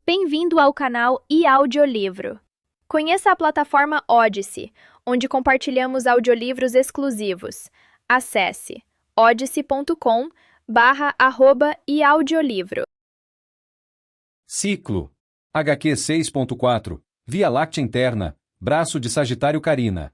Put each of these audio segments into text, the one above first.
Bem-vindo ao canal e Audiolivro. Conheça a plataforma Odyssey, onde compartilhamos audiolivros exclusivos. Acesse odyssey.com/e-audiolivro. Ciclo. HQ 6.4. Via Láctea Interna, braço de Sagitário Carina.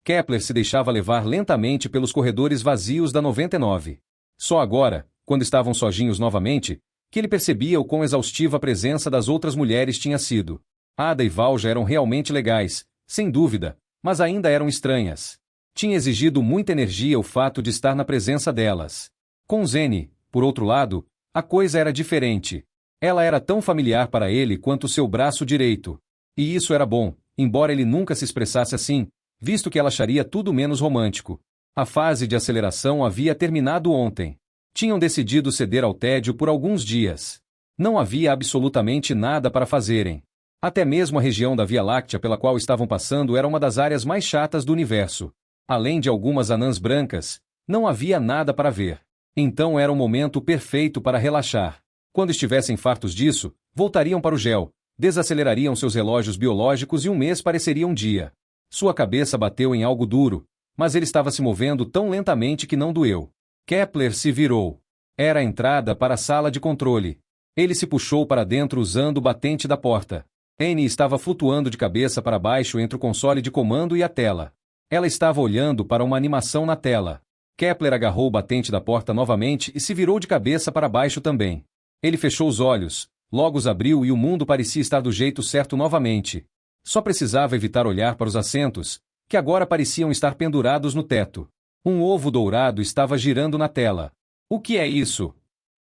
Kepler se deixava levar lentamente pelos corredores vazios da 99. Só agora, quando estavam sozinhos novamente, que ele percebia o quão exaustiva a presença das outras mulheres tinha sido. Ada e Val já eram realmente legais, sem dúvida, mas ainda eram estranhas. Tinha exigido muita energia o fato de estar na presença delas. Com Zene, por outro lado, a coisa era diferente. Ela era tão familiar para ele quanto seu braço direito. E isso era bom, embora ele nunca se expressasse assim, visto que ela acharia tudo menos romântico. A fase de aceleração havia terminado ontem. Tinham decidido ceder ao tédio por alguns dias. Não havia absolutamente nada para fazerem. Até mesmo a região da Via Láctea pela qual estavam passando era uma das áreas mais chatas do universo. Além de algumas anãs brancas, não havia nada para ver. Então era o momento perfeito para relaxar. Quando estivessem fartos disso, voltariam para o gel, desacelerariam seus relógios biológicos e um mês pareceria um dia. Sua cabeça bateu em algo duro, mas ele estava se movendo tão lentamente que não doeu. Kepler se virou. Era a entrada para a sala de controle. Ele se puxou para dentro usando o batente da porta. Annie estava flutuando de cabeça para baixo entre o console de comando e a tela. Ela estava olhando para uma animação na tela. Kepler agarrou o batente da porta novamente e se virou de cabeça para baixo também. Ele fechou os olhos, logo os abriu e o mundo parecia estar do jeito certo novamente. Só precisava evitar olhar para os assentos, que agora pareciam estar pendurados no teto. Um ovo dourado estava girando na tela. O que é isso?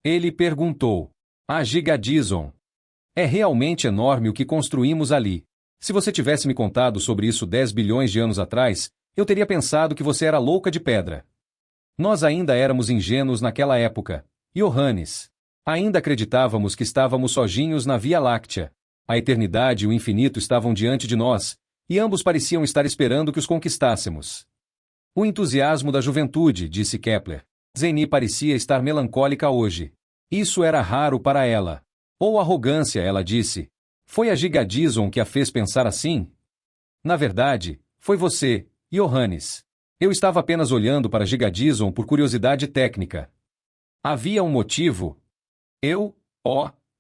Ele perguntou. A Gigadison. É realmente enorme o que construímos ali. Se você tivesse me contado sobre isso 10 bilhões de anos atrás, eu teria pensado que você era louca de pedra. Nós ainda éramos ingênuos naquela época. Johannes. Ainda acreditávamos que estávamos sozinhos na Via Láctea. A eternidade e o infinito estavam diante de nós, e ambos pareciam estar esperando que os conquistássemos. O entusiasmo da juventude, disse Kepler. Zeni parecia estar melancólica hoje. Isso era raro para ela. Ou arrogância, ela disse. Foi a Gigadison que a fez pensar assim? Na verdade, foi você, Johannes. Eu estava apenas olhando para Gigadison por curiosidade técnica. Havia um motivo?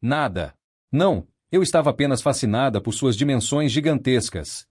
Nada. Não, eu estava apenas fascinada por suas dimensões gigantescas.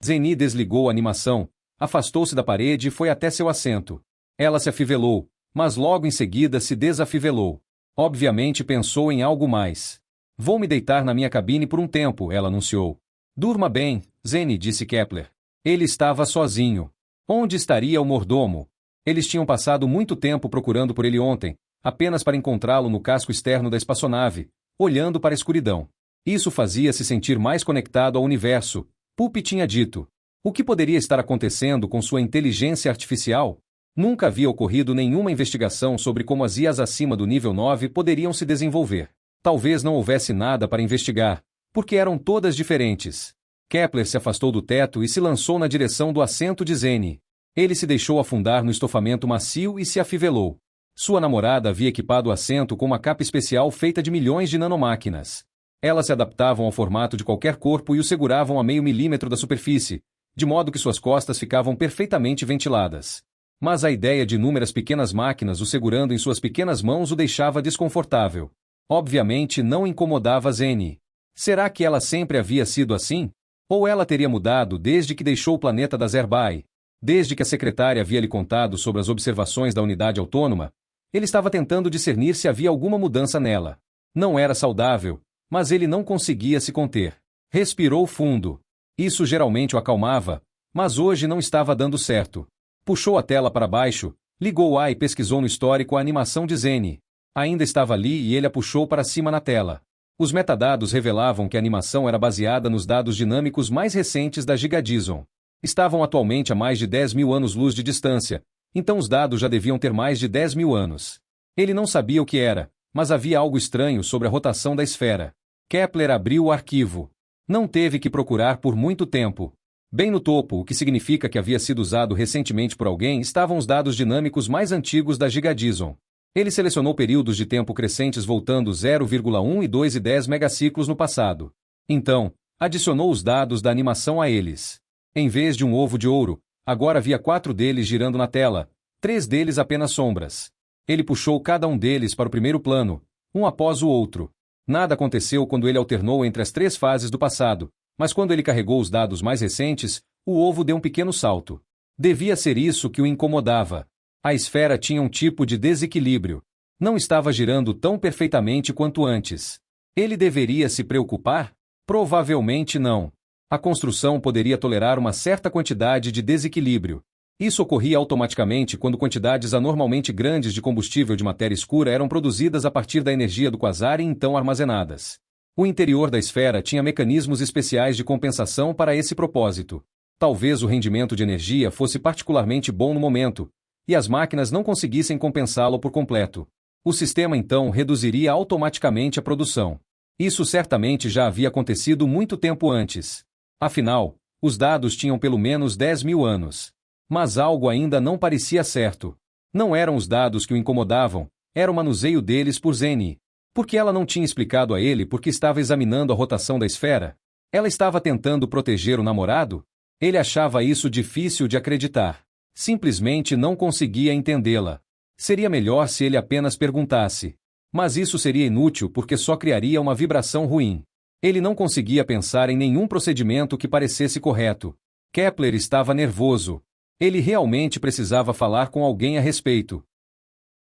Zeni desligou a animação, afastou-se da parede e foi até seu assento. Ela se afivelou, mas logo em seguida se desafivelou. Obviamente pensou em algo mais. Vou me deitar na minha cabine por um tempo, ela anunciou. Durma bem, Zeni, disse Kepler. Ele estava sozinho. Onde estaria o mordomo? Eles tinham passado muito tempo procurando por ele ontem, apenas para encontrá-lo no casco externo da espaçonave, olhando para a escuridão. Isso fazia-se sentir mais conectado ao universo, Pupi tinha dito. O que poderia estar acontecendo com sua inteligência artificial? Nunca havia ocorrido nenhuma investigação sobre como as IAs acima do nível 9 poderiam se desenvolver. Talvez não houvesse nada para investigar, porque eram todas diferentes. Kepler se afastou do teto e se lançou na direção do assento de Zeni. Ele se deixou afundar no estofamento macio e se afivelou. Sua namorada havia equipado o assento com uma capa especial feita de milhões de nanomáquinas. Elas se adaptavam ao formato de qualquer corpo e o seguravam a meio milímetro da superfície, de modo que suas costas ficavam perfeitamente ventiladas. Mas a ideia de inúmeras pequenas máquinas o segurando em suas pequenas mãos o deixava desconfortável. Obviamente não incomodava Zeni. Será que ela sempre havia sido assim? Ou ela teria mudado desde que deixou o planeta da Zerbai? Desde que a secretária havia lhe contado sobre as observações da unidade autônoma, ele estava tentando discernir se havia alguma mudança nela. Não era saudável, mas ele não conseguia se conter. Respirou fundo. Isso geralmente o acalmava, mas hoje não estava dando certo. Puxou a tela para baixo, ligou-a e pesquisou no histórico a animação de Zeni. Ainda estava ali e ele a puxou para cima na tela. Os metadados revelavam que a animação era baseada nos dados dinâmicos mais recentes da Gigadison. Estavam atualmente a mais de 10 mil anos-luz de distância, então os dados já deviam ter mais de 10 mil anos. Ele não sabia o que era, mas havia algo estranho sobre a rotação da esfera. Kepler abriu o arquivo. Não teve que procurar por muito tempo. Bem no topo, o que significa que havia sido usado recentemente por alguém, estavam os dados dinâmicos mais antigos da Gigadison. Ele selecionou períodos de tempo crescentes voltando 0,1 e 2,10 megaciclos no passado. Então, adicionou os dados da animação a eles. Em vez de um ovo de ouro, agora havia 4 deles girando na tela, 3 deles apenas sombras. Ele puxou cada um deles para o primeiro plano, um após o outro. Nada aconteceu quando ele alternou entre as 3 fases do passado, mas quando ele carregou os dados mais recentes, o ovo deu um pequeno salto. Devia ser isso que o incomodava. A esfera tinha um tipo de desequilíbrio. Não estava girando tão perfeitamente quanto antes. Ele deveria se preocupar? Provavelmente não. A construção poderia tolerar uma certa quantidade de desequilíbrio. Isso ocorria automaticamente quando quantidades anormalmente grandes de combustível de matéria escura eram produzidas a partir da energia do quasar e então armazenadas. O interior da esfera tinha mecanismos especiais de compensação para esse propósito. Talvez o rendimento de energia fosse particularmente bom no momento, e as máquinas não conseguissem compensá-lo por completo. O sistema então reduziria automaticamente a produção. Isso certamente já havia acontecido muito tempo antes. Afinal, os dados tinham pelo menos 10.000 anos. Mas algo ainda não parecia certo. Não eram os dados que o incomodavam, era o manuseio deles por Zeni. Porque ela não tinha explicado a ele por que estava examinando a rotação da esfera? Ela estava tentando proteger o namorado? Ele achava isso difícil de acreditar. Simplesmente não conseguia entendê-la. Seria melhor se ele apenas perguntasse. Mas isso seria inútil porque só criaria uma vibração ruim. Ele não conseguia pensar em nenhum procedimento que parecesse correto. Kepler estava nervoso. Ele realmente precisava falar com alguém a respeito.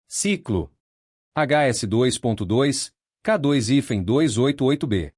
Ciclo HS2.2, K2-288b.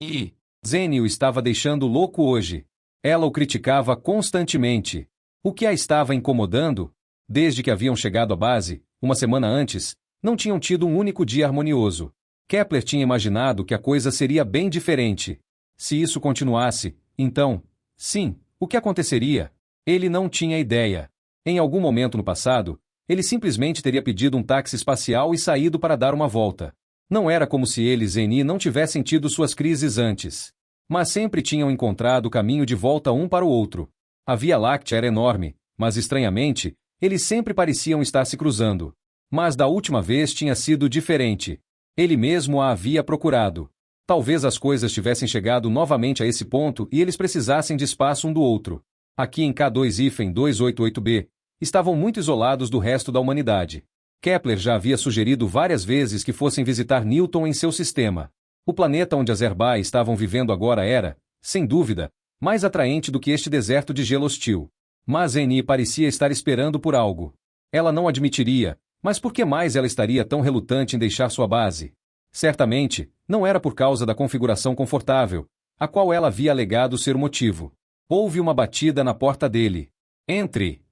E Zeni o estava deixando louco hoje. Ela o criticava constantemente. O que a estava incomodando? Desde que haviam chegado à base, uma semana antes, não tinham tido um único dia harmonioso. Kepler tinha imaginado que a coisa seria bem diferente. Se isso continuasse, então, sim, o que aconteceria? Ele não tinha ideia. Em algum momento no passado, ele simplesmente teria pedido um táxi espacial e saído para dar uma volta. Não era como se ele e Zeni não tivessem tido suas crises antes. Mas sempre tinham encontrado o caminho de volta um para o outro. A Via Láctea era enorme, mas estranhamente, eles sempre pareciam estar se cruzando. Mas da última vez tinha sido diferente. Ele mesmo a havia procurado. Talvez as coisas tivessem chegado novamente a esse ponto e eles precisassem de espaço um do outro. Aqui em K2-288b, estavam muito isolados do resto da humanidade. Kepler já havia sugerido várias vezes que fossem visitar Newton em seu sistema. O planeta onde as Herbae estavam vivendo agora era, sem dúvida, mais atraente do que este deserto de gelo hostil. Mas Zeni parecia estar esperando por algo. Ela não admitiria, mas por que mais ela estaria tão relutante em deixar sua base? Certamente, não era por causa da configuração confortável, a qual ela havia alegado ser o motivo. Houve uma batida na porta dele. Entre.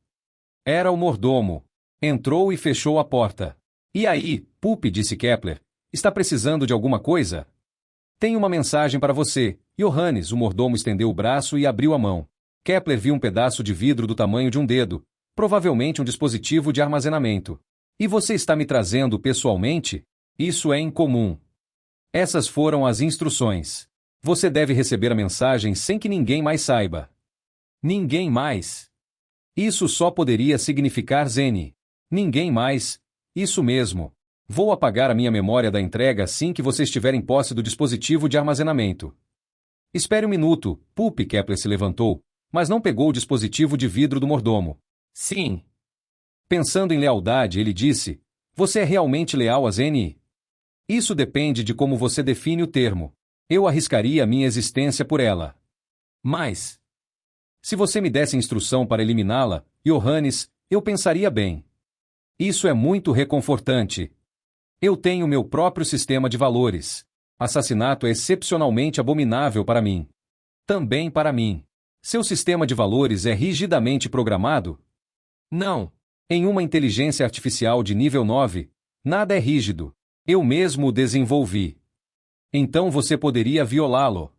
Era o mordomo. Entrou e fechou a porta. E aí, Pup, disse Kepler, está precisando de alguma coisa? Tenho uma mensagem para você. Johannes, o mordomo estendeu o braço e abriu a mão. Kepler viu um pedaço de vidro do tamanho de um dedo, provavelmente um dispositivo de armazenamento. E você está me trazendo pessoalmente? Isso é incomum. Essas foram as instruções. Você deve receber a mensagem sem que ninguém mais saiba. Ninguém mais. Isso só poderia significar Zeni. Ninguém mais. Isso mesmo. Vou apagar a minha memória da entrega assim que você estiver em posse do dispositivo de armazenamento. Espere um minuto. Pup, Kepler se levantou, mas não pegou o dispositivo de vidro do mordomo. Sim. Pensando em lealdade, ele disse, você é realmente leal a Zeni? Isso depende de como você define o termo. Eu arriscaria minha existência por ela. Mas, se você me desse instrução para eliminá-la, Johannes, eu pensaria bem. Isso é muito reconfortante. Eu tenho meu próprio sistema de valores. Assassinato é excepcionalmente abominável para mim. Também para mim. Seu sistema de valores é rigidamente programado? Não. Em uma inteligência artificial de nível 9, nada é rígido. Eu mesmo o desenvolvi. Então você poderia violá-lo.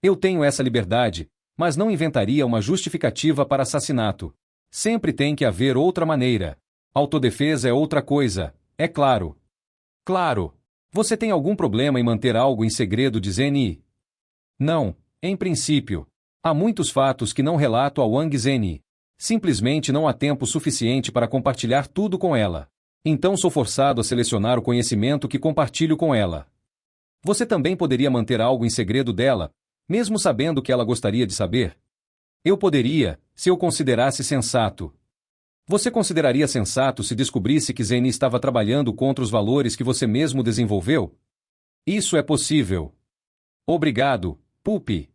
Eu tenho essa liberdade, mas não inventaria uma justificativa para assassinato. Sempre tem que haver outra maneira. Autodefesa é outra coisa, é claro. Claro. Você tem algum problema em manter algo em segredo de Zeni? Não, em princípio. Há muitos fatos que não relato a Wang Zeni. Simplesmente não há tempo suficiente para compartilhar tudo com ela. Então sou forçado a selecionar o conhecimento que compartilho com ela. Você também poderia manter algo em segredo dela, mesmo sabendo que ela gostaria de saber? Eu poderia, se eu considerasse sensato. Você consideraria sensato se descobrisse que Zane estava trabalhando contra os valores que você mesmo desenvolveu? Isso é possível. Obrigado, Pupi.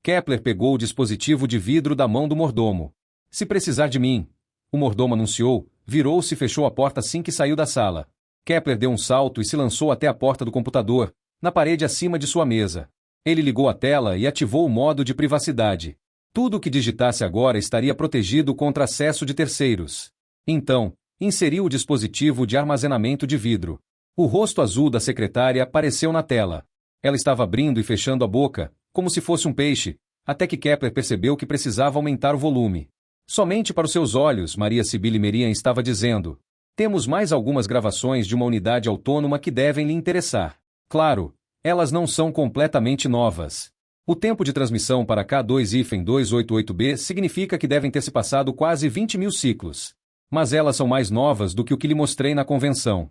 Kepler pegou o dispositivo de vidro da mão do mordomo. Se precisar de mim, o mordomo anunciou, virou-se e fechou a porta assim que saiu da sala. Kepler deu um salto e se lançou até a porta do computador, na parede acima de sua mesa. Ele ligou a tela e ativou o modo de privacidade. Tudo o que digitasse agora estaria protegido contra acesso de terceiros. Então, inseriu o dispositivo de armazenamento de vidro. O rosto azul da secretária apareceu na tela. Ela estava abrindo e fechando a boca, como se fosse um peixe, até que Kepler percebeu que precisava aumentar o volume. Somente para os seus olhos, Maria Sibyle Merian estava dizendo. Temos mais algumas gravações de uma unidade autônoma que devem lhe interessar. Claro, elas não são completamente novas. O tempo de transmissão para K2-288b significa que devem ter se passado quase 20.000 ciclos. Mas elas são mais novas do que o que lhe mostrei na convenção.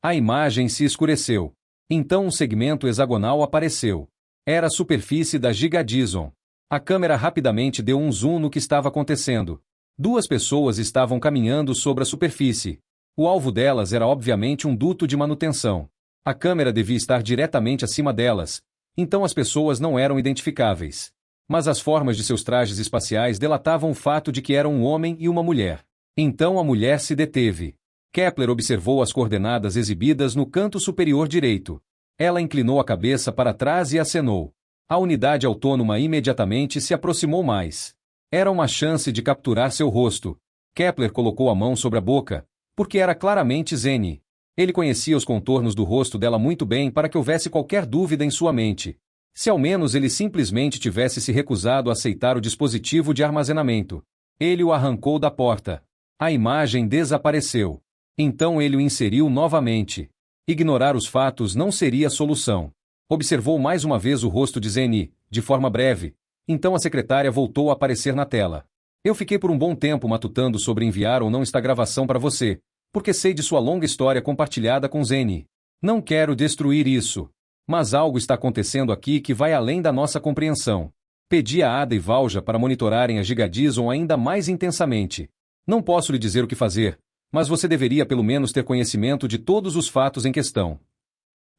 A imagem se escureceu. Então um segmento hexagonal apareceu. Era a superfície da Gigadison. A câmera rapidamente deu um zoom no que estava acontecendo. Duas pessoas estavam caminhando sobre a superfície. O alvo delas era obviamente um duto de manutenção. A câmera devia estar diretamente acima delas, então as pessoas não eram identificáveis. Mas as formas de seus trajes espaciais delatavam o fato de que eram um homem e uma mulher. Então a mulher se deteve. Kepler observou as coordenadas exibidas no canto superior direito. Ela inclinou a cabeça para trás e acenou. A unidade autônoma imediatamente se aproximou mais. Era uma chance de capturar seu rosto. Kepler colocou a mão sobre a boca, porque era claramente Zane. Ele conhecia os contornos do rosto dela muito bem para que houvesse qualquer dúvida em sua mente. Se ao menos ele simplesmente tivesse se recusado a aceitar o dispositivo de armazenamento. Ele o arrancou da porta. A imagem desapareceu. Então ele o inseriu novamente. Ignorar os fatos não seria a solução. Observou mais uma vez o rosto de Zane, de forma breve. Então a secretária voltou a aparecer na tela. Eu fiquei por um bom tempo matutando sobre enviar ou não esta gravação para você, porque sei de sua longa história compartilhada com Zane. Não quero destruir isso. Mas algo está acontecendo aqui que vai além da nossa compreensão. Pedi a Ada e Valja para monitorarem a Gigadison ainda mais intensamente. Não posso lhe dizer o que fazer, mas você deveria pelo menos ter conhecimento de todos os fatos em questão.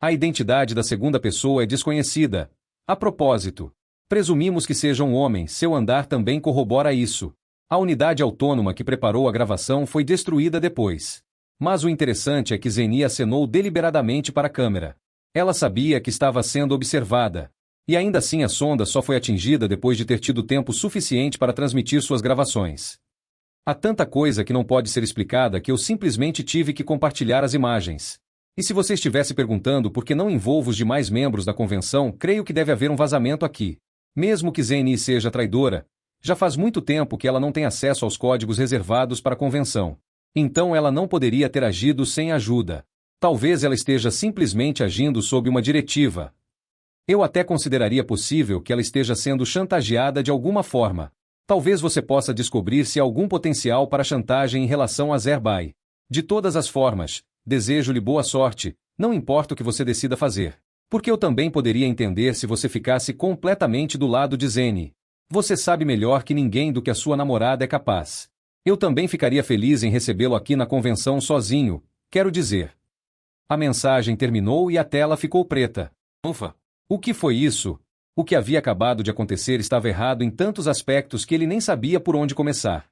A identidade da segunda pessoa é desconhecida. A propósito, presumimos que seja um homem, seu andar também corrobora isso. A unidade autônoma que preparou a gravação foi destruída depois. Mas o interessante é que Zane acenou deliberadamente para a câmera. Ela sabia que estava sendo observada. E ainda assim a sonda só foi atingida depois de ter tido tempo suficiente para transmitir suas gravações. Há tanta coisa que não pode ser explicada que eu simplesmente tive que compartilhar as imagens. E se você estivesse perguntando por que não envolvo os demais membros da convenção, creio que deve haver um vazamento aqui. Mesmo que Zane seja traidora, já faz muito tempo que ela não tem acesso aos códigos reservados para a convenção. Então ela não poderia ter agido sem ajuda. Talvez ela esteja simplesmente agindo sob uma diretiva. Eu até consideraria possível que ela esteja sendo chantageada de alguma forma. Talvez você possa descobrir se há algum potencial para chantagem em relação a Zerbai. De todas as formas, desejo-lhe boa sorte, não importa o que você decida fazer. Porque eu também poderia entender se você ficasse completamente do lado de Zane. Você sabe melhor que ninguém do que a sua namorada é capaz. Eu também ficaria feliz em recebê-lo aqui na convenção sozinho, quero dizer. A mensagem terminou e a tela ficou preta. Ufa! O que foi isso? O que havia acabado de acontecer estava errado em tantos aspectos que ele nem sabia por onde começar.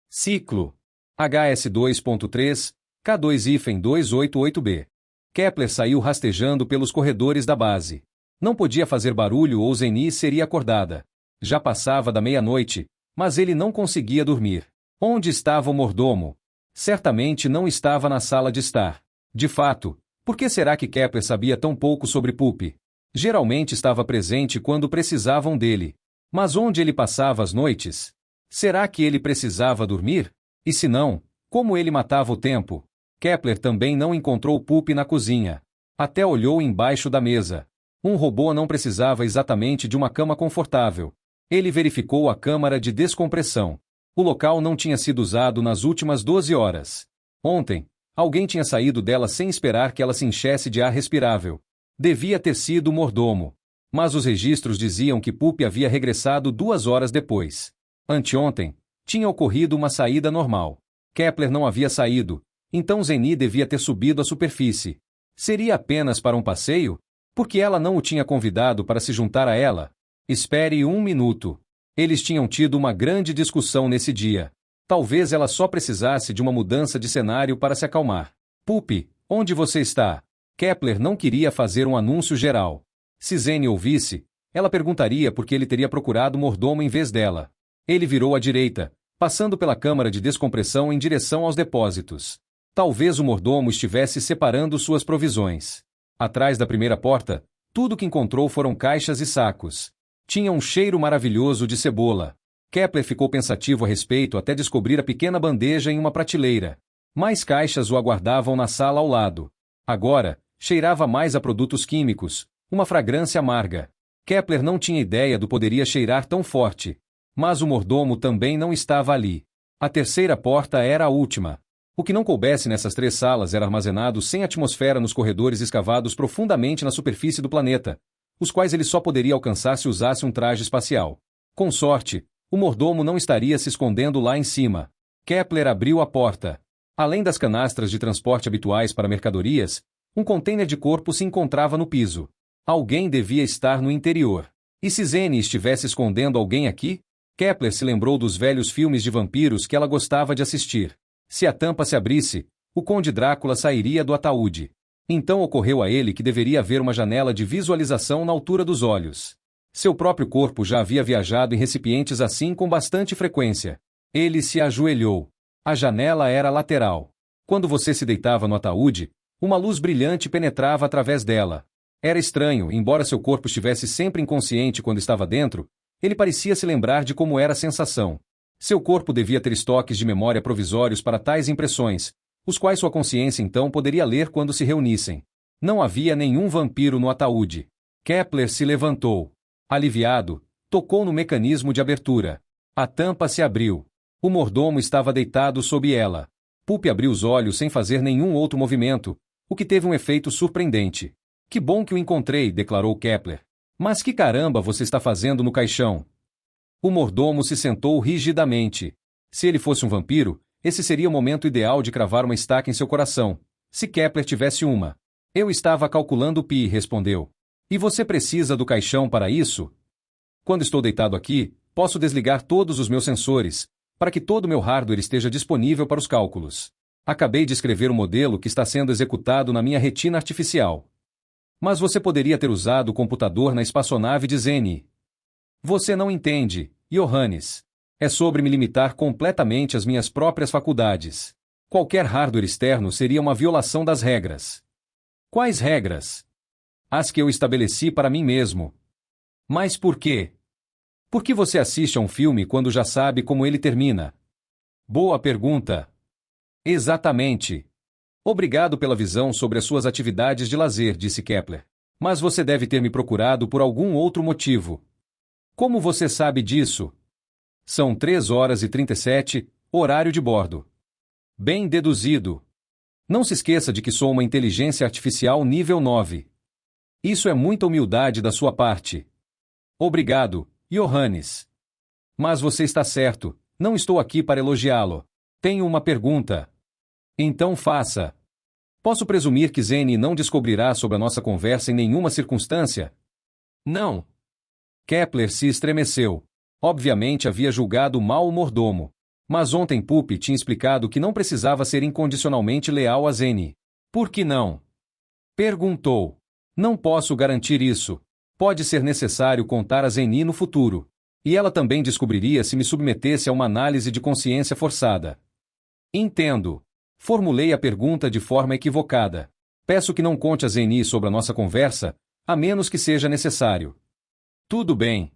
Ciclo HS2.3, K2-288b. Kepler saiu rastejando pelos corredores da base. Não podia fazer barulho ou Zane seria acordada. Já passava da meia-noite, mas ele não conseguia dormir. Onde estava o mordomo? Certamente não estava na sala de estar. De fato, por que será que Kepler sabia tão pouco sobre Pupi? Geralmente estava presente quando precisavam dele. Mas onde ele passava as noites? Será que ele precisava dormir? E se não, como ele matava o tempo? Kepler também não encontrou Pupi na cozinha. Até olhou embaixo da mesa. Um robô não precisava exatamente de uma cama confortável. Ele verificou a câmara de descompressão. O local não tinha sido usado nas últimas 12 horas. Ontem, alguém tinha saído dela sem esperar que ela se enchesse de ar respirável. Devia ter sido o mordomo. Mas os registros diziam que Pupi havia regressado 2 horas depois. Anteontem, tinha ocorrido uma saída normal. Kepler não havia saído, então Zeni devia ter subido à superfície. Seria apenas para um passeio? Porque ela não o tinha convidado para se juntar a ela? Espere 1 minuto. Eles tinham tido uma grande discussão nesse dia. Talvez ela só precisasse de uma mudança de cenário para se acalmar. Pupi, onde você está? Kepler não queria fazer um anúncio geral. Se Zeni ouvisse, ela perguntaria por que ele teria procurado o mordomo em vez dela. Ele virou à direita, passando pela câmara de descompressão em direção aos depósitos. Talvez o mordomo estivesse separando suas provisões. Atrás da primeira porta, tudo que encontrou foram caixas e sacos. Tinha um cheiro maravilhoso de cebola. Kepler ficou pensativo a respeito até descobrir a pequena bandeja em uma prateleira. Mais caixas o aguardavam na sala ao lado. Agora, cheirava mais a produtos químicos, uma fragrância amarga. Kepler não tinha ideia do poderia cheirar tão forte. Mas o mordomo também não estava ali. A terceira porta era a última. O que não coubesse nessas 3 salas era armazenado sem atmosfera nos corredores escavados profundamente na superfície do planeta, os quais ele só poderia alcançar se usasse um traje espacial. Com sorte, o mordomo não estaria se escondendo lá em cima. Kepler abriu a porta. Além das canastras de transporte habituais para mercadorias, um container de corpo se encontrava no piso. Alguém devia estar no interior. E se Zeni estivesse escondendo alguém aqui? Kepler se lembrou dos velhos filmes de vampiros que ela gostava de assistir. Se a tampa se abrisse, o Conde Drácula sairia do ataúde. Então ocorreu a ele que deveria haver uma janela de visualização na altura dos olhos. Seu próprio corpo já havia viajado em recipientes assim com bastante frequência. Ele se ajoelhou. A janela era lateral. Quando você se deitava no ataúde, uma luz brilhante penetrava através dela. Era estranho, embora seu corpo estivesse sempre inconsciente quando estava dentro, ele parecia se lembrar de como era a sensação. Seu corpo devia ter estoques de memória provisórios para tais impressões, os quais sua consciência então poderia ler quando se reunissem. Não havia nenhum vampiro no ataúde. Kepler se levantou. Aliviado, tocou no mecanismo de abertura. A tampa se abriu. O mordomo estava deitado sob ela. Pupi abriu os olhos sem fazer nenhum outro movimento, o que teve um efeito surpreendente. Que bom que o encontrei, declarou Kepler. Mas que caramba você está fazendo no caixão? O mordomo se sentou rigidamente. Se ele fosse um vampiro, esse seria o momento ideal de cravar uma estaca em seu coração. Se Kepler tivesse uma. Eu estava calculando o pi, respondeu. E você precisa do caixão para isso? Quando estou deitado aqui, posso desligar todos os meus sensores, para que todo o meu hardware esteja disponível para os cálculos. Acabei de escrever o modelo que está sendo executado na minha retina artificial. Mas você poderia ter usado o computador na espaçonave de Zeni. Você não entende, Johannes. É sobre me limitar completamente às minhas próprias faculdades. Qualquer hardware externo seria uma violação das regras. Quais regras? As que eu estabeleci para mim mesmo. Mas por quê? Por que você assiste a um filme quando já sabe como ele termina? Boa pergunta. Exatamente. Obrigado pela visão sobre as suas atividades de lazer, disse Kepler. Mas você deve ter me procurado por algum outro motivo. Como você sabe disso? São 3h37, horário de bordo. Bem deduzido. Não se esqueça de que sou uma inteligência artificial nível 9. Isso é muita humildade da sua parte. Obrigado, Johannes. Mas você está certo, não estou aqui para elogiá-lo. Tenho uma pergunta. Então faça. Posso presumir que Zeni não descobrirá sobre a nossa conversa em nenhuma circunstância? Não. Kepler se estremeceu. Obviamente havia julgado mal o mordomo. Mas ontem Pupi tinha explicado que não precisava ser incondicionalmente leal a Zeni. Por que não? Perguntou. Não posso garantir isso. Pode ser necessário contar a Zeni no futuro. E ela também descobriria se me submetesse a uma análise de consciência forçada. Entendo. Formulei a pergunta de forma equivocada. Peço que não conte a Zeni sobre a nossa conversa, a menos que seja necessário. Tudo bem.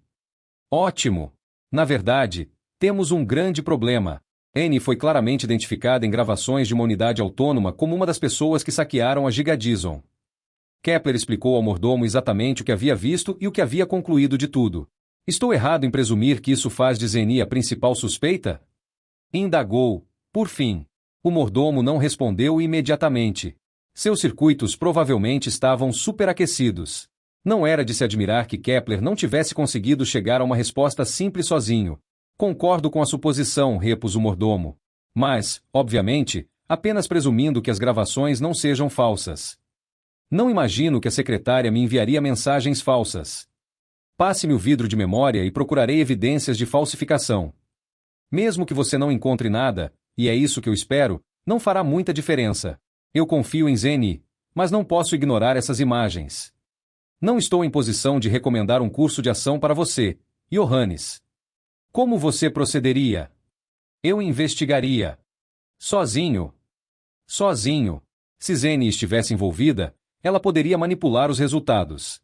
Ótimo. Na verdade, temos um grande problema. Annie foi claramente identificada em gravações de uma unidade autônoma como uma das pessoas que saquearam a Gigadison. Kepler explicou ao mordomo exatamente o que havia visto e o que havia concluído de tudo. Estou errado em presumir que isso faz de Zeni a principal suspeita? Indagou, por fim. O mordomo não respondeu imediatamente. Seus circuitos provavelmente estavam superaquecidos. Não era de se admirar que Kepler não tivesse conseguido chegar a uma resposta simples sozinho. Concordo com a suposição, repôs o mordomo. Mas, obviamente, apenas presumindo que as gravações não sejam falsas. Não imagino que a secretária me enviaria mensagens falsas. Passe-me o vidro de memória e procurarei evidências de falsificação. Mesmo que você não encontre nada, e é isso que eu espero, não fará muita diferença. Eu confio em Zeni, mas não posso ignorar essas imagens. Não estou em posição de recomendar um curso de ação para você, Johannes. Como você procederia? Eu investigaria. Sozinho. Sozinho. Se Zeni estivesse envolvida, ela poderia manipular os resultados.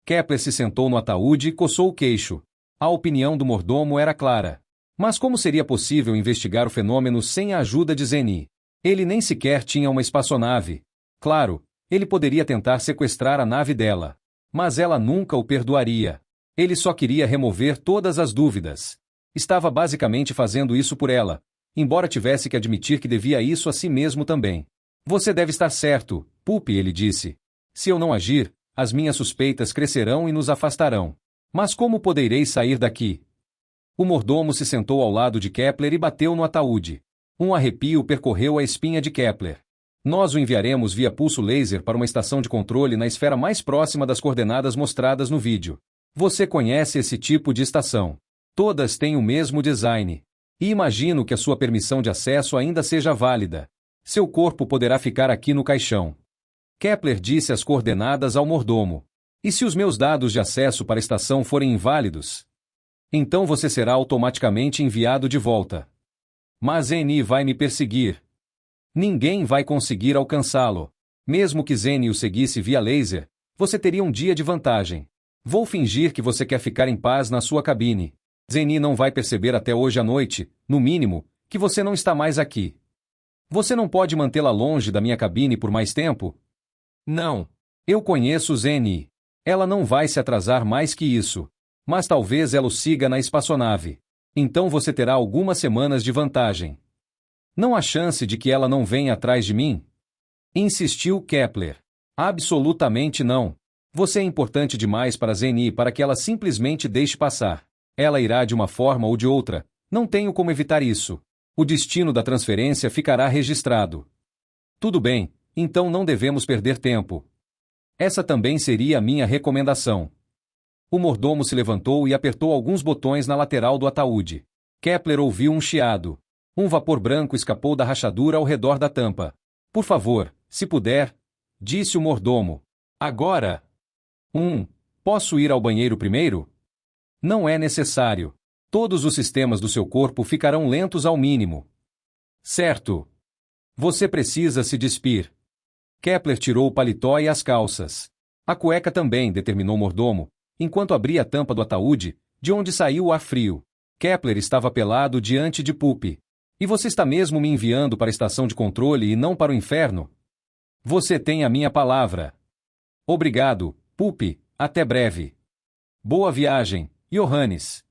Kepler se sentou no ataúde e coçou o queixo. A opinião do mordomo era clara. Mas como seria possível investigar o fenômeno sem a ajuda de Zeni? Ele nem sequer tinha uma espaçonave. Claro, ele poderia tentar sequestrar a nave dela. Mas ela nunca o perdoaria. Ele só queria remover todas as dúvidas. Estava basicamente fazendo isso por ela, embora tivesse que admitir que devia isso a si mesmo também. Você deve estar certo, Pupi, ele disse. Se eu não agir, as minhas suspeitas crescerão e nos afastarão. Mas como poderei sair daqui? O mordomo se sentou ao lado de Kepler e bateu no ataúde. Um arrepio percorreu a espinha de Kepler. Nós o enviaremos via pulso laser para uma estação de controle na esfera mais próxima das coordenadas mostradas no vídeo. Você conhece esse tipo de estação. Todas têm o mesmo design. E imagino que a sua permissão de acesso ainda seja válida. Seu corpo poderá ficar aqui no caixão. Kepler disse as coordenadas ao mordomo. E se os meus dados de acesso para a estação forem inválidos? Então você será automaticamente enviado de volta. Mas Zeni vai me perseguir. Ninguém vai conseguir alcançá-lo. Mesmo que Zeni o seguisse via laser, você teria um dia de vantagem. Vou fingir que você quer ficar em paz na sua cabine. Zeni não vai perceber até hoje à noite, no mínimo, que você não está mais aqui. Você não pode mantê-la longe da minha cabine por mais tempo? Não. Eu conheço Zeni. Ela não vai se atrasar mais que isso. Mas talvez ela o siga na espaçonave. Então você terá algumas semanas de vantagem. Não há chance de que ela não venha atrás de mim? Insistiu Kepler. Absolutamente não. Você é importante demais para Zeni para que ela simplesmente deixe passar. Ela irá de uma forma ou de outra. Não tenho como evitar isso. O destino da transferência ficará registrado. Tudo bem, então não devemos perder tempo. Essa também seria a minha recomendação. O mordomo se levantou e apertou alguns botões na lateral do ataúde. Kepler ouviu um chiado. Um vapor branco escapou da rachadura ao redor da tampa. Por favor, se puder, disse o mordomo. Agora. Posso ir ao banheiro primeiro? Não é necessário. Todos os sistemas do seu corpo ficarão lentos ao mínimo. Certo. Você precisa se despir. Kepler tirou o paletó e as calças. A cueca também, determinou o mordomo, enquanto abria a tampa do ataúde, de onde saiu o ar frio. Kepler estava pelado diante de Pupi. E você está mesmo me enviando para a estação de controle e não para o inferno? Você tem a minha palavra. Obrigado, Pupi, até breve. Boa viagem, Johannes.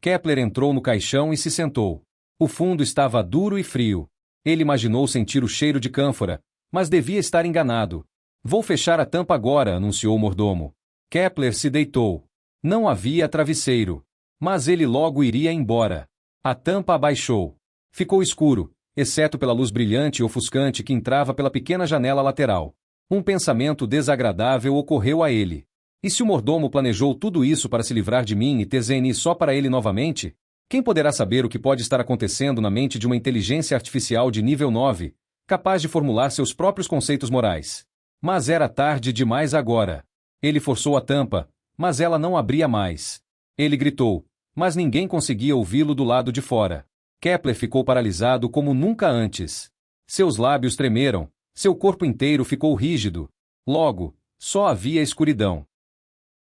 Kepler entrou no caixão e se sentou. O fundo estava duro e frio. Ele imaginou sentir o cheiro de cânfora, mas devia estar enganado. Vou fechar a tampa agora, anunciou o mordomo. Kepler se deitou. Não havia travesseiro. Mas ele logo iria embora. A tampa abaixou. Ficou escuro, exceto pela luz brilhante e ofuscante que entrava pela pequena janela lateral. Um pensamento desagradável ocorreu a ele. E se o mordomo planejou tudo isso para se livrar de mim e ter Zeni só para ele novamente? Quem poderá saber o que pode estar acontecendo na mente de uma inteligência artificial de nível 9, capaz de formular seus próprios conceitos morais? Mas era tarde demais agora. Ele forçou a tampa, mas ela não abria mais. Ele gritou, mas ninguém conseguia ouvi-lo do lado de fora. Kepler ficou paralisado como nunca antes. Seus lábios tremeram, seu corpo inteiro ficou rígido. Logo, só havia escuridão.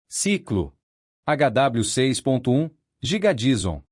Ciclo. HW 6.1, Gigadison.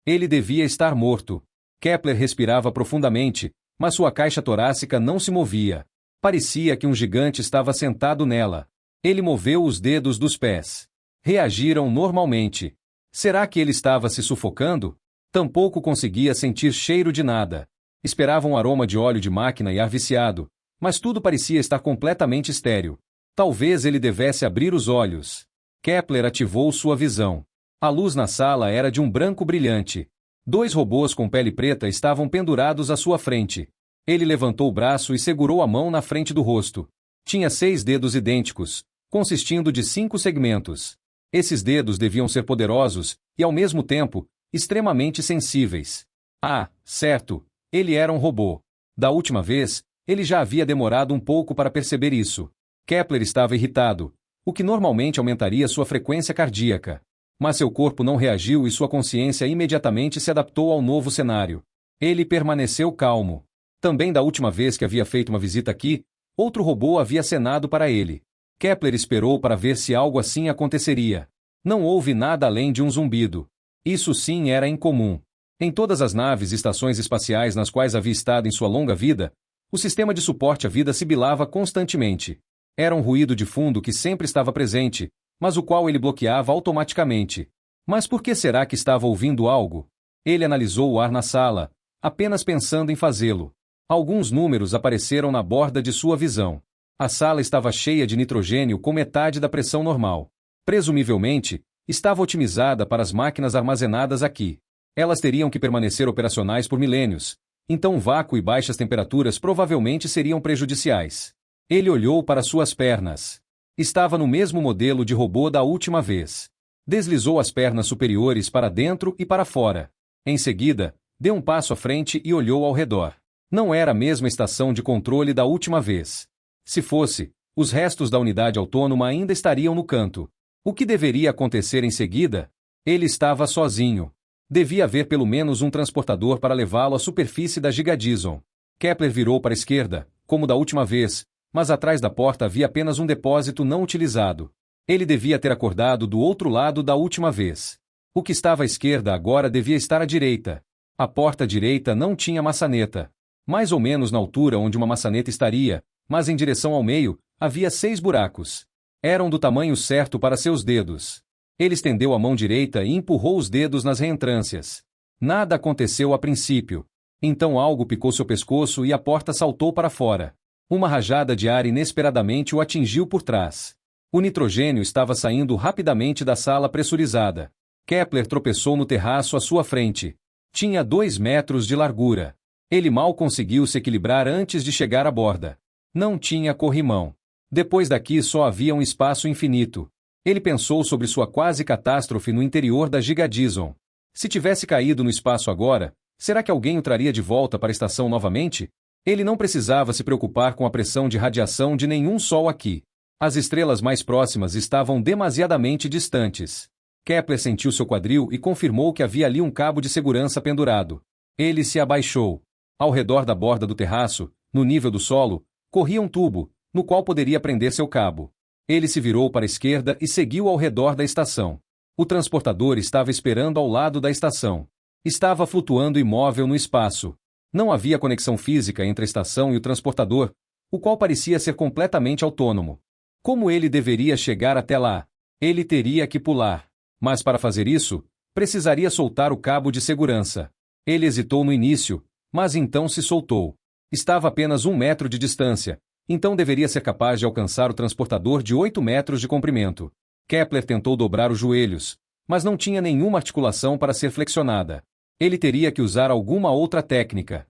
Ele devia estar morto. Kepler respirava profundamente, mas sua caixa torácica não se movia. Parecia que um gigante estava sentado nela. Ele moveu os dedos dos pés. Reagiram normalmente. Será que ele estava se sufocando? Tampouco conseguia sentir cheiro de nada. Esperava um aroma de óleo de máquina e ar viciado, mas tudo parecia estar completamente estéril. Talvez ele devesse abrir os olhos. Kepler ativou sua visão. A luz na sala era de um branco brilhante. 2 robôs com pele preta estavam pendurados à sua frente. Ele levantou o braço e segurou a mão na frente do rosto. Tinha 6 dedos idênticos, consistindo de 5 segmentos. Esses dedos deviam ser poderosos e, ao mesmo tempo, extremamente sensíveis. Ah, certo, ele era um robô. Da última vez, ele já havia demorado um pouco para perceber isso. Kepler estava irritado, o que normalmente aumentaria sua frequência cardíaca. Mas seu corpo não reagiu e sua consciência imediatamente se adaptou ao novo cenário. Ele permaneceu calmo. Também da última vez que havia feito uma visita aqui, outro robô havia acenado para ele. Kepler esperou para ver se algo assim aconteceria. Não houve nada além de um zumbido. Isso sim era incomum. Em todas as naves e estações espaciais nas quais havia estado em sua longa vida, o sistema de suporte à vida sibilava constantemente. Era um ruído de fundo que sempre estava presente, mas o qual ele bloqueava automaticamente. Mas por que será que estava ouvindo algo? Ele analisou o ar na sala, apenas pensando em fazê-lo. Alguns números apareceram na borda de sua visão. A sala estava cheia de nitrogênio com metade da pressão normal. Presumivelmente, estava otimizada para as máquinas armazenadas aqui. Elas teriam que permanecer operacionais por milênios, então vácuo e baixas temperaturas provavelmente seriam prejudiciais. Ele olhou para suas pernas. Estava no mesmo modelo de robô da última vez. Deslizou as pernas superiores para dentro e para fora. Em seguida, deu um passo à frente e olhou ao redor. Não era a mesma estação de controle da última vez. Se fosse, os restos da unidade autônoma ainda estariam no canto. O que deveria acontecer em seguida? Ele estava sozinho. Devia haver pelo menos um transportador para levá-lo à superfície da Gigadison. Kepler virou para a esquerda, como da última vez, mas atrás da porta havia apenas um depósito não utilizado. Ele devia ter acordado do outro lado da última vez. O que estava à esquerda agora devia estar à direita. A porta direita não tinha maçaneta. Mais ou menos na altura onde uma maçaneta estaria, mas em direção ao meio, havia 6 buracos. Eram do tamanho certo para seus dedos. Ele estendeu a mão direita e empurrou os dedos nas reentrâncias. Nada aconteceu a princípio. Então algo picou seu pescoço e a porta saltou para fora. Uma rajada de ar inesperadamente o atingiu por trás. O nitrogênio estava saindo rapidamente da sala pressurizada. Kepler tropeçou no terraço à sua frente. Tinha 2 metros de largura. Ele mal conseguiu se equilibrar antes de chegar à borda. Não tinha corrimão. Depois daqui só havia um espaço infinito. Ele pensou sobre sua quase catástrofe no interior da Gigadison. Se tivesse caído no espaço agora, será que alguém o traria de volta para a estação novamente? Ele não precisava se preocupar com a pressão de radiação de nenhum sol aqui. As estrelas mais próximas estavam demasiadamente distantes. Kepler sentiu seu quadril e confirmou que havia ali um cabo de segurança pendurado. Ele se abaixou. Ao redor da borda do terraço, no nível do solo, corria um tubo, no qual poderia prender seu cabo. Ele se virou para a esquerda e seguiu ao redor da estação. O transportador estava esperando ao lado da estação. Estava flutuando imóvel no espaço. Não havia conexão física entre a estação e o transportador, o qual parecia ser completamente autônomo. Como ele deveria chegar até lá? Ele teria que pular. Mas para fazer isso, precisaria soltar o cabo de segurança. Ele hesitou no início, mas então se soltou. Estava a apenas 1 metro de distância, então deveria ser capaz de alcançar o transportador de 8 metros de comprimento. Kepler tentou dobrar os joelhos, mas não tinha nenhuma articulação para ser flexionada. Ele teria que usar alguma outra técnica.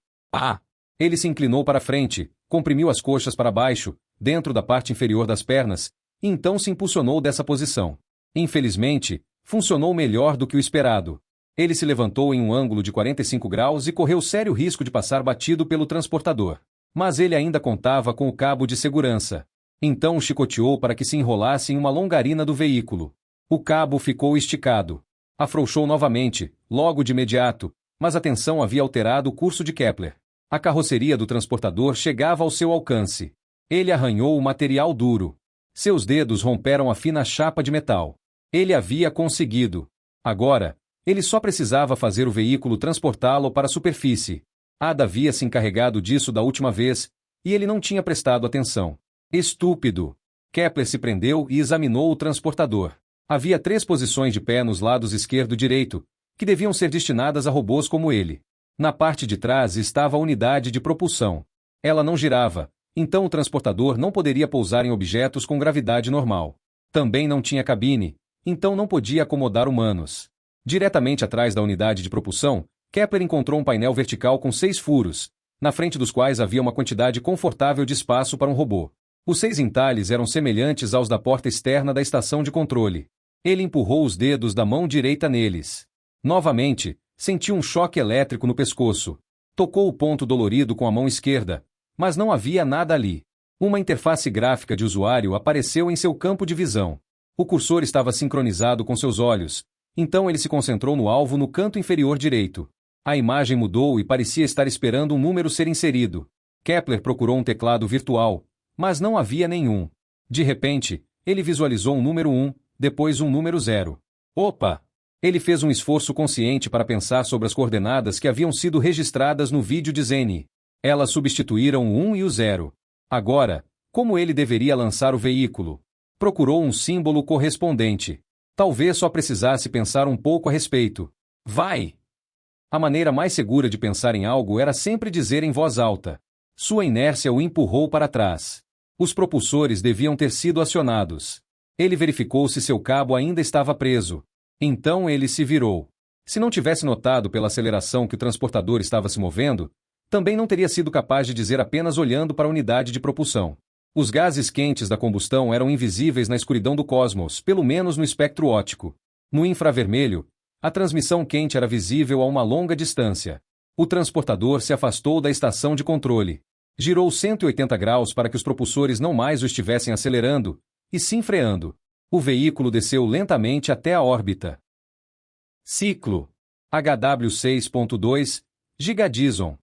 Ele se inclinou para frente, comprimiu as coxas para baixo, dentro da parte inferior das pernas, e então se impulsionou dessa posição. Infelizmente, funcionou melhor do que o esperado. Ele se levantou em um ângulo de 45 graus e correu sério risco de passar batido pelo transportador. Mas ele ainda contava com o cabo de segurança. Então o chicoteou para que se enrolasse em uma longarina do veículo. O cabo ficou esticado. Afrouxou novamente, logo de imediato, mas a tensão havia alterado o curso de Kepler. A carroceria do transportador chegava ao seu alcance. Ele arranhou o material duro. Seus dedos romperam a fina chapa de metal. Ele havia conseguido. Agora, ele só precisava fazer o veículo transportá-lo para a superfície. Ada havia se encarregado disso da última vez, e ele não tinha prestado atenção. Estúpido! Kepler se prendeu e examinou o transportador. Havia 3 posições de pé nos lados esquerdo e direito, que deviam ser destinadas a robôs como ele. Na parte de trás estava a unidade de propulsão. Ela não girava, então o transportador não poderia pousar em objetos com gravidade normal. Também não tinha cabine, então não podia acomodar humanos. Diretamente atrás da unidade de propulsão, Kepler encontrou um painel vertical com 6 furos, na frente dos quais havia uma quantidade confortável de espaço para um robô. Os 6 entalhes eram semelhantes aos da porta externa da estação de controle. Ele empurrou os dedos da mão direita neles. Novamente, sentiu um choque elétrico no pescoço. Tocou o ponto dolorido com a mão esquerda, mas não havia nada ali. Uma interface gráfica de usuário apareceu em seu campo de visão. O cursor estava sincronizado com seus olhos, então ele se concentrou no alvo no canto inferior direito. A imagem mudou e parecia estar esperando um número ser inserido. Kepler procurou um teclado virtual, mas não havia nenhum. De repente, ele visualizou um número 1, depois um número 0. Opa! Ele fez um esforço consciente para pensar sobre as coordenadas que haviam sido registradas no vídeo de Zeni. Elas substituíram o 1 e o 0. Agora, como ele deveria lançar o veículo? Procurou um símbolo correspondente. Talvez só precisasse pensar um pouco a respeito. Vai! A maneira mais segura de pensar em algo era sempre dizer em voz alta. Sua inércia o empurrou para trás. Os propulsores deviam ter sido acionados. Ele verificou se seu cabo ainda estava preso. Então ele se virou. Se não tivesse notado pela aceleração que o transportador estava se movendo, também não teria sido capaz de dizer apenas olhando para a unidade de propulsão. Os gases quentes da combustão eram invisíveis na escuridão do cosmos, pelo menos no espectro óptico. No infravermelho, a transmissão quente era visível a uma longa distância. O transportador se afastou da estação de controle. Girou 180 graus para que os propulsores não mais o estivessem acelerando, e sim freando. O veículo desceu lentamente até a órbita. Ciclo HW 6.2 Gigadison.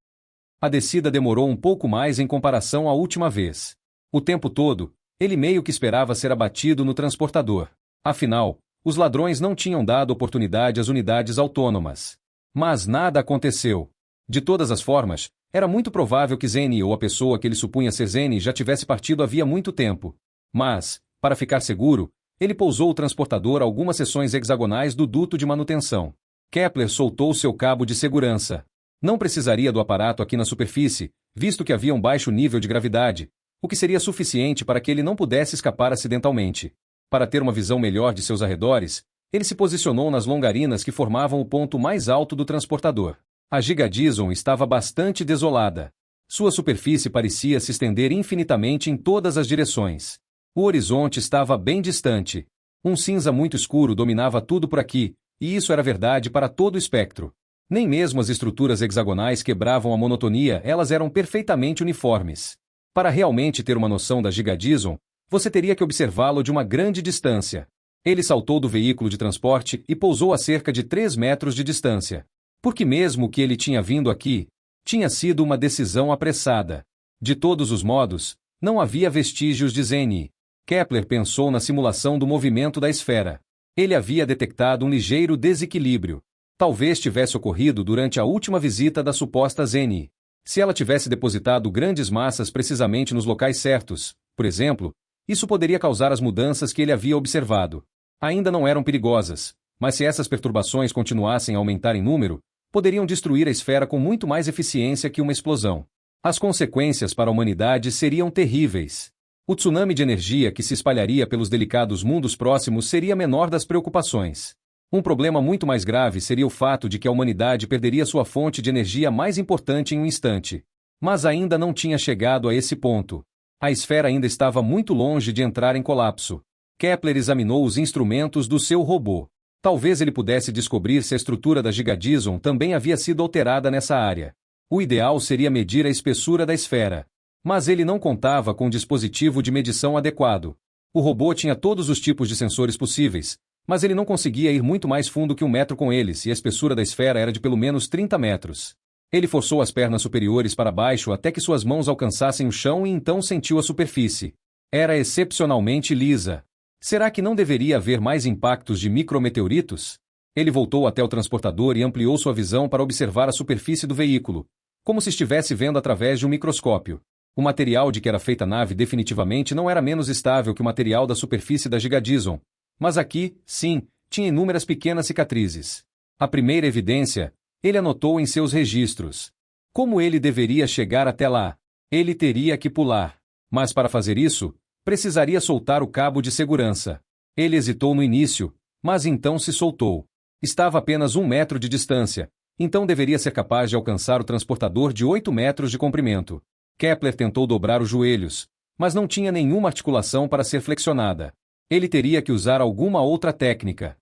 A descida demorou um pouco mais em comparação à última vez. O tempo todo, ele meio que esperava ser abatido no transportador. Afinal, os ladrões não tinham dado oportunidade às unidades autônomas. Mas nada aconteceu. De todas as formas, era muito provável que Zeni ou a pessoa que ele supunha ser Zeni já tivesse partido havia muito tempo. Mas, para ficar seguro, ele pousou o transportador a algumas seções hexagonais do duto de manutenção. Kepler soltou seu cabo de segurança. Não precisaria do aparato aqui na superfície, visto que havia um baixo nível de gravidade, o que seria suficiente para que ele não pudesse escapar acidentalmente. Para ter uma visão melhor de seus arredores, ele se posicionou nas longarinas que formavam o ponto mais alto do transportador. A Gigadison estava bastante desolada. Sua superfície parecia se estender infinitamente em todas as direções. O horizonte estava bem distante. Um cinza muito escuro dominava tudo por aqui, e isso era verdade para todo o espectro. Nem mesmo as estruturas hexagonais quebravam a monotonia, elas eram perfeitamente uniformes. Para realmente ter uma noção da Gigadison, você teria que observá-lo de uma grande distância. Ele saltou do veículo de transporte e pousou a cerca de 3 metros de distância. Porque mesmo que ele tinha vindo aqui, tinha sido uma decisão apressada. De todos os modos, não havia vestígios de Zeni. Kepler pensou na simulação do movimento da esfera. Ele havia detectado um ligeiro desequilíbrio. Talvez tivesse ocorrido durante a última visita da suposta Zeni. Se ela tivesse depositado grandes massas precisamente nos locais certos, por exemplo, isso poderia causar as mudanças que ele havia observado. Ainda não eram perigosas, mas se essas perturbações continuassem a aumentar em número, poderiam destruir a esfera com muito mais eficiência que uma explosão. As consequências para a humanidade seriam terríveis. O tsunami de energia que se espalharia pelos delicados mundos próximos seria a menor das preocupações. Um problema muito mais grave seria o fato de que a humanidade perderia sua fonte de energia mais importante em um instante. Mas ainda não tinha chegado a esse ponto. A esfera ainda estava muito longe de entrar em colapso. Kepler examinou os instrumentos do seu robô. Talvez ele pudesse descobrir se a estrutura da Gigadison também havia sido alterada nessa área. O ideal seria medir a espessura da esfera. Mas ele não contava com um dispositivo de medição adequado. O robô tinha todos os tipos de sensores possíveis, mas ele não conseguia ir muito mais fundo que 1 metro com eles e a espessura da esfera era de pelo menos 30 metros. Ele forçou as pernas superiores para baixo até que suas mãos alcançassem o chão e então sentiu a superfície. Era excepcionalmente lisa. Será que não deveria haver mais impactos de micrometeoritos? Ele voltou até o transportador e ampliou sua visão para observar a superfície do veículo, como se estivesse vendo através de um microscópio. O material de que era feita a nave definitivamente não era menos estável que o material da superfície da Gigadison. Mas aqui, sim, tinha inúmeras pequenas cicatrizes. A primeira evidência Ele anotou em seus registros. Como ele deveria chegar até lá? Ele teria que pular. Mas para fazer isso, precisaria soltar o cabo de segurança. Ele hesitou no início, mas então se soltou. Estava a apenas 1 metro de distância, então deveria ser capaz de alcançar o transportador de 8 metros de comprimento. Kepler tentou dobrar os joelhos, mas não tinha nenhuma articulação para ser flexionada. Ele teria que usar alguma outra técnica.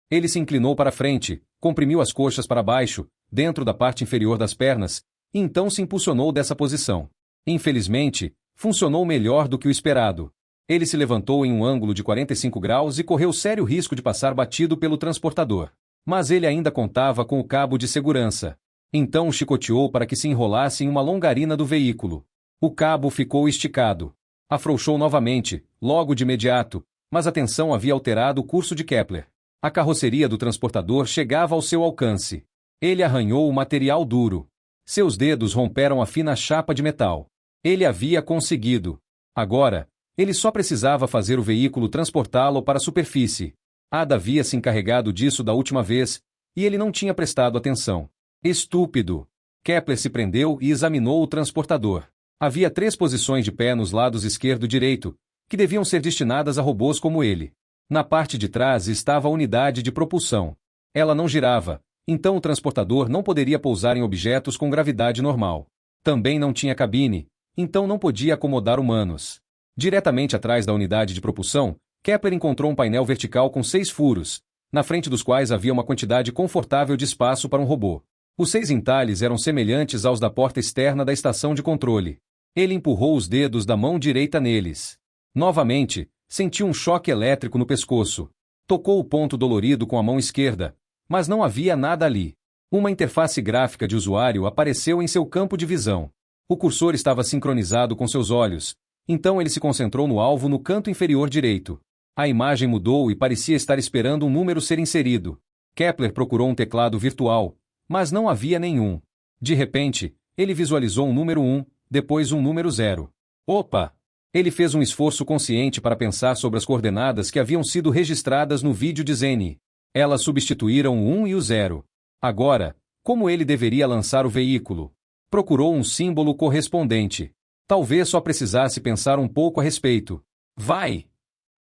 Ele se inclinou para frente, comprimiu as coxas para baixo, dentro da parte inferior das pernas, e então se impulsionou dessa posição. Infelizmente, funcionou melhor do que o esperado. Ele se levantou em um ângulo de 45 graus e correu sério risco de passar batido pelo transportador. Mas ele ainda contava com o cabo de segurança. Então o chicoteou para que se enrolasse em uma longarina do veículo. O cabo ficou esticado. Afrouxou novamente, logo de imediato, mas a tensão havia alterado o curso de Kepler. A carroceria do transportador chegava ao seu alcance. Ele arranhou o material duro. Seus dedos romperam a fina chapa de metal. Ele havia conseguido. Agora, ele só precisava fazer o veículo transportá-lo para a superfície. Ada havia se encarregado disso da última vez, e ele não tinha prestado atenção. Estúpido! Kepler se prendeu e examinou o transportador. Havia 3 posições de pé nos lados esquerdo e direito, que deviam ser destinadas a robôs como ele. Na parte de trás estava a unidade de propulsão. Ela não girava, então o transportador não poderia pousar em objetos com gravidade normal. Também não tinha cabine, então não podia acomodar humanos. Diretamente atrás da unidade de propulsão, Kepler encontrou um painel vertical com 6 furos, na frente dos quais havia uma quantidade confortável de espaço para um robô. Os 6 entalhes eram semelhantes aos da porta externa da estação de controle. Ele empurrou os dedos da mão direita neles. Novamente, sentiu um choque elétrico no pescoço. Tocou o ponto dolorido com a mão esquerda, mas não havia nada ali. Uma interface gráfica de usuário apareceu em seu campo de visão. O cursor estava sincronizado com seus olhos, então ele se concentrou no alvo no canto inferior direito. A imagem mudou e parecia estar esperando um número ser inserido. Kepler procurou um teclado virtual, mas não havia nenhum. De repente, ele visualizou um número 1, depois um número 0. Opa! Ele fez um esforço consciente para pensar sobre as coordenadas que haviam sido registradas no vídeo de Zene. Elas substituíram o 1 e o 0. Agora, como ele deveria lançar o veículo? Procurou um símbolo correspondente. Talvez só precisasse pensar um pouco a respeito. Vai!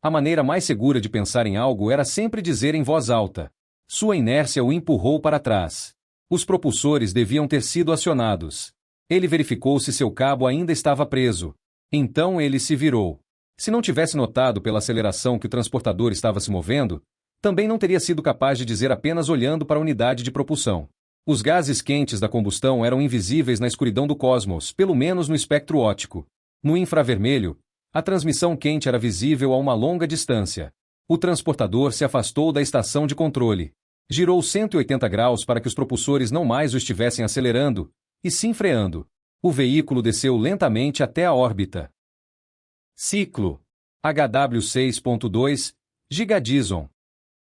A maneira mais segura de pensar em algo era sempre dizer em voz alta. Sua inércia o empurrou para trás. Os propulsores deviam ter sido acionados. Ele verificou se seu cabo ainda estava preso. Então ele se virou. Se não tivesse notado pela aceleração que o transportador estava se movendo, também não teria sido capaz de dizer apenas olhando para a unidade de propulsão. Os gases quentes da combustão eram invisíveis na escuridão do cosmos, pelo menos no espectro óptico. No infravermelho, a transmissão quente era visível a uma longa distância. O transportador se afastou da estação de controle. Girou 180 graus para que os propulsores não mais o estivessem acelerando, e sim freando. O veículo desceu lentamente até a órbita. Ciclo HW 6.2 Gigadison.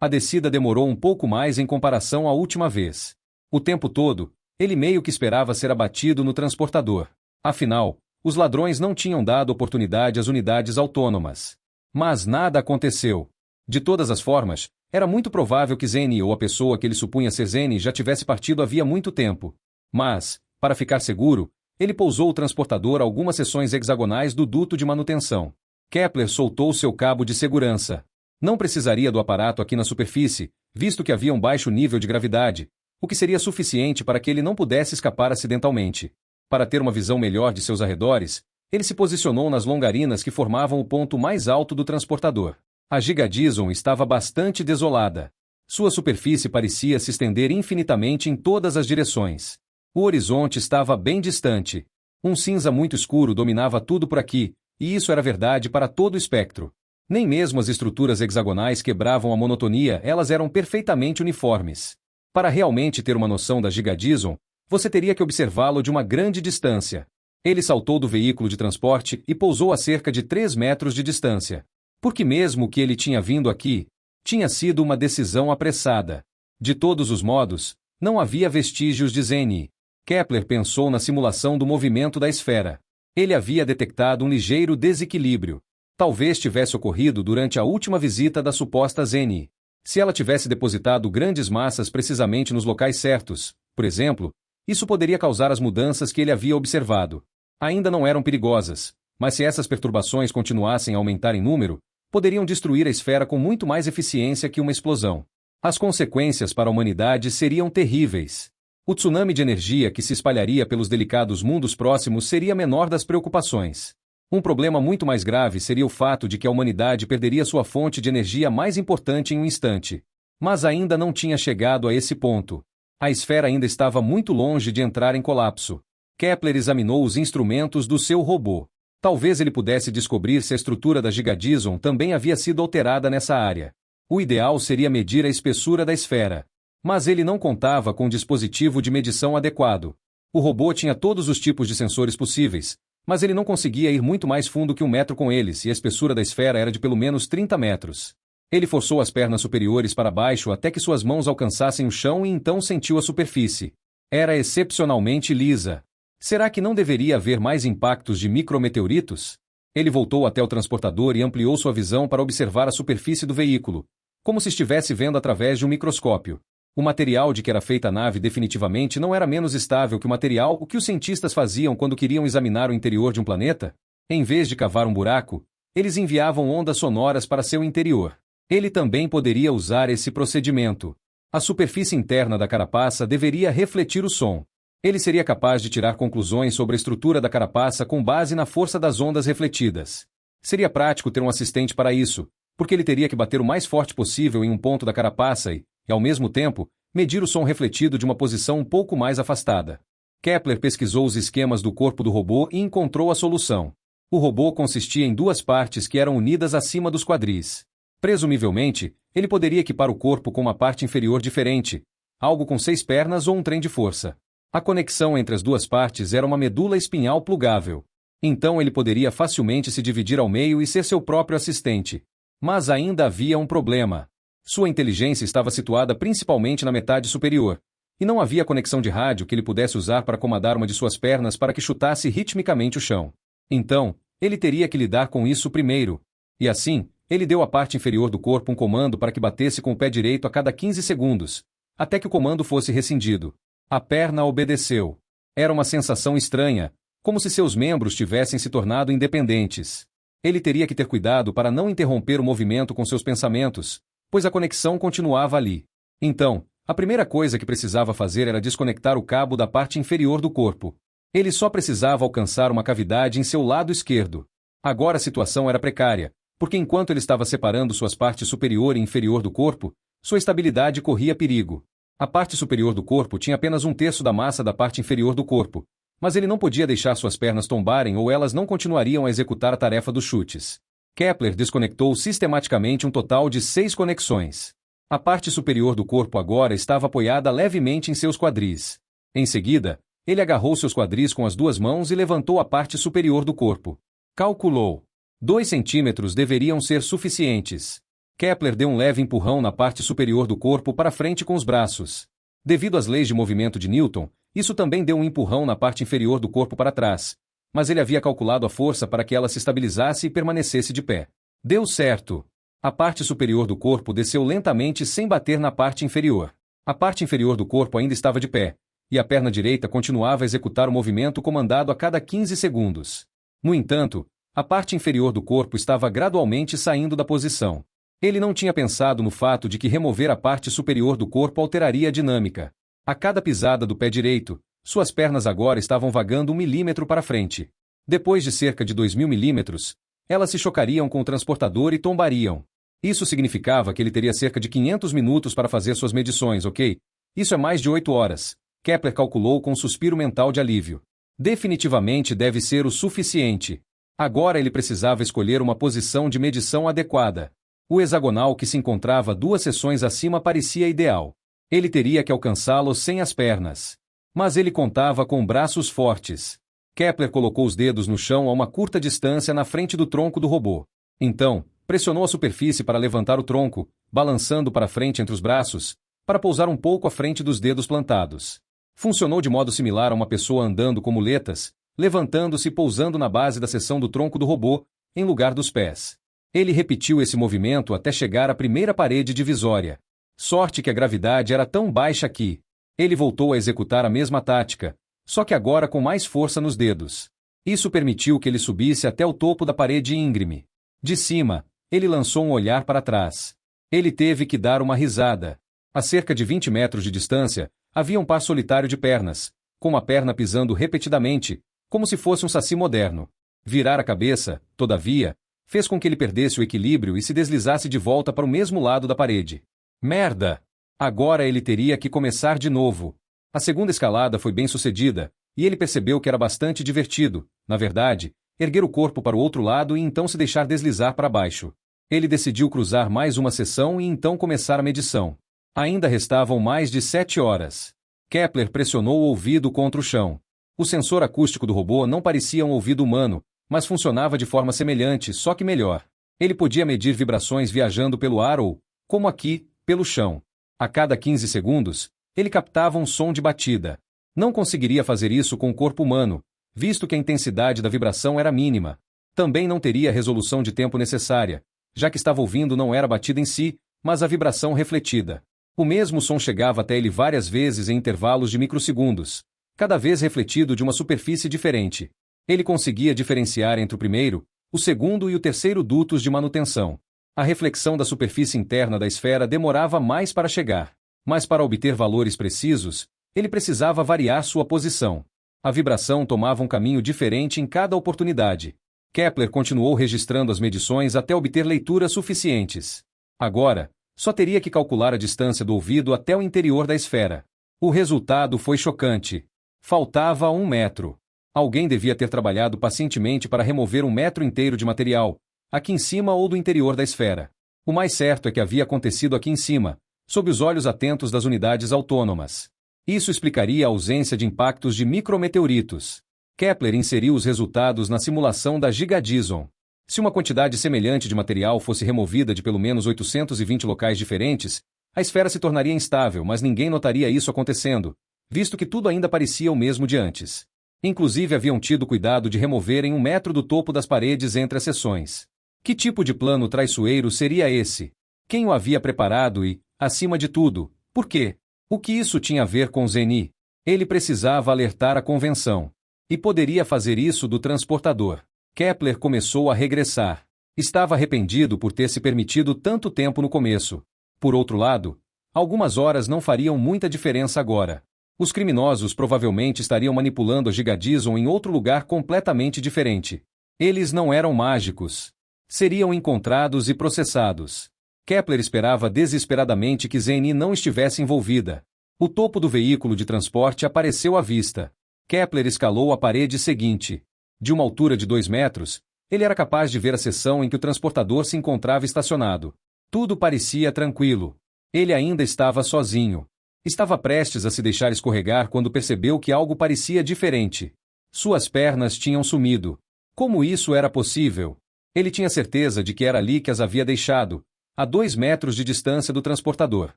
A descida demorou um pouco mais em comparação à última vez. O tempo todo, ele meio que esperava ser abatido no transportador. Afinal, os ladrões não tinham dado oportunidade às unidades autônomas. Mas nada aconteceu. De todas as formas, era muito provável que Zene ou a pessoa que ele supunha ser Zene já tivesse partido havia muito tempo. Mas, para ficar seguro, ele pousou o transportador a algumas seções hexagonais do duto de manutenção. Kepler soltou seu cabo de segurança. Não precisaria do aparato aqui na superfície, visto que havia um baixo nível de gravidade, o que seria suficiente para que ele não pudesse escapar acidentalmente. Para ter uma visão melhor de seus arredores, ele se posicionou nas longarinas que formavam o ponto mais alto do transportador. A Gigadison estava bastante desolada. Sua superfície parecia se estender infinitamente em todas as direções. O horizonte estava bem distante. Um cinza muito escuro dominava tudo por aqui, e isso era verdade para todo o espectro. Nem mesmo as estruturas hexagonais quebravam a monotonia, elas eram perfeitamente uniformes. Para realmente ter uma noção da Gigadison, você teria que observá-lo de uma grande distância. Ele saltou do veículo de transporte e pousou a cerca de 3 metros de distância. Porque mesmo que ele tinha vindo aqui, tinha sido uma decisão apressada. De todos os modos, não havia vestígios de Zene. Kepler pensou na simulação do movimento da esfera. Ele havia detectado um ligeiro desequilíbrio. Talvez tivesse ocorrido durante a última visita da suposta Zene. Se ela tivesse depositado grandes massas precisamente nos locais certos, por exemplo, isso poderia causar as mudanças que ele havia observado. Ainda não eram perigosas, mas se essas perturbações continuassem a aumentar em número, poderiam destruir a esfera com muito mais eficiência que uma explosão. As consequências para a humanidade seriam terríveis. O tsunami de energia que se espalharia pelos delicados mundos próximos seria a menor das preocupações. Um problema muito mais grave seria o fato de que a humanidade perderia sua fonte de energia mais importante em um instante. Mas ainda não tinha chegado a esse ponto. A esfera ainda estava muito longe de entrar em colapso. Kepler examinou os instrumentos do seu robô. Talvez ele pudesse descobrir se a estrutura da Gigadison também havia sido alterada nessa área. O ideal seria medir a espessura da esfera. Mas ele não contava com um dispositivo de medição adequado. O robô tinha todos os tipos de sensores possíveis, mas ele não conseguia ir muito mais fundo que 1 metro com eles e a espessura da esfera era de pelo menos 30 metros. Ele forçou as pernas superiores para baixo até que suas mãos alcançassem o chão e então sentiu a superfície. Era excepcionalmente lisa. Será que não deveria haver mais impactos de micrometeoritos? Ele voltou até o transportador e ampliou sua visão para observar a superfície do veículo, como se estivesse vendo através de um microscópio. O material de que era feita a nave definitivamente não era menos estável que o material que os cientistas faziam quando queriam examinar o interior de um planeta. Em vez de cavar um buraco, eles enviavam ondas sonoras para seu interior. Ele também poderia usar esse procedimento. A superfície interna da carapaça deveria refletir o som. Ele seria capaz de tirar conclusões sobre a estrutura da carapaça com base na força das ondas refletidas. Seria prático ter um assistente para isso, porque ele teria que bater o mais forte possível em um ponto da carapaça e, ao mesmo tempo, medir o som refletido de uma posição um pouco mais afastada. Kepler pesquisou os esquemas do corpo do robô e encontrou a solução. O robô consistia em 2 partes que eram unidas acima dos quadris. Presumivelmente, ele poderia equipar o corpo com uma parte inferior diferente, algo com 6 pernas ou um trem de força. A conexão entre as 2 partes era uma medula espinhal plugável. Então ele poderia facilmente se dividir ao meio e ser seu próprio assistente. Mas ainda havia um problema. Sua inteligência estava situada principalmente na metade superior, e não havia conexão de rádio que ele pudesse usar para comandar uma de suas pernas para que chutasse ritmicamente o chão. Então, ele teria que lidar com isso primeiro. E assim, ele deu à parte inferior do corpo um comando para que batesse com o pé direito a cada 15 segundos, até que o comando fosse rescindido. A perna obedeceu. Era uma sensação estranha, como se seus membros tivessem se tornado independentes. Ele teria que ter cuidado para não interromper o movimento com seus pensamentos, pois a conexão continuava ali. Então, a primeira coisa que precisava fazer era desconectar o cabo da parte inferior do corpo. Ele só precisava alcançar uma cavidade em seu lado esquerdo. Agora a situação era precária, porque enquanto ele estava separando suas partes superior e inferior do corpo, sua estabilidade corria perigo. A parte superior do corpo tinha apenas 1/3 da massa da parte inferior do corpo, mas ele não podia deixar suas pernas tombarem ou elas não continuariam a executar a tarefa dos chutes. Kepler desconectou sistematicamente um total de 6 conexões. A parte superior do corpo agora estava apoiada levemente em seus quadris. Em seguida, ele agarrou seus quadris com as 2 mãos e levantou a parte superior do corpo. Calculou. 2 centímetros deveriam ser suficientes. Kepler deu um leve empurrão na parte superior do corpo para frente com os braços. Devido às leis de movimento de Newton, isso também deu um empurrão na parte inferior do corpo para trás, mas ele havia calculado a força para que ela se estabilizasse e permanecesse de pé. Deu certo. A parte superior do corpo desceu lentamente sem bater na parte inferior. A parte inferior do corpo ainda estava de pé, e a perna direita continuava a executar o movimento comandado a cada 15 segundos. No entanto, a parte inferior do corpo estava gradualmente saindo da posição. Ele não tinha pensado no fato de que remover a parte superior do corpo alteraria a dinâmica. A cada pisada do pé direito, suas pernas agora estavam vagando 1 milímetro para frente. Depois de cerca de 2.000 milímetros, elas se chocariam com o transportador e tombariam. Isso significava que ele teria cerca de 500 minutos para fazer suas medições, ok? Isso é mais de 8 horas. Kepler calculou com um suspiro mental de alívio. Definitivamente deve ser o suficiente. Agora ele precisava escolher uma posição de medição adequada. O hexagonal que se encontrava 2 seções acima parecia ideal. Ele teria que alcançá-lo sem as pernas. Mas ele contava com braços fortes. Kepler colocou os dedos no chão a uma curta distância na frente do tronco do robô. Então, pressionou a superfície para levantar o tronco, balançando para frente entre os braços, para pousar um pouco à frente dos dedos plantados. Funcionou de modo similar a uma pessoa andando com muletas, levantando-se e pousando na base da seção do tronco do robô, em lugar dos pés. Ele repetiu esse movimento até chegar à primeira parede divisória. Sorte que a gravidade era tão baixa que ele voltou a executar a mesma tática, só que agora com mais força nos dedos. Isso permitiu que ele subisse até o topo da parede íngreme. De cima, ele lançou um olhar para trás. Ele teve que dar uma risada. A cerca de 20 metros de distância, havia um par solitário de pernas, com uma perna pisando repetidamente, como se fosse um saci moderno. Virar a cabeça, todavia, fez com que ele perdesse o equilíbrio e se deslizasse de volta para o mesmo lado da parede. Merda! Agora ele teria que começar de novo. A segunda escalada foi bem sucedida, e ele percebeu que era bastante divertido, na verdade, erguer o corpo para o outro lado e então se deixar deslizar para baixo. Ele decidiu cruzar mais uma seção e então começar a medição. Ainda restavam mais de 7 horas. Kepler pressionou o ouvido contra o chão. O sensor acústico do robô não parecia um ouvido humano, mas funcionava de forma semelhante, só que melhor. Ele podia medir vibrações viajando pelo ar ou, como aqui, pelo chão. A cada 15 segundos, ele captava um som de batida. Não conseguiria fazer isso com o corpo humano, visto que a intensidade da vibração era mínima. Também não teria a resolução de tempo necessária, já que estava ouvindo não era a batida em si, mas a vibração refletida. O mesmo som chegava até ele várias vezes em intervalos de microsegundos, cada vez refletido de uma superfície diferente. Ele conseguia diferenciar entre o primeiro, o segundo e o terceiro dutos de manutenção. A reflexão da superfície interna da esfera demorava mais para chegar, mas para obter valores precisos, ele precisava variar sua posição. A vibração tomava um caminho diferente em cada oportunidade. Kepler continuou registrando as medições até obter leituras suficientes. Agora, só teria que calcular a distância do ouvido até o interior da esfera. O resultado foi chocante. Faltava 1 metro. Alguém devia ter trabalhado pacientemente para remover 1 metro inteiro de material, aqui em cima ou do interior da esfera. O mais certo é que havia acontecido aqui em cima, sob os olhos atentos das unidades autônomas. Isso explicaria a ausência de impactos de micrometeoritos. Kepler inseriu os resultados na simulação da GigaDison. Se uma quantidade semelhante de material fosse removida de pelo menos 820 locais diferentes, a esfera se tornaria instável, mas ninguém notaria isso acontecendo, visto que tudo ainda parecia o mesmo de antes. Inclusive haviam tido cuidado de removerem 1 metro do topo das paredes entre as seções. Que tipo de plano traiçoeiro seria esse? Quem o havia preparado e, acima de tudo, por quê? O que isso tinha a ver com Zeni? Ele precisava alertar a convenção. E poderia fazer isso do transportador. Kepler começou a regressar. Estava arrependido por ter se permitido tanto tempo no começo. Por outro lado, algumas horas não fariam muita diferença agora. Os criminosos provavelmente estariam manipulando a GigaDison em outro lugar completamente diferente. Eles não eram mágicos. Seriam encontrados e processados. Kepler esperava desesperadamente que Zeni não estivesse envolvida. O topo do veículo de transporte apareceu à vista. Kepler escalou a parede seguinte. De uma altura de 2 metros, ele era capaz de ver a seção em que o transportador se encontrava estacionado. Tudo parecia tranquilo. Ele ainda estava sozinho. Estava prestes a se deixar escorregar quando percebeu que algo parecia diferente. Suas pernas tinham sumido. Como isso era possível? Ele tinha certeza de que era ali que as havia deixado, a 2 metros de distância do transportador.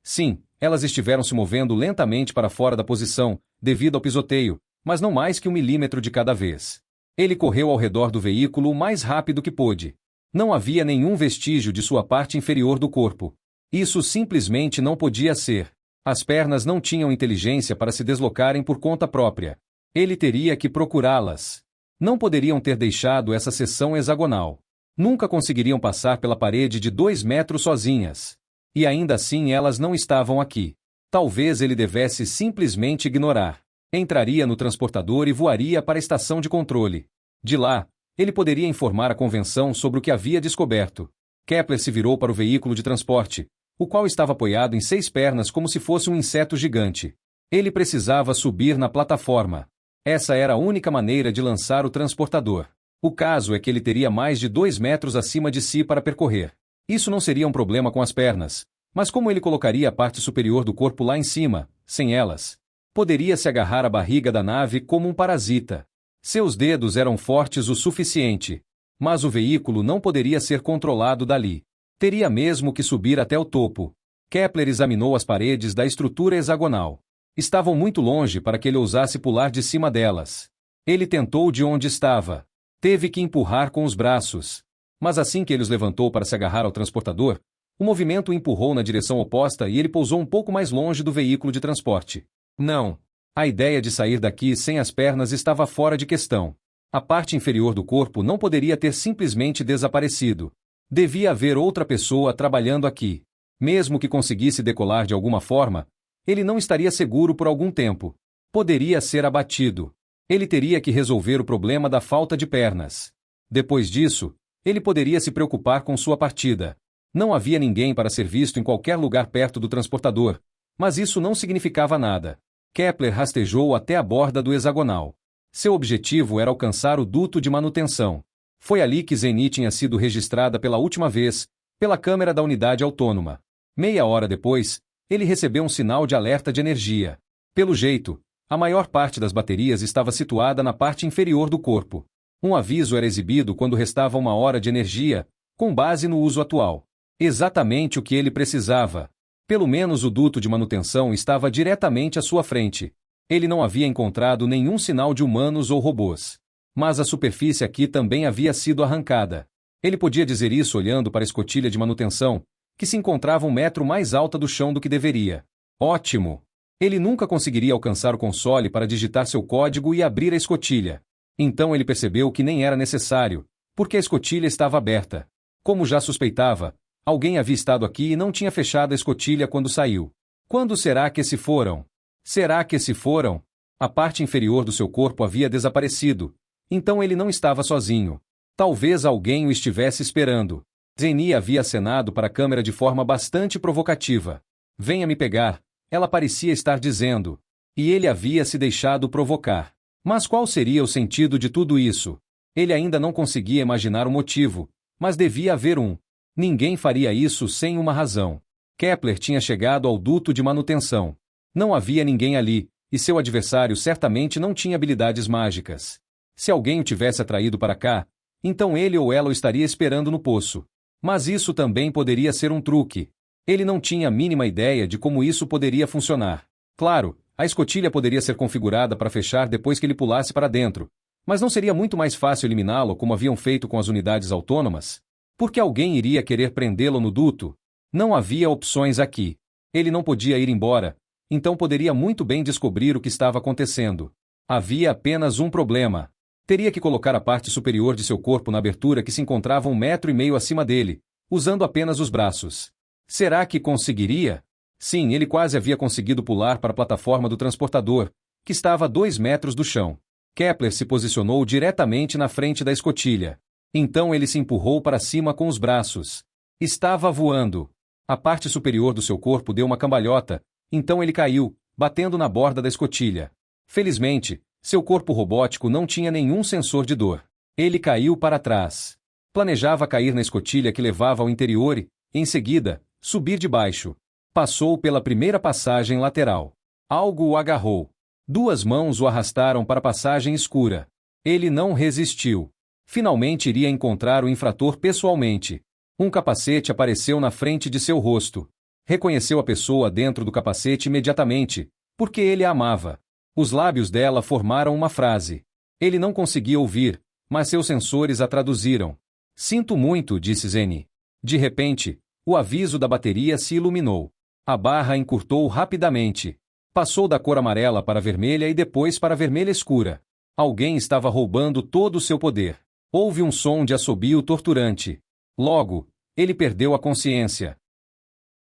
Sim, elas estiveram se movendo lentamente para fora da posição, devido ao pisoteio, mas não mais que 1 milímetro de cada vez. Ele correu ao redor do veículo o mais rápido que pôde. Não havia nenhum vestígio de sua parte inferior do corpo. Isso simplesmente não podia ser. As pernas não tinham inteligência para se deslocarem por conta própria. Ele teria que procurá-las. Não poderiam ter deixado essa seção hexagonal. Nunca conseguiriam passar pela parede de 2 metros sozinhas. E ainda assim elas não estavam aqui. Talvez ele devesse simplesmente ignorar. Entraria no transportador e voaria para a estação de controle. De lá, ele poderia informar a convenção sobre o que havia descoberto. Kepler se virou para o veículo de transporte, o qual estava apoiado em 6 pernas como se fosse um inseto gigante. Ele precisava subir na plataforma. Essa era a única maneira de lançar o transportador. O caso é que ele teria mais de 2 metros acima de si para percorrer. Isso não seria um problema com as pernas, mas como ele colocaria a parte superior do corpo lá em cima, sem elas? Poderia se agarrar à barriga da nave como um parasita. Seus dedos eram fortes o suficiente, mas o veículo não poderia ser controlado dali. Teria mesmo que subir até o topo. Kepler examinou as paredes da estrutura hexagonal. Estavam muito longe para que ele ousasse pular de cima delas. Ele tentou de onde estava. Teve que empurrar com os braços. Mas assim que ele os levantou para se agarrar ao transportador, o movimento o empurrou na direção oposta e ele pousou um pouco mais longe do veículo de transporte. Não. A ideia de sair daqui sem as pernas estava fora de questão. A parte inferior do corpo não poderia ter simplesmente desaparecido. Devia haver outra pessoa trabalhando aqui. Mesmo que conseguisse decolar de alguma forma, ele não estaria seguro por algum tempo. Poderia ser abatido. Ele teria que resolver o problema da falta de pernas. Depois disso, ele poderia se preocupar com sua partida. Não havia ninguém para ser visto em qualquer lugar perto do transportador, mas isso não significava nada. Kepler rastejou até a borda do hexagonal. Seu objetivo era alcançar o duto de manutenção. Foi ali que Zeni tinha sido registrada pela última vez, pela câmera da unidade autônoma. Meia hora depois, ele recebeu um sinal de alerta de energia. Pelo jeito, a maior parte das baterias estava situada na parte inferior do corpo. Um aviso era exibido quando restava 1 hora de energia, com base no uso atual. Exatamente o que ele precisava. Pelo menos o duto de manutenção estava diretamente à sua frente. Ele não havia encontrado nenhum sinal de humanos ou robôs. Mas a superfície aqui também havia sido arrancada. Ele podia dizer isso olhando para a escotilha de manutenção, que se encontrava 1 metro mais alta do chão do que deveria. Ótimo! Ele nunca conseguiria alcançar o console para digitar seu código e abrir a escotilha. Então ele percebeu que nem era necessário, porque a escotilha estava aberta. Como já suspeitava, alguém havia estado aqui e não tinha fechado a escotilha quando saiu. Quando será que se foram? Será que se foram? A parte inferior do seu corpo havia desaparecido. Então ele não estava sozinho. Talvez alguém o estivesse esperando. Zeni havia acenado para a câmera de forma bastante provocativa. Venha me pegar, ela parecia estar dizendo. E ele havia se deixado provocar. Mas qual seria o sentido de tudo isso? Ele ainda não conseguia imaginar o motivo, mas devia haver um. Ninguém faria isso sem uma razão. Kepler tinha chegado ao duto de manutenção. Não havia ninguém ali, e seu adversário certamente não tinha habilidades mágicas. Se alguém o tivesse atraído para cá, então ele ou ela o estaria esperando no poço. Mas isso também poderia ser um truque. Ele não tinha a mínima ideia de como isso poderia funcionar. Claro, a escotilha poderia ser configurada para fechar depois que ele pulasse para dentro, mas não seria muito mais fácil eliminá-lo como haviam feito com as unidades autônomas? Porque alguém iria querer prendê-lo no duto? Não havia opções aqui. Ele não podia ir embora, então poderia muito bem descobrir o que estava acontecendo. Havia apenas um problema. Teria que colocar a parte superior de seu corpo na abertura que se encontrava 1,5 metro acima dele, usando apenas os braços. Será que conseguiria? Sim, ele quase havia conseguido pular para a plataforma do transportador, que estava a 2 metros do chão. Kepler se posicionou diretamente na frente da escotilha. Então ele se empurrou para cima com os braços. Estava voando. A parte superior do seu corpo deu uma cambalhota, então ele caiu, batendo na borda da escotilha. Felizmente, seu corpo robótico não tinha nenhum sensor de dor. Ele caiu para trás. Planejava cair na escotilha que levava ao interior e, em seguida, subir de baixo. Passou pela primeira passagem lateral. Algo o agarrou. 2 mãos o arrastaram para a passagem escura. Ele não resistiu. Finalmente iria encontrar o infrator pessoalmente. Um capacete apareceu na frente de seu rosto. Reconheceu a pessoa dentro do capacete imediatamente, porque ele a amava. Os lábios dela formaram uma frase. Ele não conseguia ouvir, mas seus sensores a traduziram. Sinto muito, disse Zeni. De repente, o aviso da bateria se iluminou. A barra encurtou rapidamente. Passou da cor amarela para vermelha e depois para vermelha escura. Alguém estava roubando todo o seu poder. Houve um som de assobio torturante. Logo, ele perdeu a consciência.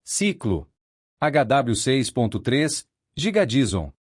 Ciclo. HW 6.3, Gigadison.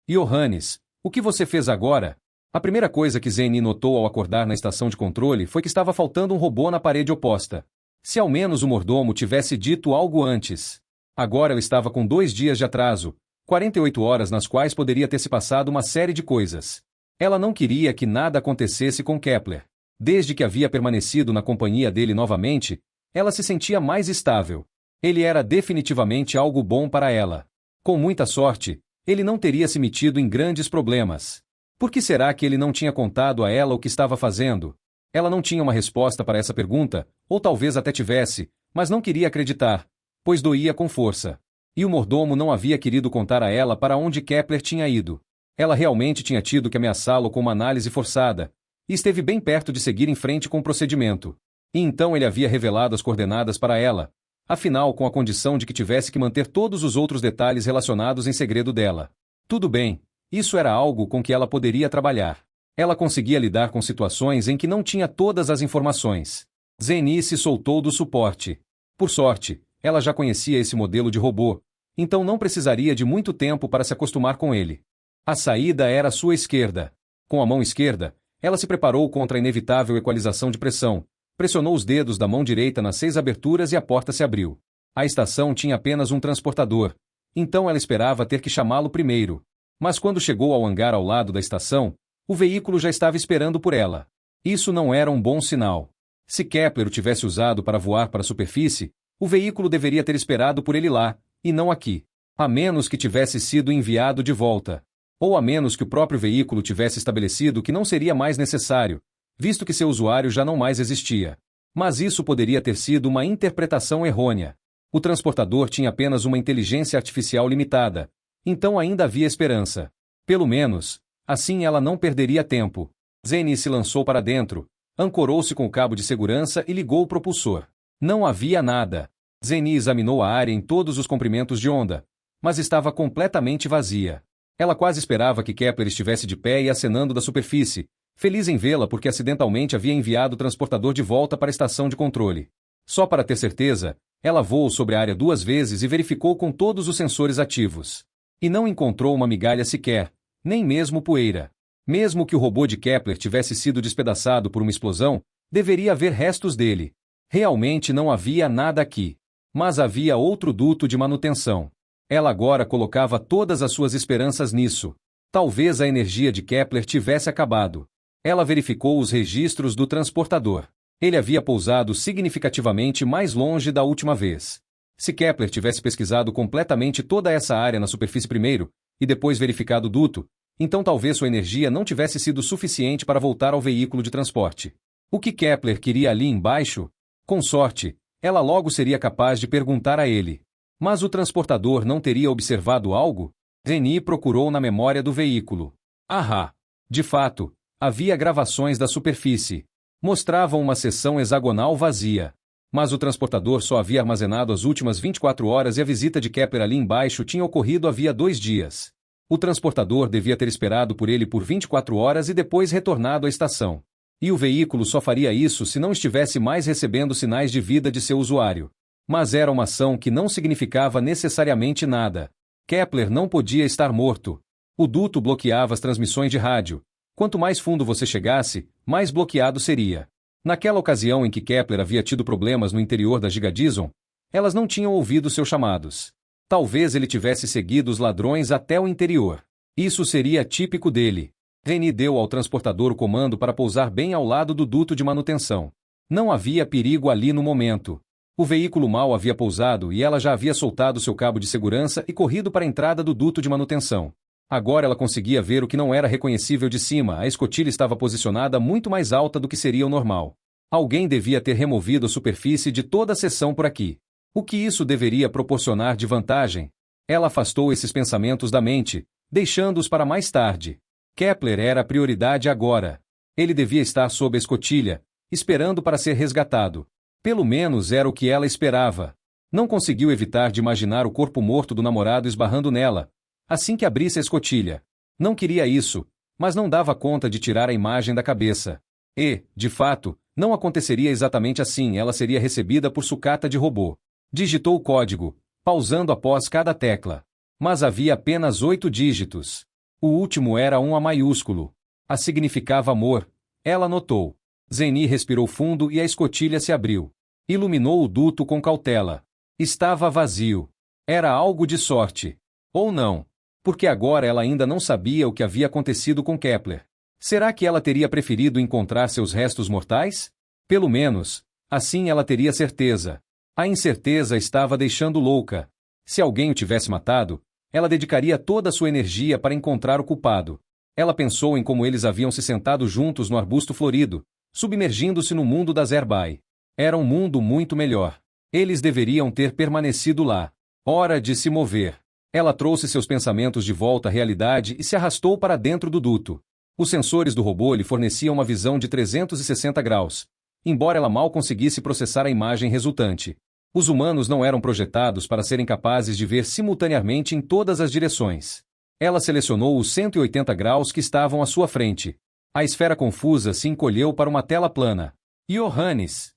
Johannes, o que você fez agora? A primeira coisa que Zeni notou ao acordar na estação de controle foi que estava faltando um robô na parede oposta. Se ao menos o mordomo tivesse dito algo antes. Agora ela estava com 2 dias de atraso, 48 horas nas quais poderia ter se passado uma série de coisas. Ela não queria que nada acontecesse com Kepler. Desde que havia permanecido na companhia dele novamente, ela se sentia mais estável. Ele era definitivamente algo bom para ela. Com muita sorte, ele não teria se metido em grandes problemas. Por que será que ele não tinha contado a ela o que estava fazendo? Ela não tinha uma resposta para essa pergunta, ou talvez até tivesse, mas não queria acreditar, pois doía com força. E o mordomo não havia querido contar a ela para onde Kepler tinha ido. Ela realmente tinha tido que ameaçá-lo com uma análise forçada, e esteve bem perto de seguir em frente com o procedimento. E então ele havia revelado as coordenadas para ela, afinal com a condição de que tivesse que manter todos os outros detalhes relacionados em segredo dela. Tudo bem, isso era algo com que ela poderia trabalhar. Ela conseguia lidar com situações em que não tinha todas as informações. Zeni se soltou do suporte. Por sorte, ela já conhecia esse modelo de robô, então não precisaria de muito tempo para se acostumar com ele. A saída era à sua esquerda. Com a mão esquerda, ela se preparou contra a inevitável equalização de pressão, pressionou os dedos da mão direita nas 6 aberturas e a porta se abriu. A estação tinha apenas um transportador, então ela esperava ter que chamá-lo primeiro. Mas quando chegou ao hangar ao lado da estação, o veículo já estava esperando por ela. Isso não era um bom sinal. Se Kepler o tivesse usado para voar para a superfície, o veículo deveria ter esperado por ele lá, e não aqui. A menos que tivesse sido enviado de volta. Ou a menos que o próprio veículo tivesse estabelecido que não seria mais necessário, visto que seu usuário já não mais existia. Mas isso poderia ter sido uma interpretação errônea. O transportador tinha apenas uma inteligência artificial limitada, então ainda havia esperança. Pelo menos, assim ela não perderia tempo. Zeni se lançou para dentro, ancorou-se com o cabo de segurança e ligou o propulsor. Não havia nada. Zeni examinou a área em todos os comprimentos de onda, mas estava completamente vazia. Ela quase esperava que Kepler estivesse de pé e acenando da superfície, feliz em vê-la porque acidentalmente havia enviado o transportador de volta para a estação de controle. Só para ter certeza, ela voou sobre a área 2 vezes e verificou com todos os sensores ativos. E não encontrou uma migalha sequer, nem mesmo poeira. Mesmo que o robô de Kepler tivesse sido despedaçado por uma explosão, deveria haver restos dele. Realmente não havia nada aqui. Mas havia outro duto de manutenção. Ela agora colocava todas as suas esperanças nisso. Talvez a energia de Kepler tivesse acabado. Ela verificou os registros do transportador. Ele havia pousado significativamente mais longe da última vez. Se Kepler tivesse pesquisado completamente toda essa área na superfície primeiro, e depois verificado o duto, então talvez sua energia não tivesse sido suficiente para voltar ao veículo de transporte. O que Kepler queria ali embaixo? Com sorte, ela logo seria capaz de perguntar a ele. Mas o transportador não teria observado algo? Zeni procurou na memória do veículo. Ahá! De fato, havia gravações da superfície. Mostravam uma seção hexagonal vazia. Mas o transportador só havia armazenado as últimas 24 horas e a visita de Kepler ali embaixo tinha ocorrido havia 2 dias. O transportador devia ter esperado por ele por 24 horas e depois retornado à estação. E o veículo só faria isso se não estivesse mais recebendo sinais de vida de seu usuário. Mas era uma ação que não significava necessariamente nada. Kepler não podia estar morto. O duto bloqueava as transmissões de rádio. Quanto mais fundo você chegasse, mais bloqueado seria. Naquela ocasião em que Kepler havia tido problemas no interior da Gigadison, elas não tinham ouvido seus chamados. Talvez ele tivesse seguido os ladrões até o interior. Isso seria típico dele. Reni deu ao transportador o comando para pousar bem ao lado do duto de manutenção. Não havia perigo ali no momento. O veículo mal havia pousado e ela já havia soltado seu cabo de segurança e corrido para a entrada do duto de manutenção. Agora ela conseguia ver o que não era reconhecível de cima, a escotilha estava posicionada muito mais alta do que seria o normal. Alguém devia ter removido a superfície de toda a seção por aqui. O que isso deveria proporcionar de vantagem? Ela afastou esses pensamentos da mente, deixando-os para mais tarde. Kepler era a prioridade agora. Ele devia estar sob a escotilha, esperando para ser resgatado. Pelo menos era o que ela esperava. Não conseguiu evitar de imaginar o corpo morto do namorado esbarrando nela, assim que abrisse a escotilha. Não queria isso, mas não dava conta de tirar a imagem da cabeça. E, de fato, não aconteceria exatamente assim, ela seria recebida por sucata de robô. Digitou o código, pausando após cada tecla. Mas havia apenas 8 dígitos. O último era um A maiúsculo. A significava amor, ela notou. Zeni respirou fundo e a escotilha se abriu. Iluminou o duto com cautela. Estava vazio. Era algo de sorte. Ou não. Porque agora ela ainda não sabia o que havia acontecido com Kepler. Será que ela teria preferido encontrar seus restos mortais? Pelo menos, assim ela teria certeza. A incerteza estava deixando louca. Se alguém o tivesse matado, ela dedicaria toda a sua energia para encontrar o culpado. Ela pensou em como eles haviam se sentado juntos no arbusto florido, submergindo-se no mundo das Herbai. Era um mundo muito melhor. Eles deveriam ter permanecido lá. Hora de se mover. Ela trouxe seus pensamentos de volta à realidade e se arrastou para dentro do duto. Os sensores do robô lhe forneciam uma visão de 360 graus. embora ela mal conseguisse processar a imagem resultante. Os humanos não eram projetados para serem capazes de ver simultaneamente em todas as direções. Ela selecionou os 180 graus que estavam à sua frente. A esfera confusa se encolheu para uma tela plana. Johannes!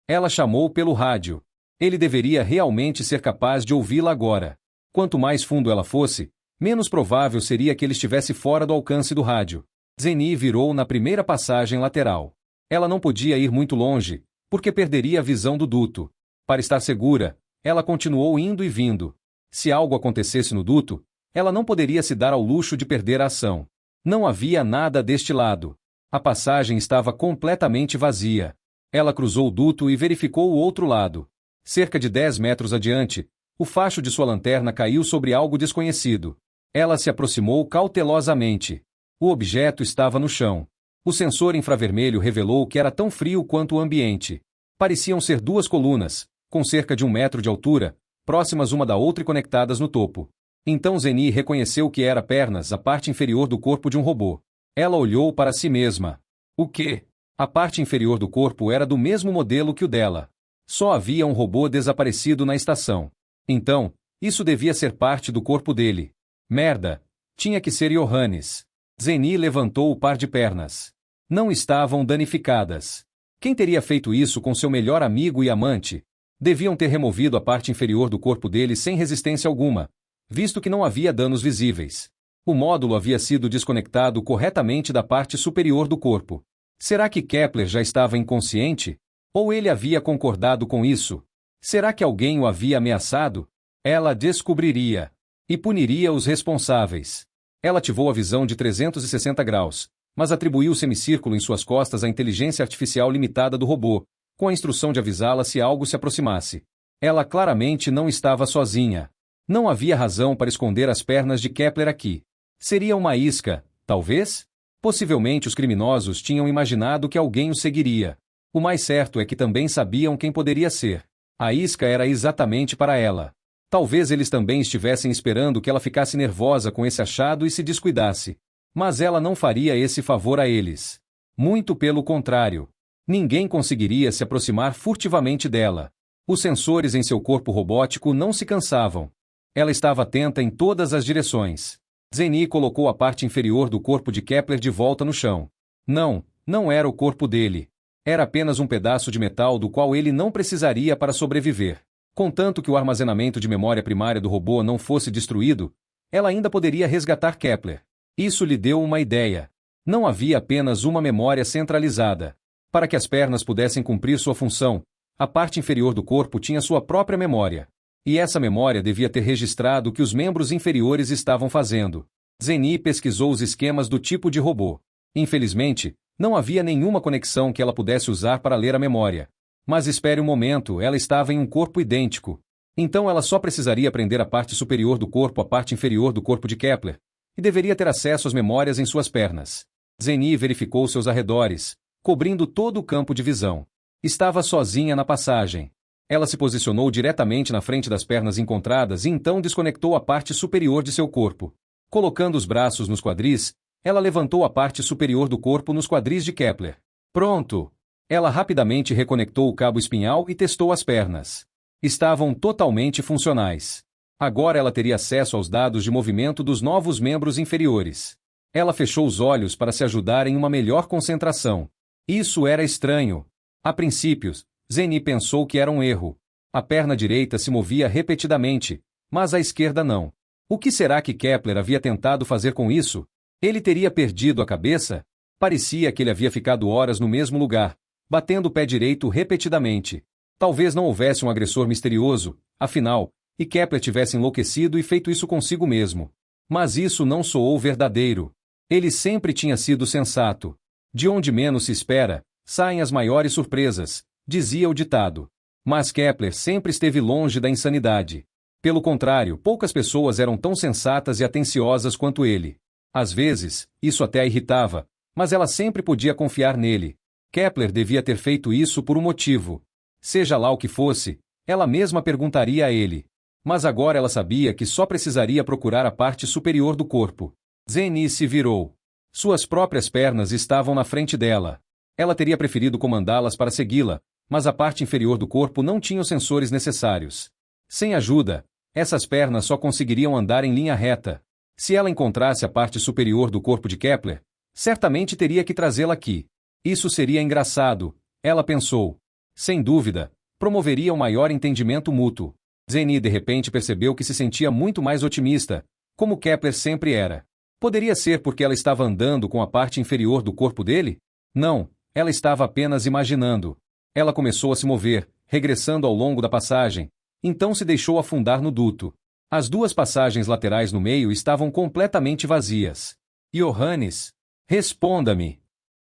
Ela chamou pelo rádio. Ele deveria realmente ser capaz de ouvi-la agora. Quanto mais fundo ela fosse, menos provável seria que ele estivesse fora do alcance do rádio. Zeni virou na primeira passagem lateral. Ela não podia ir muito longe, porque perderia a visão do duto. Para estar segura, ela continuou indo e vindo. Se algo acontecesse no duto, ela não poderia se dar ao luxo de perder a ação. Não havia nada deste lado. A passagem estava completamente vazia. Ela cruzou o duto e verificou o outro lado. Cerca de 10 metros adiante, o facho de sua lanterna caiu sobre algo desconhecido. Ela se aproximou cautelosamente. O objeto estava no chão. O sensor infravermelho revelou que era tão frio quanto o ambiente. Pareciam ser duas colunas, com cerca de 1 metro de altura, próximas uma da outra e conectadas no topo. Então Zeni reconheceu que era apenas a parte inferior do corpo de um robô. Ela olhou para si mesma. O quê? A parte inferior do corpo era do mesmo modelo que o dela. Só havia um robô desaparecido na estação. Então, isso devia ser parte do corpo dele. Merda! Tinha que ser Johannes. Zeni levantou o par de pernas. Não estavam danificadas. Quem teria feito isso com seu melhor amigo e amante? Deviam ter removido a parte inferior do corpo dele sem resistência alguma, visto que não havia danos visíveis. O módulo havia sido desconectado corretamente da parte superior do corpo. Será que Kepler já estava inconsciente? Ou ele havia concordado com isso? Será que alguém o havia ameaçado? Ela descobriria. E puniria os responsáveis. Ela ativou a visão de 360 graus, mas atribuiu o semicírculo em suas costas à inteligência artificial limitada do robô, com a instrução de avisá-la se algo se aproximasse. Ela claramente não estava sozinha. Não havia razão para esconder as pernas de Kepler aqui. Seria uma isca, talvez? Possivelmente os criminosos tinham imaginado que alguém o seguiria. O mais certo é que também sabiam quem poderia ser. A isca era exatamente para ela. Talvez eles também estivessem esperando que ela ficasse nervosa com esse achado e se descuidasse. Mas ela não faria esse favor a eles. Muito pelo contrário. Ninguém conseguiria se aproximar furtivamente dela. Os sensores em seu corpo robótico não se cansavam. Ela estava atenta em todas as direções. Zeni colocou a parte inferior do corpo de Kepler de volta no chão. Não era o corpo dele. Era apenas um pedaço de metal do qual ele não precisaria para sobreviver. Contanto que o armazenamento de memória primária do robô não fosse destruído, ela ainda poderia resgatar Kepler. Isso lhe deu uma ideia. Não havia apenas uma memória centralizada. Para que as pernas pudessem cumprir sua função, a parte inferior do corpo tinha sua própria memória. E essa memória devia ter registrado o que os membros inferiores estavam fazendo. Zeni pesquisou os esquemas do tipo de robô. Infelizmente, não havia nenhuma conexão que ela pudesse usar para ler a memória. Mas espere um momento, ela estava em um corpo idêntico. Então ela só precisaria prender a parte superior do corpo à parte inferior do corpo de Kepler, e deveria ter acesso às memórias em suas pernas. Zeni verificou seus arredores, cobrindo todo o campo de visão. Estava sozinha na passagem. Ela se posicionou diretamente na frente das pernas encontradas e então desconectou a parte superior de seu corpo. Colocando os braços nos quadris, ela levantou a parte superior do corpo nos quadris de Kepler. Pronto! Ela rapidamente reconectou o cabo espinhal e testou as pernas. Estavam totalmente funcionais. Agora ela teria acesso aos dados de movimento dos novos membros inferiores. Ela fechou os olhos para se ajudar em uma melhor concentração. Isso era estranho. A princípio, Zeni pensou que era um erro. A perna direita se movia repetidamente, mas a esquerda não. O que será que Kepler havia tentado fazer com isso? Ele teria perdido a cabeça? Parecia que ele havia ficado horas no mesmo lugar, batendo o pé direito repetidamente. Talvez não houvesse um agressor misterioso, afinal, e Kepler tivesse enlouquecido e feito isso consigo mesmo. Mas isso não soou verdadeiro. Ele sempre tinha sido sensato. De onde menos se espera, saem as maiores surpresas, dizia o ditado. Mas Kepler sempre esteve longe da insanidade. Pelo contrário, poucas pessoas eram tão sensatas e atenciosas quanto ele. Às vezes, isso até a irritava, mas ela sempre podia confiar nele. Kepler devia ter feito isso por um motivo. Seja lá o que fosse, ela mesma perguntaria a ele. Mas agora ela sabia que só precisaria procurar a parte superior do corpo. Zeni se virou. Suas próprias pernas estavam na frente dela. Ela teria preferido comandá-las para segui-la, mas a parte inferior do corpo não tinha os sensores necessários. Sem ajuda, essas pernas só conseguiriam andar em linha reta. Se ela encontrasse a parte superior do corpo de Kepler, certamente teria que trazê-la aqui. Isso seria engraçado, ela pensou. Sem dúvida, promoveria um maior entendimento mútuo. Zeni de repente percebeu que se sentia muito mais otimista, como Kepler sempre era. Poderia ser porque ela estava andando com a parte inferior do corpo dele? Não, ela estava apenas imaginando. Ela começou a se mover, regressando ao longo da passagem, então se deixou afundar no duto. As duas passagens laterais no meio estavam completamente vazias. Johannes, responda-me.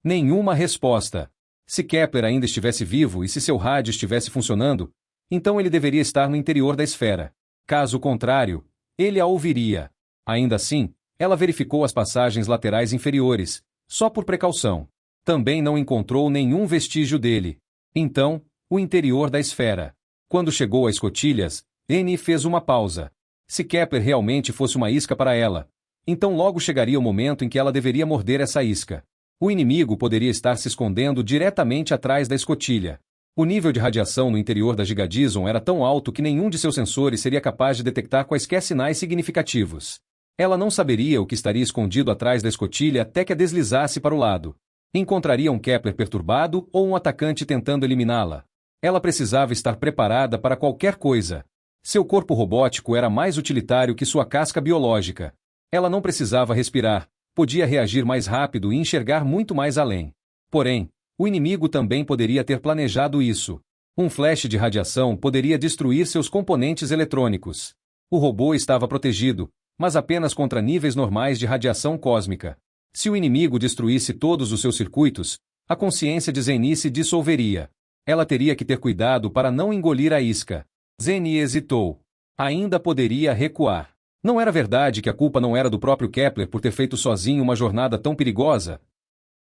Nenhuma resposta. Se Kepler ainda estivesse vivo e se seu rádio estivesse funcionando, então ele deveria estar no interior da esfera. Caso contrário, ele a ouviria. Ainda assim, ela verificou as passagens laterais inferiores, só por precaução. Também não encontrou nenhum vestígio dele. Então, o interior da esfera. Quando chegou a escotilhas, N fez uma pausa. Se Kepler realmente fosse uma isca para ela, então logo chegaria o momento em que ela deveria morder essa isca. O inimigo poderia estar se escondendo diretamente atrás da escotilha. O nível de radiação no interior da Gigadison era tão alto que nenhum de seus sensores seria capaz de detectar quaisquer sinais significativos. Ela não saberia o que estaria escondido atrás da escotilha até que a deslizasse para o lado. Encontraria um Kepler perturbado ou um atacante tentando eliminá-la. Ela precisava estar preparada para qualquer coisa. Seu corpo robótico era mais utilitário que sua casca biológica. Ela não precisava respirar, podia reagir mais rápido e enxergar muito mais além. Porém, o inimigo também poderia ter planejado isso. Um flash de radiação poderia destruir seus componentes eletrônicos. O robô estava protegido, mas apenas contra níveis normais de radiação cósmica. Se o inimigo destruísse todos os seus circuitos, a consciência de Zeni se dissolveria. Ela teria que ter cuidado para não engolir a isca. Zeni hesitou. Ainda poderia recuar. Não era verdade que a culpa não era do próprio Kepler por ter feito sozinho uma jornada tão perigosa?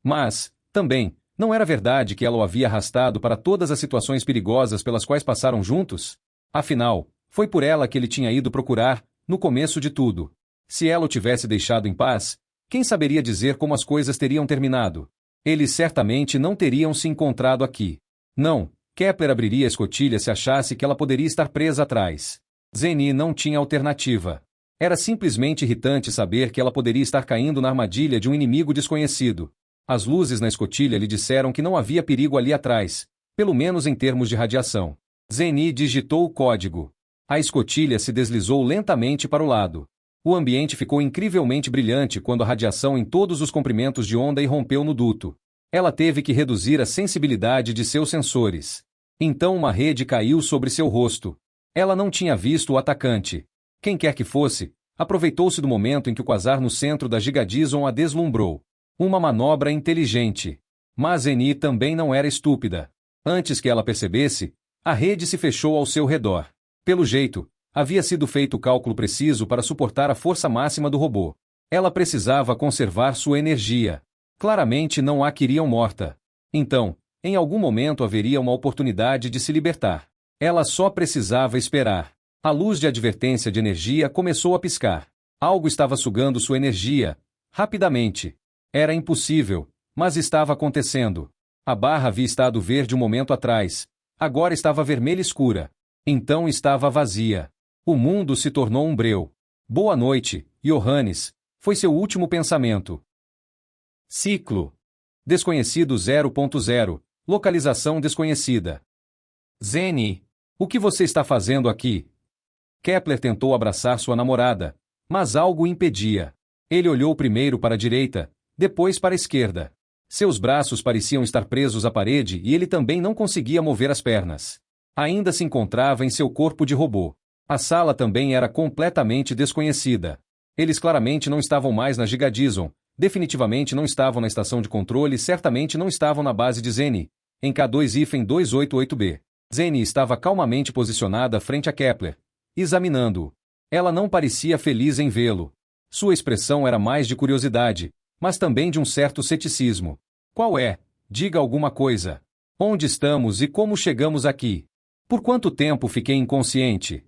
Mas, também, não era verdade que ela o havia arrastado para todas as situações perigosas pelas quais passaram juntos? Afinal, foi por ela que ele tinha ido procurar, no começo de tudo. Se ela o tivesse deixado em paz, quem saberia dizer como as coisas teriam terminado? Eles certamente não teriam se encontrado aqui. Não, Kepler abriria a escotilha se achasse que ela poderia estar presa atrás. Zeni não tinha alternativa. Era simplesmente irritante saber que ela poderia estar caindo na armadilha de um inimigo desconhecido. As luzes na escotilha lhe disseram que não havia perigo ali atrás, pelo menos em termos de radiação. Zeni digitou o código. A escotilha se deslizou lentamente para o lado. O ambiente ficou incrivelmente brilhante quando a radiação em todos os comprimentos de onda irrompeu no duto. Ela teve que reduzir a sensibilidade de seus sensores. Então uma rede caiu sobre seu rosto. Ela não tinha visto o atacante. Quem quer que fosse, aproveitou-se do momento em que o quasar no centro da Gigadison a deslumbrou. Uma manobra inteligente. Mas Zeni também não era estúpida. Antes que ela percebesse, a rede se fechou ao seu redor. Pelo jeito, havia sido feito o cálculo preciso para suportar a força máxima do robô. Ela precisava conservar sua energia. Claramente não a queriam morta. Então, em algum momento haveria uma oportunidade de se libertar. Ela só precisava esperar. A luz de advertência de energia começou a piscar. Algo estava sugando sua energia, rapidamente. Era impossível, mas estava acontecendo. A barra havia estado verde um momento atrás. Agora estava vermelha escura. Então estava vazia. O mundo se tornou um breu. Boa noite, Johannes, foi seu último pensamento. Ciclo. Desconhecido 0.0, localização desconhecida. Zeni, o que você está fazendo aqui? Kepler tentou abraçar sua namorada, mas algo o impedia. Ele olhou primeiro para a direita, depois para a esquerda. Seus braços pareciam estar presos à parede e ele também não conseguia mover as pernas. Ainda se encontrava em seu corpo de robô. A sala também era completamente desconhecida. Eles claramente não estavam mais na Gigadison, definitivamente não estavam na estação de controle e certamente não estavam na base de Zeni, em K2-288B. Zeni estava calmamente posicionada frente a Kepler, examinando-o. Ela não parecia feliz em vê-lo. Sua expressão era mais de curiosidade, mas também de um certo ceticismo. Qual é? Diga alguma coisa. Onde estamos e como chegamos aqui? Por quanto tempo fiquei inconsciente?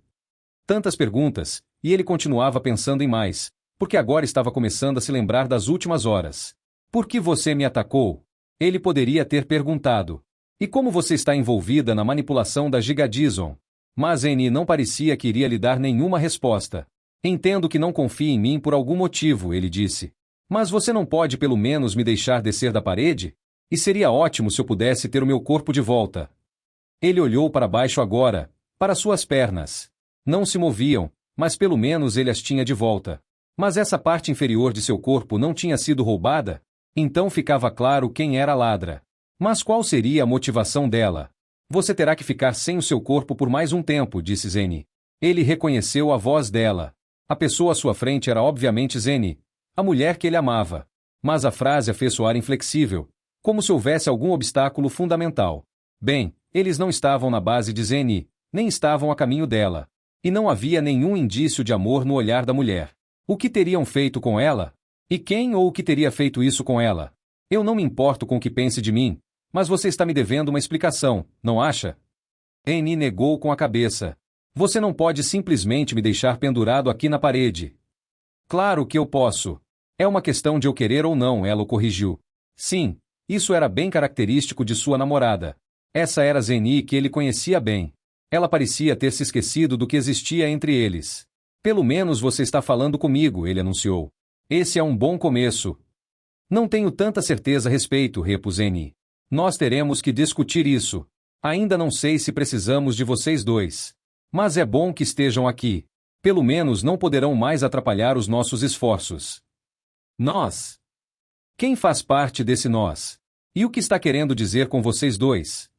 Tantas perguntas, e ele continuava pensando em mais, porque agora estava começando a se lembrar das últimas horas. Por que você me atacou? Ele poderia ter perguntado: e como você está envolvida na manipulação da Gigadison? Mas Eni não parecia que iria lhe dar nenhuma resposta. Entendo que não confie em mim por algum motivo, ele disse. Mas você não pode pelo menos me deixar descer da parede? E seria ótimo se eu pudesse ter o meu corpo de volta. Ele olhou para baixo agora, para suas pernas. Não se moviam, mas pelo menos ele as tinha de volta. Mas essa parte inferior de seu corpo não tinha sido roubada? Então ficava claro quem era a ladra. Mas qual seria a motivação dela? Você terá que ficar sem o seu corpo por mais um tempo, disse Zeni. Ele reconheceu a voz dela. A pessoa à sua frente era obviamente Zeni, a mulher que ele amava. Mas a frase a fez soar inflexível, como se houvesse algum obstáculo fundamental. Bem, eles não estavam na base de Zeni, nem estavam a caminho dela. E não havia nenhum indício de amor no olhar da mulher. O que teriam feito com ela? E quem ou o que teria feito isso com ela? Eu não me importo com o que pense de mim, mas você está me devendo uma explicação, não acha? Eni negou com a cabeça. Você não pode simplesmente me deixar pendurado aqui na parede. Claro que eu posso. É uma questão de eu querer ou não, ela o corrigiu. Sim, isso era bem característico de sua namorada. Essa era Zeni que ele conhecia bem. Ela parecia ter se esquecido do que existia entre eles. Pelo menos você está falando comigo, ele anunciou. Esse é um bom começo. Não tenho tanta certeza a respeito, repus Zeni. Nós teremos que discutir isso. Ainda não sei se precisamos de vocês dois. Mas é bom que estejam aqui. Pelo menos não poderão mais atrapalhar os nossos esforços. Nós? Quem faz parte desse nós? E o que está querendo dizer com vocês dois?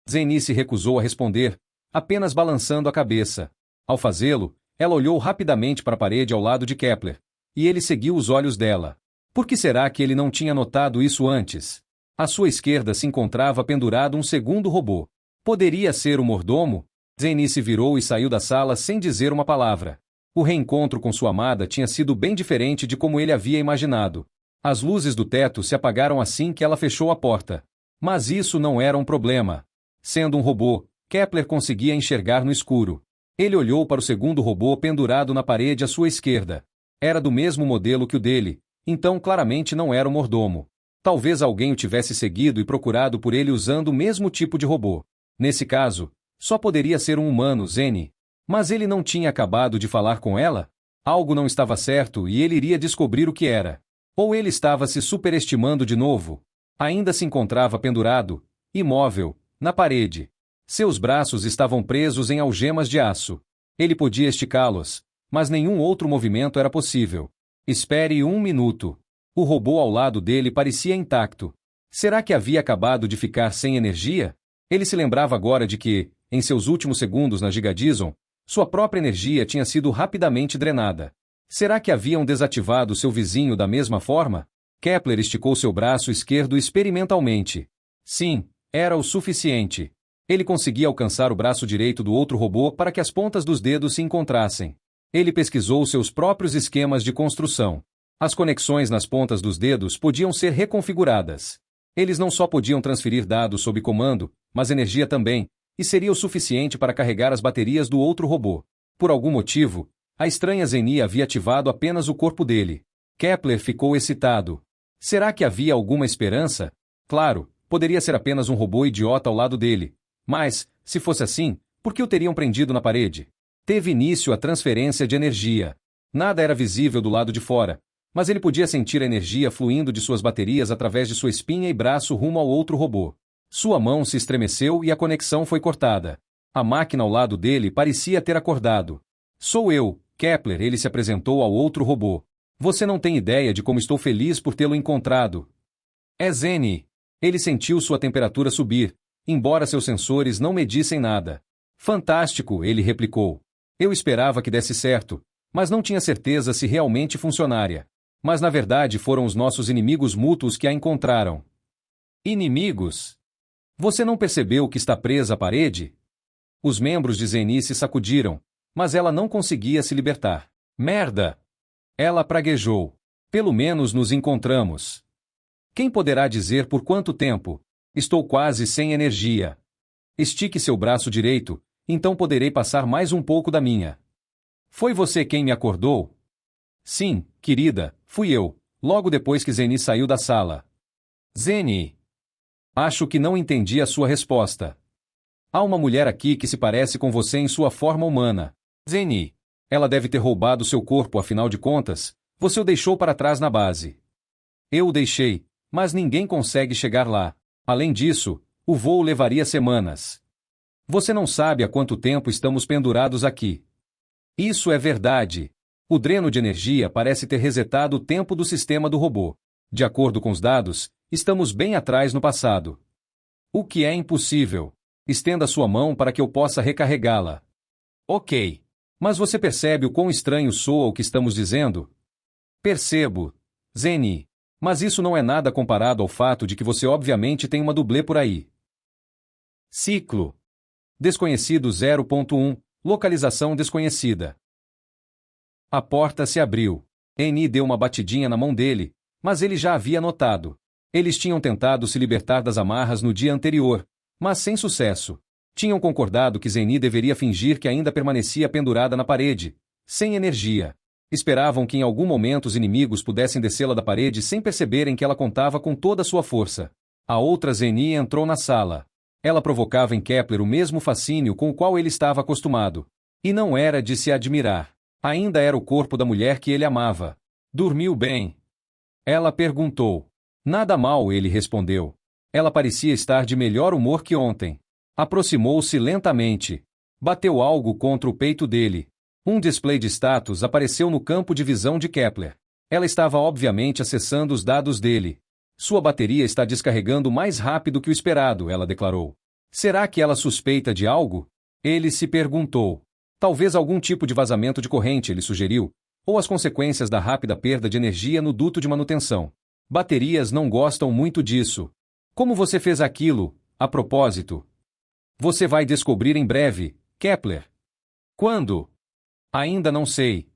Zeni se recusou a responder, apenas balançando a cabeça. Ao fazê-lo, ela olhou rapidamente para a parede ao lado de Kepler, e ele seguiu os olhos dela. Por que será que ele não tinha notado isso antes? À sua esquerda se encontrava pendurado um segundo robô. Poderia ser o mordomo? Zeni se virou e saiu da sala sem dizer uma palavra. O reencontro com sua amada tinha sido bem diferente de como ele havia imaginado. As luzes do teto se apagaram assim que ela fechou a porta. Mas isso não era um problema. Sendo um robô, Kepler conseguia enxergar no escuro. Ele olhou para o segundo robô pendurado na parede à sua esquerda. Era do mesmo modelo que o dele, então claramente não era o mordomo. Talvez alguém o tivesse seguido e procurado por ele usando o mesmo tipo de robô. Nesse caso, só poderia ser um humano, Zeni. Mas ele não tinha acabado de falar com ela? Algo não estava certo e ele iria descobrir o que era. Ou ele estava se superestimando de novo? Ainda se encontrava pendurado, imóvel, na parede. Seus braços estavam presos em algemas de aço. Ele podia esticá-los, mas nenhum outro movimento era possível. Espere um minuto. O robô ao lado dele parecia intacto. Será que havia acabado de ficar sem energia? Ele se lembrava agora de que, em seus últimos segundos na Gigadison, sua própria energia tinha sido rapidamente drenada. Será que haviam desativado seu vizinho da mesma forma? Kepler esticou seu braço esquerdo experimentalmente. Sim, era o suficiente. Ele conseguia alcançar o braço direito do outro robô para que as pontas dos dedos se encontrassem. Ele pesquisou seus próprios esquemas de construção. As conexões nas pontas dos dedos podiam ser reconfiguradas. Eles não só podiam transferir dados sob comando, mas energia também, e seria o suficiente para carregar as baterias do outro robô. Por algum motivo, a estranha Zeni havia ativado apenas o corpo dele. Kepler ficou excitado. Será que havia alguma esperança? Claro, poderia ser apenas um robô idiota ao lado dele. Mas, se fosse assim, por que o teriam prendido na parede? Teve início a transferência de energia. Nada era visível do lado de fora, mas ele podia sentir a energia fluindo de suas baterias através de sua espinha e braço rumo ao outro robô. Sua mão se estremeceu e a conexão foi cortada. A máquina ao lado dele parecia ter acordado. Sou eu, Kepler, ele se apresentou ao outro robô. Você não tem ideia de como estou feliz por tê-lo encontrado. É Zeni. Ele sentiu sua temperatura subir, embora seus sensores não medissem nada. Fantástico, ele replicou. Eu esperava que desse certo, mas não tinha certeza se realmente funcionaria. Mas na verdade foram os nossos inimigos mútuos que a encontraram. Inimigos? Você não percebeu que está presa à parede? Os membros de Zeni se sacudiram, mas ela não conseguia se libertar. Merda! Ela praguejou. Pelo menos nos encontramos. Quem poderá dizer por quanto tempo? Estou quase sem energia. Estique seu braço direito, então poderei passar mais um pouco da minha. Foi você quem me acordou? Sim, querida, fui eu, logo depois que Zeni saiu da sala. Zeni! Acho que não entendi a sua resposta. Há uma mulher aqui que se parece com você em sua forma humana. Zeni. Ela deve ter roubado seu corpo, afinal de contas, você o deixou para trás na base. Eu o deixei, mas ninguém consegue chegar lá. Além disso, o voo levaria semanas. Você não sabe há quanto tempo estamos pendurados aqui. Isso é verdade. O dreno de energia parece ter resetado o tempo do sistema do robô. De acordo com os dados, estamos bem atrás no passado. O que é impossível. Estenda sua mão para que eu possa recarregá-la. Ok. Mas você percebe o quão estranho soa o que estamos dizendo? Percebo. Zeni. Mas isso não é nada comparado ao fato de que você obviamente tem uma dublê por aí. Ciclo. Desconhecido 0.1. Localização desconhecida. A porta se abriu. Eni deu uma batidinha na mão dele, mas ele já havia notado. Eles tinham tentado se libertar das amarras no dia anterior, mas sem sucesso. Tinham concordado que Zeni deveria fingir que ainda permanecia pendurada na parede, sem energia. Esperavam que em algum momento os inimigos pudessem descê-la da parede sem perceberem que ela contava com toda a sua força. A outra Zeni entrou na sala. Ela provocava em Kepler o mesmo fascínio com o qual ele estava acostumado. E não era de se admirar. Ainda era o corpo da mulher que ele amava. Dormiu bem? Ela perguntou. Nada mal, ele respondeu. Ela parecia estar de melhor humor que ontem. Aproximou-se lentamente. Bateu algo contra o peito dele. Um display de status apareceu no campo de visão de Kepler. Ela estava obviamente acessando os dados dele. Sua bateria está descarregando mais rápido que o esperado, ela declarou. Será que ela suspeita de algo? Ele se perguntou. Talvez algum tipo de vazamento de corrente, ele sugeriu, ou as consequências da rápida perda de energia no duto de manutenção. Baterias não gostam muito disso. Como você fez aquilo, a propósito? Você vai descobrir em breve, Kepler. Quando? Ainda não sei.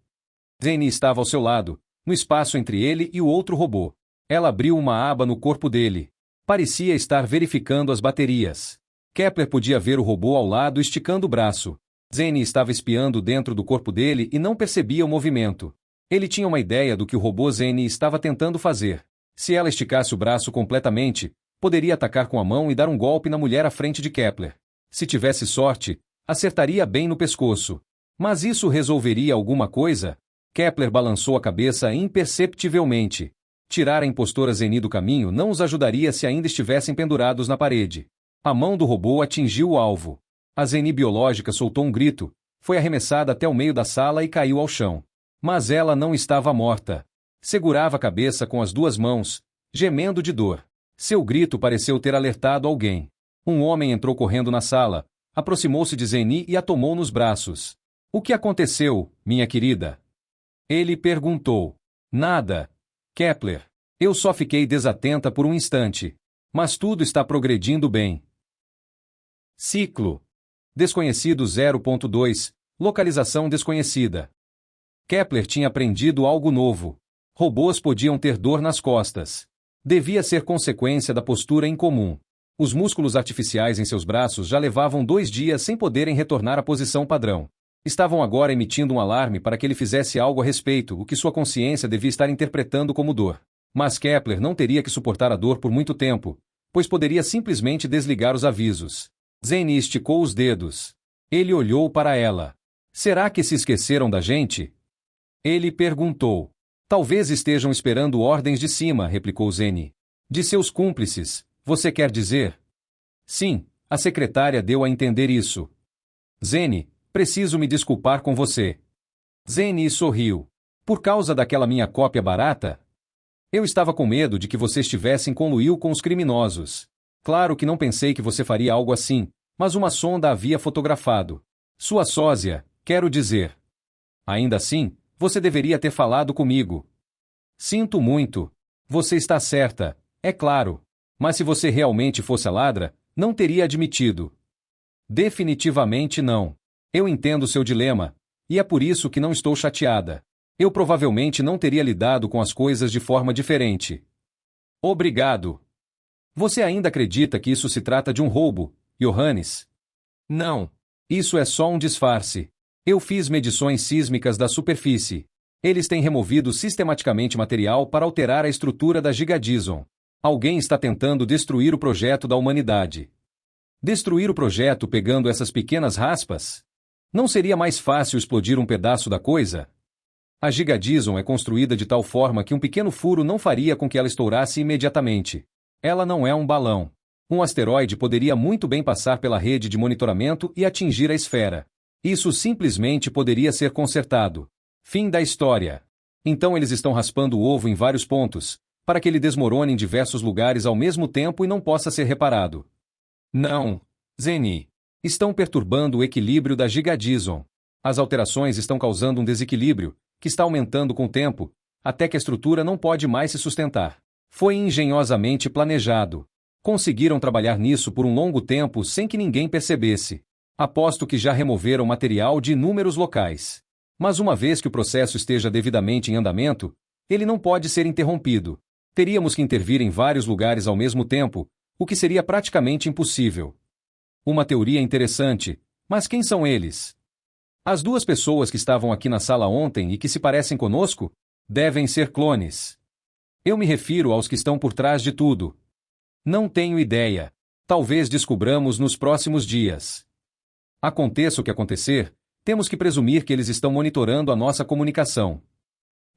Zeni estava ao seu lado, no espaço entre ele e o outro robô. Ela abriu uma aba no corpo dele. Parecia estar verificando as baterias. Kepler podia ver o robô ao lado esticando o braço. Zeni estava espiando dentro do corpo dele e não percebia o movimento. Ele tinha uma ideia do que o robô Zeni estava tentando fazer. Se ela esticasse o braço completamente, poderia atacar com a mão e dar um golpe na mulher à frente de Kepler. Se tivesse sorte, acertaria bem no pescoço. Mas isso resolveria alguma coisa? Kepler balançou a cabeça imperceptivelmente. Tirar a impostora Zeni do caminho não os ajudaria se ainda estivessem pendurados na parede. A mão do robô atingiu o alvo. A Zeni biológica soltou um grito, foi arremessada até o meio da sala e caiu ao chão. Mas ela não estava morta. Segurava a cabeça com as duas mãos, gemendo de dor. Seu grito pareceu ter alertado alguém. Um homem entrou correndo na sala, aproximou-se de Zeni e a tomou nos braços. O que aconteceu, minha querida? Ele perguntou. Nada. Kepler. Eu só fiquei desatenta por um instante. Mas tudo está progredindo bem. Ciclo. Desconhecido 0.2. Localização desconhecida. Kepler tinha aprendido algo novo. Robôs podiam ter dor nas costas. Devia ser consequência da postura incomum. Os músculos artificiais em seus braços já levavam 2 dias sem poderem retornar à posição padrão. Estavam agora emitindo um alarme para que ele fizesse algo a respeito, o que sua consciência devia estar interpretando como dor. Mas Kepler não teria que suportar a dor por muito tempo, pois poderia simplesmente desligar os avisos. Zeni esticou os dedos. Ele olhou para ela. Será que se esqueceram da gente? Ele perguntou. Talvez estejam esperando ordens de cima, replicou Zeni. De seus cúmplices, você quer dizer? Sim, a secretária deu a entender isso. Zeni, preciso me desculpar com você. Zeni sorriu. Por causa daquela minha cópia barata? Eu estava com medo de que você estivesse em conluio com os criminosos. Claro que não pensei que você faria algo assim, mas uma sonda havia fotografado. Sua sósia, quero dizer. Ainda assim, você deveria ter falado comigo. Sinto muito. Você está certa, é claro. Mas se você realmente fosse a ladra, não teria admitido. Definitivamente não. Eu entendo seu dilema, e é por isso que não estou chateada. Eu provavelmente não teria lidado com as coisas de forma diferente. Obrigado. Você ainda acredita que isso se trata de um roubo, Johannes? Não. Isso é só um disfarce. Eu fiz medições sísmicas da superfície. Eles têm removido sistematicamente material para alterar a estrutura da Gigadison. Alguém está tentando destruir o projeto da humanidade. Destruir o projeto pegando essas pequenas raspas? Não seria mais fácil explodir um pedaço da coisa? A Gigadison é construída de tal forma que um pequeno furo não faria com que ela estourasse imediatamente. Ela não é um balão. Um asteroide poderia muito bem passar pela rede de monitoramento e atingir a esfera. Isso simplesmente poderia ser consertado. Fim da história. Então eles estão raspando o ovo em vários pontos, para que ele desmorone em diversos lugares ao mesmo tempo e não possa ser reparado. Não, Zeni. Estão perturbando o equilíbrio da Gigadison. As alterações estão causando um desequilíbrio, que está aumentando com o tempo, até que a estrutura não pode mais se sustentar. Foi engenhosamente planejado. Conseguiram trabalhar nisso por um longo tempo sem que ninguém percebesse. Aposto que já removeram material de inúmeros locais. Mas uma vez que o processo esteja devidamente em andamento, ele não pode ser interrompido. Teríamos que intervir em vários lugares ao mesmo tempo, o que seria praticamente impossível. Uma teoria interessante, mas quem são eles? As duas pessoas que estavam aqui na sala ontem e que se parecem conosco? Devem ser clones. Eu me refiro aos que estão por trás de tudo. Não tenho ideia. Talvez descubramos nos próximos dias. Aconteça o que acontecer, temos que presumir que eles estão monitorando a nossa comunicação.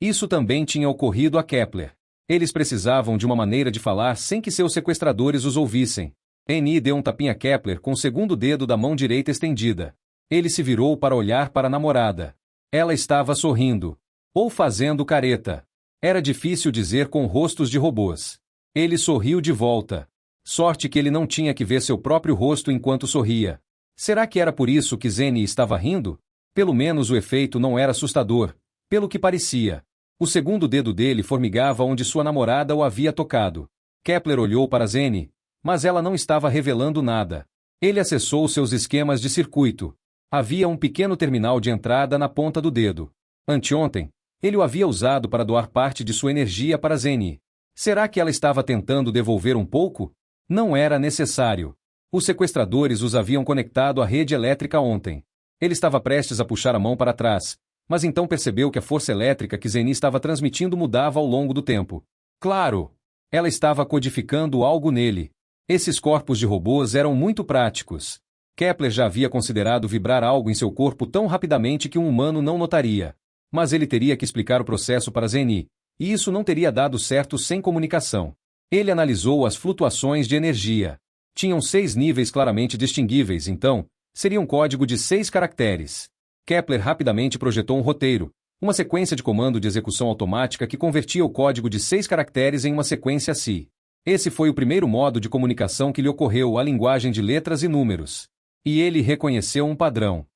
Isso também tinha ocorrido a Kepler. Eles precisavam de uma maneira de falar sem que seus sequestradores os ouvissem. N deu um tapinha a Kepler com o segundo dedo da mão direita estendida. Ele se virou para olhar para a namorada. Ela estava sorrindo. Ou fazendo careta. Era difícil dizer com rostos de robôs. Ele sorriu de volta. Sorte que ele não tinha que ver seu próprio rosto enquanto sorria. Será que era por isso que Zeni estava rindo? Pelo menos o efeito não era assustador, pelo que parecia. O segundo dedo dele formigava onde sua namorada o havia tocado. Kepler olhou para Zeni, mas ela não estava revelando nada. Ele acessou seus esquemas de circuito. Havia um pequeno terminal de entrada na ponta do dedo. Anteontem, ele o havia usado para doar parte de sua energia para Zeni. Será que ela estava tentando devolver um pouco? Não era necessário. Os sequestradores os haviam conectado à rede elétrica ontem. Ele estava prestes a puxar a mão para trás, mas então percebeu que a força elétrica que Zeni estava transmitindo mudava ao longo do tempo. Claro! Ela estava codificando algo nele. Esses corpos de robôs eram muito práticos. Kepler já havia considerado vibrar algo em seu corpo tão rapidamente que um humano não notaria. Mas ele teria que explicar o processo para Zeni, e isso não teria dado certo sem comunicação. Ele analisou as flutuações de energia. Tinham 6 níveis claramente distinguíveis, então, seria um código de 6 caracteres. Kepler rapidamente projetou um roteiro, uma sequência de comando de execução automática que convertia o código de 6 caracteres em uma sequência SI. Esse foi o primeiro modo de comunicação que lhe ocorreu, a linguagem de letras e números. E ele reconheceu um padrão.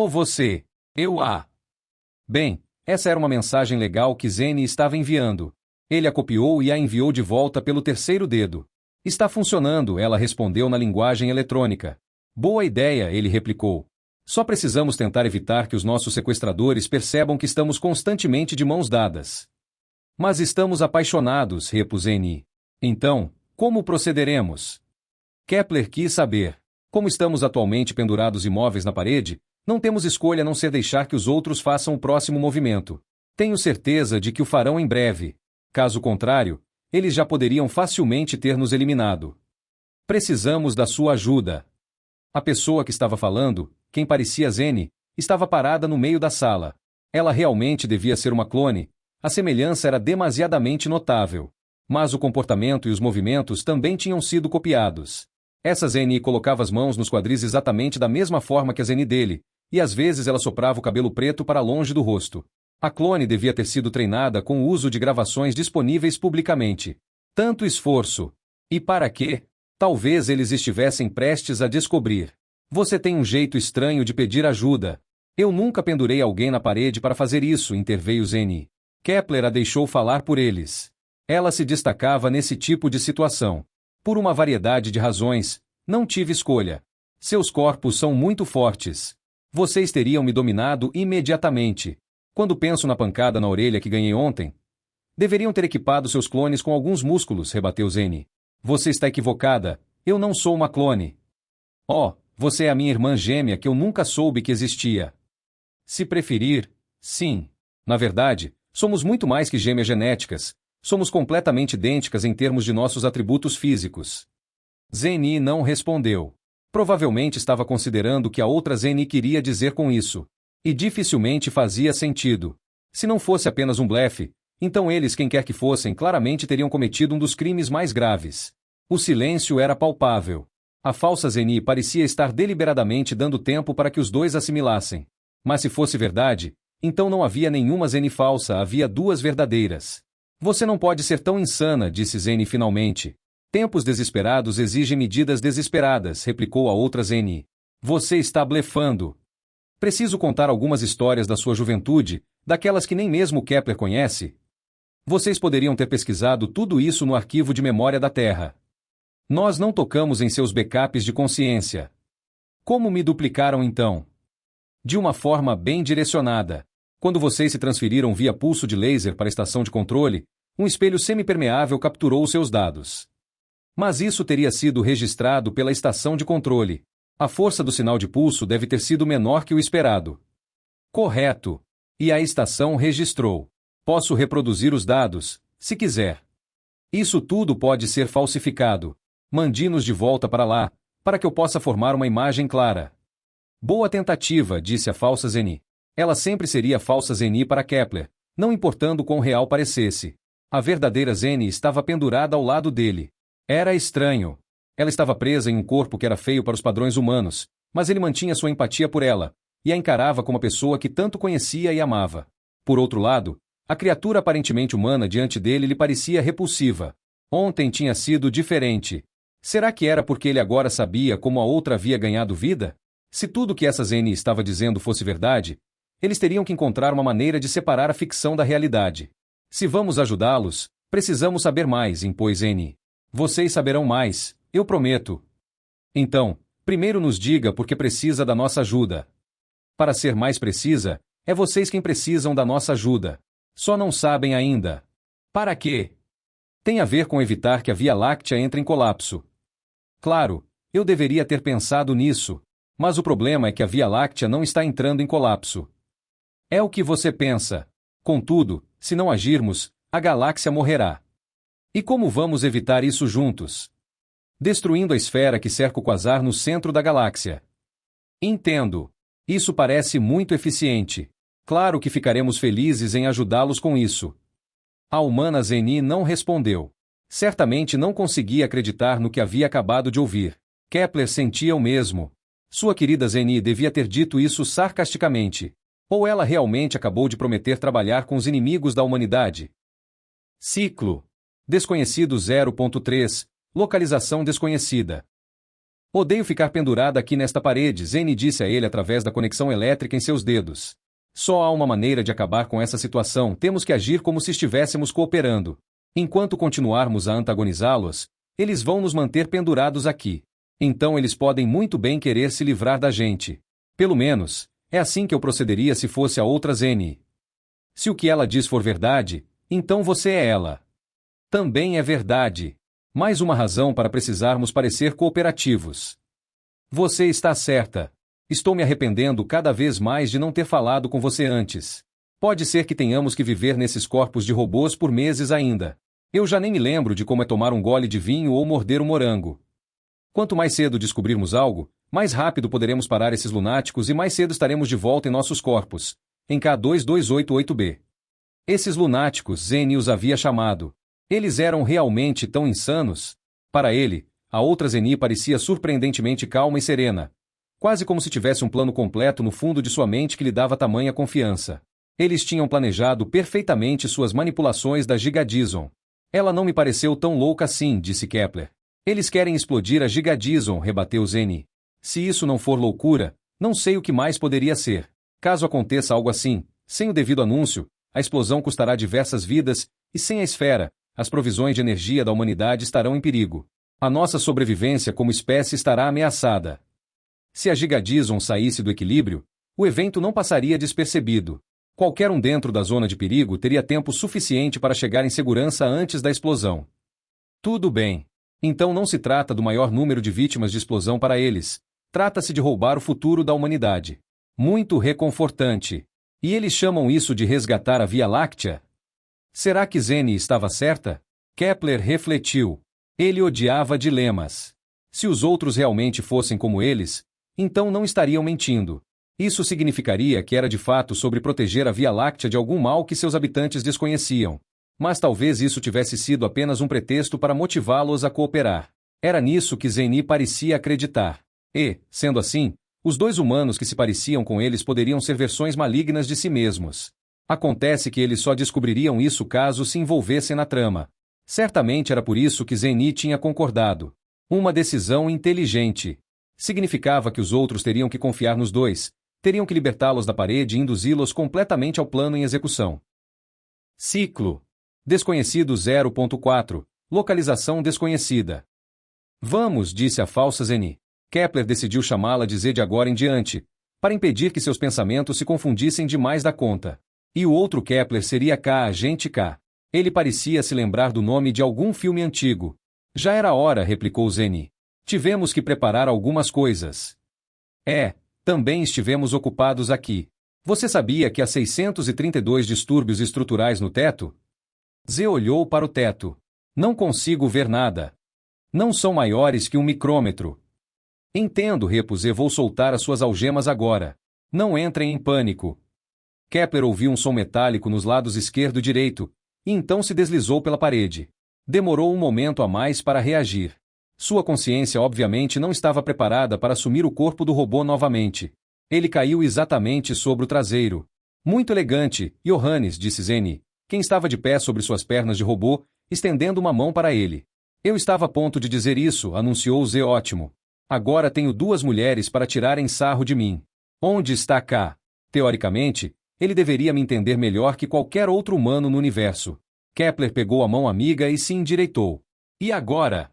Você. Eu a. Bem, essa era uma mensagem legal que Zeni estava enviando. Ele a copiou e a enviou de volta pelo terceiro dedo. Está funcionando, ela respondeu na linguagem eletrônica. Boa ideia, ele replicou. Só precisamos tentar evitar que os nossos sequestradores percebam que estamos constantemente de mãos dadas. Mas estamos apaixonados, repôs Zeni. Então, como procederemos? Kepler quis saber. Como estamos atualmente pendurados imóveis na parede, não temos escolha a não ser deixar que os outros façam o próximo movimento. Tenho certeza de que o farão em breve. Caso contrário, eles já poderiam facilmente ter nos eliminado. Precisamos da sua ajuda. A pessoa que estava falando, quem parecia Zeni, estava parada no meio da sala. Ela realmente devia ser uma clone. A semelhança era demasiadamente notável. Mas o comportamento e os movimentos também tinham sido copiados. Essa Zeni colocava as mãos nos quadris exatamente da mesma forma que a Zeni dele, e às vezes ela soprava o cabelo preto para longe do rosto. A clone devia ter sido treinada com o uso de gravações disponíveis publicamente. Tanto esforço. E para quê? Talvez eles estivessem prestes a descobrir. Você tem um jeito estranho de pedir ajuda. Eu nunca pendurei alguém na parede para fazer isso, interveio Zeni. Kepler a deixou falar por eles. Ela se destacava nesse tipo de situação. Por uma variedade de razões, não tive escolha. Seus corpos são muito fortes. Vocês teriam me dominado imediatamente. Quando penso na pancada na orelha que ganhei ontem, deveriam ter equipado seus clones com alguns músculos, rebateu Zeni. Você está equivocada. Eu não sou uma clone. Oh, você é a minha irmã gêmea que eu nunca soube que existia. Se preferir, sim. Na verdade, somos muito mais que gêmeas genéticas. Somos completamente idênticas em termos de nossos atributos físicos. Zeni não respondeu. Provavelmente estava considerando o que a outra Zeni queria dizer com isso. E dificilmente fazia sentido. Se não fosse apenas um blefe, então eles, quem quer que fossem, claramente teriam cometido um dos crimes mais graves. O silêncio era palpável. A falsa Zeni parecia estar deliberadamente dando tempo para que os dois assimilassem. Mas se fosse verdade, então não havia nenhuma Zeni falsa, havia duas verdadeiras. Você não pode ser tão insana, disse Zeni finalmente. Tempos desesperados exigem medidas desesperadas, replicou a outra Zeni. Você está blefando. Preciso contar algumas histórias da sua juventude, daquelas que nem mesmo Kepler conhece. Vocês poderiam ter pesquisado tudo isso no arquivo de memória da Terra. Nós não tocamos em seus backups de consciência. Como me duplicaram então? De uma forma bem direcionada. Quando vocês se transferiram via pulso de laser para a estação de controle, um espelho semipermeável capturou os seus dados. Mas isso teria sido registrado pela estação de controle. A força do sinal de pulso deve ter sido menor que o esperado. Correto. E a estação registrou. Posso reproduzir os dados, se quiser. Isso tudo pode ser falsificado. Mande-nos de volta para lá, para que eu possa formar uma imagem clara. Boa tentativa, disse a falsa Zeni. Ela sempre seria falsa Zeni para Kepler, não importando quão real parecesse. A verdadeira Zeni estava pendurada ao lado dele. Era estranho. Ela estava presa em um corpo que era feio para os padrões humanos, mas ele mantinha sua empatia por ela, e a encarava como a pessoa que tanto conhecia e amava. Por outro lado, a criatura aparentemente humana diante dele lhe parecia repulsiva. Ontem tinha sido diferente. Será que era porque ele agora sabia como a outra havia ganhado vida? Se tudo o que essa Zeni estava dizendo fosse verdade, eles teriam que encontrar uma maneira de separar a ficção da realidade. Se vamos ajudá-los, precisamos saber mais, impôs Zeni. Vocês saberão mais, eu prometo. Então, primeiro nos diga por que precisa da nossa ajuda. Para ser mais precisa, é vocês quem precisam da nossa ajuda. Só não sabem ainda. Para quê? Tem a ver com evitar que a Via Láctea entre em colapso. Claro, eu deveria ter pensado nisso, mas o problema é que a Via Láctea não está entrando em colapso. É o que você pensa. Contudo, se não agirmos, a galáxia morrerá. E como vamos evitar isso juntos? Destruindo a esfera que cerca o quasar no centro da galáxia. Entendo. Isso parece muito eficiente. Claro que ficaremos felizes em ajudá-los com isso. A humana Zeni não respondeu. Certamente não conseguia acreditar no que havia acabado de ouvir. Kepler sentia o mesmo. Sua querida Zeni devia ter dito isso sarcasticamente. Ou ela realmente acabou de prometer trabalhar com os inimigos da humanidade? Ciclo. Desconhecido 0.3. Localização desconhecida. Odeio ficar pendurada aqui nesta parede, Zeni disse a ele através da conexão elétrica em seus dedos. Só há uma maneira de acabar com essa situação, temos que agir como se estivéssemos cooperando. Enquanto continuarmos a antagonizá-los, eles vão nos manter pendurados aqui. Então eles podem muito bem querer se livrar da gente. Pelo menos, é assim que eu procederia se fosse a outra Zeni. Se o que ela diz for verdade, então você é ela. Também é verdade. Mais uma razão para precisarmos parecer cooperativos. Você está certa. Estou me arrependendo cada vez mais de não ter falado com você antes. Pode ser que tenhamos que viver nesses corpos de robôs por meses ainda. Eu já nem me lembro de como é tomar um gole de vinho ou morder um morango. Quanto mais cedo descobrirmos algo, mais rápido poderemos parar esses lunáticos e mais cedo estaremos de volta em nossos corpos, em K2288B. Esses lunáticos, Zeni os havia chamado. Eles eram realmente tão insanos? Para ele, a outra Zeni parecia surpreendentemente calma e serena. Quase como se tivesse um plano completo no fundo de sua mente que lhe dava tamanha confiança. Eles tinham planejado perfeitamente suas manipulações da Gigadison. Ela não me pareceu tão louca assim, disse Kepler. Eles querem explodir a Gigadison, rebateu Zeni. Se isso não for loucura, não sei o que mais poderia ser. Caso aconteça algo assim, sem o devido anúncio, a explosão custará diversas vidas, e sem a esfera, as provisões de energia da humanidade estarão em perigo. A nossa sobrevivência como espécie estará ameaçada. Se a Gigadison saísse do equilíbrio, o evento não passaria despercebido. Qualquer um dentro da zona de perigo teria tempo suficiente para chegar em segurança antes da explosão. Tudo bem. Então não se trata do maior número de vítimas de explosão para eles. Trata-se de roubar o futuro da humanidade. Muito reconfortante. E eles chamam isso de resgatar a Via Láctea? Será que Zeni estava certa? Kepler refletiu. Ele odiava dilemas. Se os outros realmente fossem como eles, então não estariam mentindo. Isso significaria que era de fato sobre proteger a Via Láctea de algum mal que seus habitantes desconheciam. Mas talvez isso tivesse sido apenas um pretexto para motivá-los a cooperar. Era nisso que Zeni parecia acreditar. E, sendo assim, os dois humanos que se pareciam com eles poderiam ser versões malignas de si mesmos. Acontece que eles só descobririam isso caso se envolvessem na trama. Certamente era por isso que Zeni tinha concordado. Uma decisão inteligente. Significava que os outros teriam que confiar nos dois, teriam que libertá-los da parede e induzi-los completamente ao plano em execução. Ciclo. Desconhecido 0.4. Localização desconhecida. Vamos, disse a falsa Zeni. Kepler decidiu chamá-la de Z de agora em diante, para impedir que seus pensamentos se confundissem demais da conta. E o outro Kepler seria K, agente K. Ele parecia se lembrar do nome de algum filme antigo. Já era hora, replicou Zeni. Tivemos que preparar algumas coisas. Também estivemos ocupados aqui. Você sabia que há 632 distúrbios estruturais no teto? Z olhou para o teto. Não consigo ver nada. Não são maiores que um micrômetro. Entendo, repuse, vou soltar as suas algemas agora. Não entrem em pânico. Kepler ouviu um som metálico nos lados esquerdo e direito, e então se deslizou pela parede. Demorou um momento a mais para reagir. Sua consciência obviamente não estava preparada para assumir o corpo do robô novamente. Ele caiu exatamente sobre o traseiro. Muito elegante, Johannes, disse Zeni, quem estava de pé sobre suas pernas de robô, estendendo uma mão para ele. Eu estava a ponto de dizer isso, anunciou Z. Ótimo. Agora tenho duas mulheres para tirarem sarro de mim. Onde está K? Teoricamente, ele deveria me entender melhor que qualquer outro humano no universo. Kepler pegou a mão amiga e se endireitou. E agora?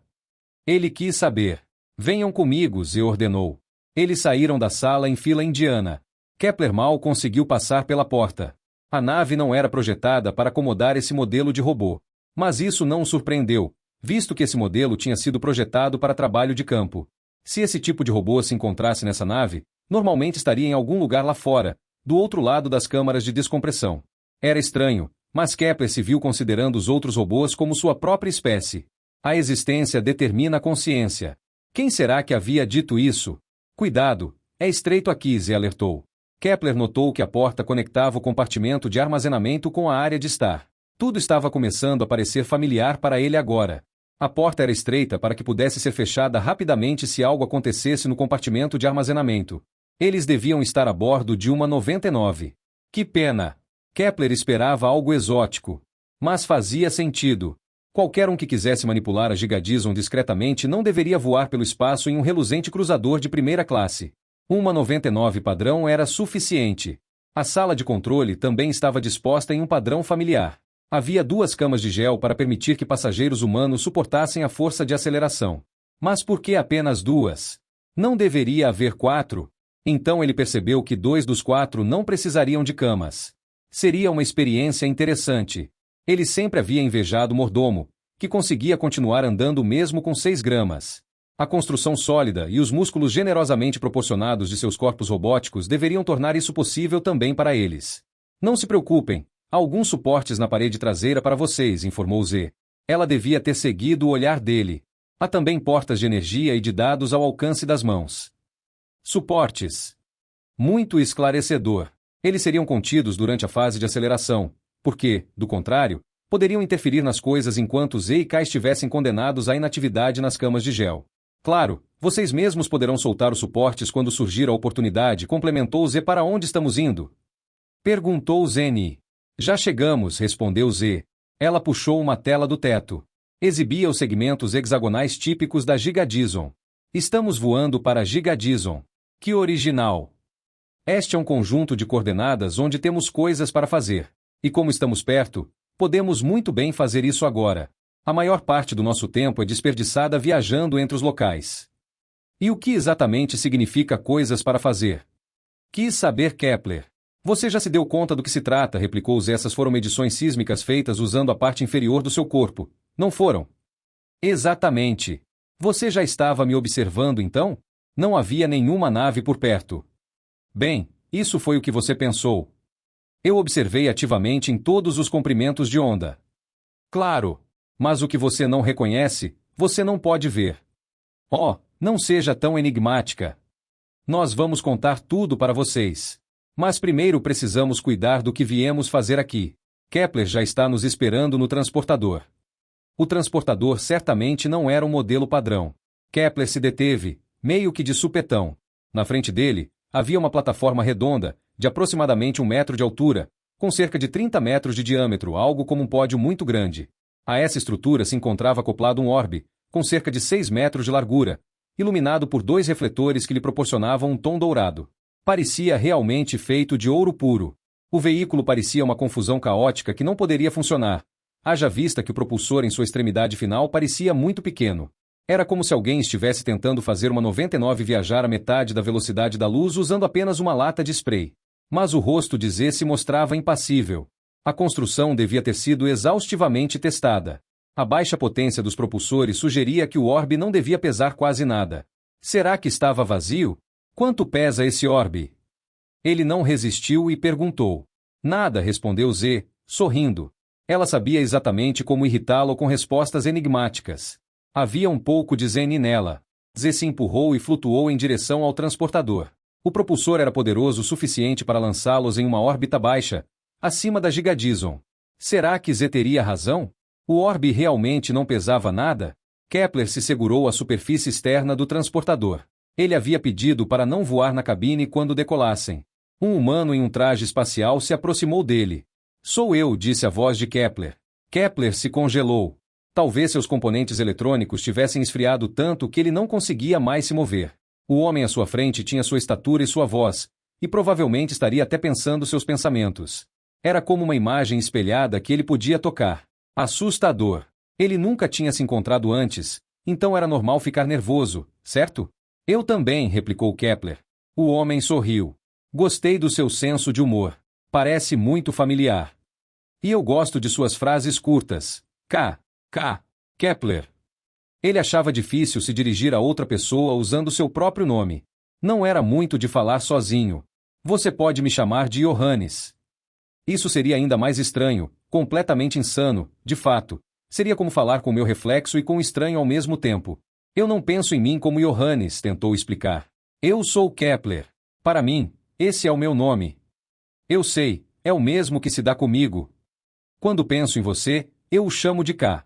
Ele quis saber. Venham comigo, Z ordenou. Eles saíram da sala em fila indiana. Kepler mal conseguiu passar pela porta. A nave não era projetada para acomodar esse modelo de robô. Mas isso não o surpreendeu, visto que esse modelo tinha sido projetado para trabalho de campo. Se esse tipo de robô se encontrasse nessa nave, normalmente estaria em algum lugar lá fora, do outro lado das câmaras de descompressão. Era estranho, mas Kepler se viu considerando os outros robôs como sua própria espécie. A existência determina a consciência. Quem será que havia dito isso? Cuidado, é estreito aqui, Z alertou. Kepler notou que a porta conectava o compartimento de armazenamento com a área de estar. Tudo estava começando a parecer familiar para ele agora. A porta era estreita para que pudesse ser fechada rapidamente se algo acontecesse no compartimento de armazenamento. Eles deviam estar a bordo de uma 99. Que pena! Kepler esperava algo exótico. Mas fazia sentido. Qualquer um que quisesse manipular a Gigadison discretamente não deveria voar pelo espaço em um reluzente cruzador de primeira classe. Uma 99 padrão era suficiente. A sala de controle também estava disposta em um padrão familiar. Havia duas camas de gel para permitir que passageiros humanos suportassem a força de aceleração. Mas por que apenas duas? Não deveria haver 4? Então ele percebeu que 2 dos 4 não precisariam de camas. Seria uma experiência interessante. Ele sempre havia invejado o mordomo, que conseguia continuar andando mesmo com 6 gramas. A construção sólida e os músculos generosamente proporcionados de seus corpos robóticos deveriam tornar isso possível também para eles. Não se preocupem, há alguns suportes na parede traseira para vocês, informou Z. Ela devia ter seguido o olhar dele. Há também portas de energia e de dados ao alcance das mãos. Suportes. Muito esclarecedor. Eles seriam contidos durante a fase de aceleração, porque, do contrário, poderiam interferir nas coisas enquanto Z e K estivessem condenados à inatividade nas camas de gel. Claro, vocês mesmos poderão soltar os suportes quando surgir a oportunidade, complementou Z. Para onde estamos indo? Perguntou Zeni. Já chegamos, respondeu Z. Ela puxou uma tela do teto. Exibia os segmentos hexagonais típicos da Gigadison. Estamos voando para Gigadison. Que original! Este é um conjunto de coordenadas onde temos coisas para fazer. E como estamos perto, podemos muito bem fazer isso agora. A maior parte do nosso tempo é desperdiçada viajando entre os locais. E o que exatamente significa coisas para fazer? Quis saber Kepler. Você já se deu conta do que se trata, replicou Z. Essas foram medições sísmicas feitas usando a parte inferior do seu corpo, não foram? Exatamente. Você já estava me observando então? Não havia nenhuma nave por perto. Bem, isso foi o que você pensou. Eu observei ativamente em todos os comprimentos de onda. Claro. Mas o que você não reconhece, você não pode ver. Oh, não seja tão enigmática. Nós vamos contar tudo para vocês. Mas primeiro precisamos cuidar do que viemos fazer aqui. Kepler já está nos esperando no transportador. O transportador certamente não era um modelo padrão. Kepler se deteve, meio que de supetão. Na frente dele, havia uma plataforma redonda, de aproximadamente 1 metro de altura, com cerca de 30 metros de diâmetro, algo como um pódio muito grande. A essa estrutura se encontrava acoplado um orbe, com cerca de 6 metros de largura, iluminado por 2 refletores que lhe proporcionavam um tom dourado. Parecia realmente feito de ouro puro. O veículo parecia uma confusão caótica que não poderia funcionar, haja vista que o propulsor em sua extremidade final parecia muito pequeno. Era como se alguém estivesse tentando fazer uma 99 viajar a metade da velocidade da luz usando apenas uma lata de spray. Mas o rosto de Z se mostrava impassível. A construção devia ter sido exaustivamente testada. A baixa potência dos propulsores sugeria que o orbe não devia pesar quase nada. Será que estava vazio? Quanto pesa esse orbe? Ele não resistiu e perguntou. Nada, respondeu Z, sorrindo. Ela sabia exatamente como irritá-lo com respostas enigmáticas. Havia um pouco de zen nela. Z se empurrou e flutuou em direção ao transportador. O propulsor era poderoso o suficiente para lançá-los em uma órbita baixa, acima da Gigadison. Será que Z teria razão? O orbe realmente não pesava nada? Kepler se segurou à superfície externa do transportador. Ele havia pedido para não voar na cabine quando decolassem. Um humano em um traje espacial se aproximou dele. Sou eu, disse a voz de Kepler. Kepler se congelou. Talvez seus componentes eletrônicos tivessem esfriado tanto que ele não conseguia mais se mover. O homem à sua frente tinha sua estatura e sua voz, e provavelmente estaria até pensando seus pensamentos. Era como uma imagem espelhada que ele podia tocar. Assustador. Ele nunca tinha se encontrado antes, então era normal ficar nervoso, certo? Eu também, replicou Kepler. O homem sorriu. Gostei do seu senso de humor. Parece muito familiar. E eu gosto de suas frases curtas. Kepler. Ele achava difícil se dirigir a outra pessoa usando seu próprio nome. Não era muito de falar sozinho. Você pode me chamar de Johannes. Isso seria ainda mais estranho, completamente insano, de fato. Seria como falar com meu reflexo e com um estranho ao mesmo tempo. Eu não penso em mim como Johannes, tentou explicar. Eu sou Kepler. Para mim, esse é o meu nome. Eu sei, é o mesmo que se dá comigo. Quando penso em você, eu o chamo de K.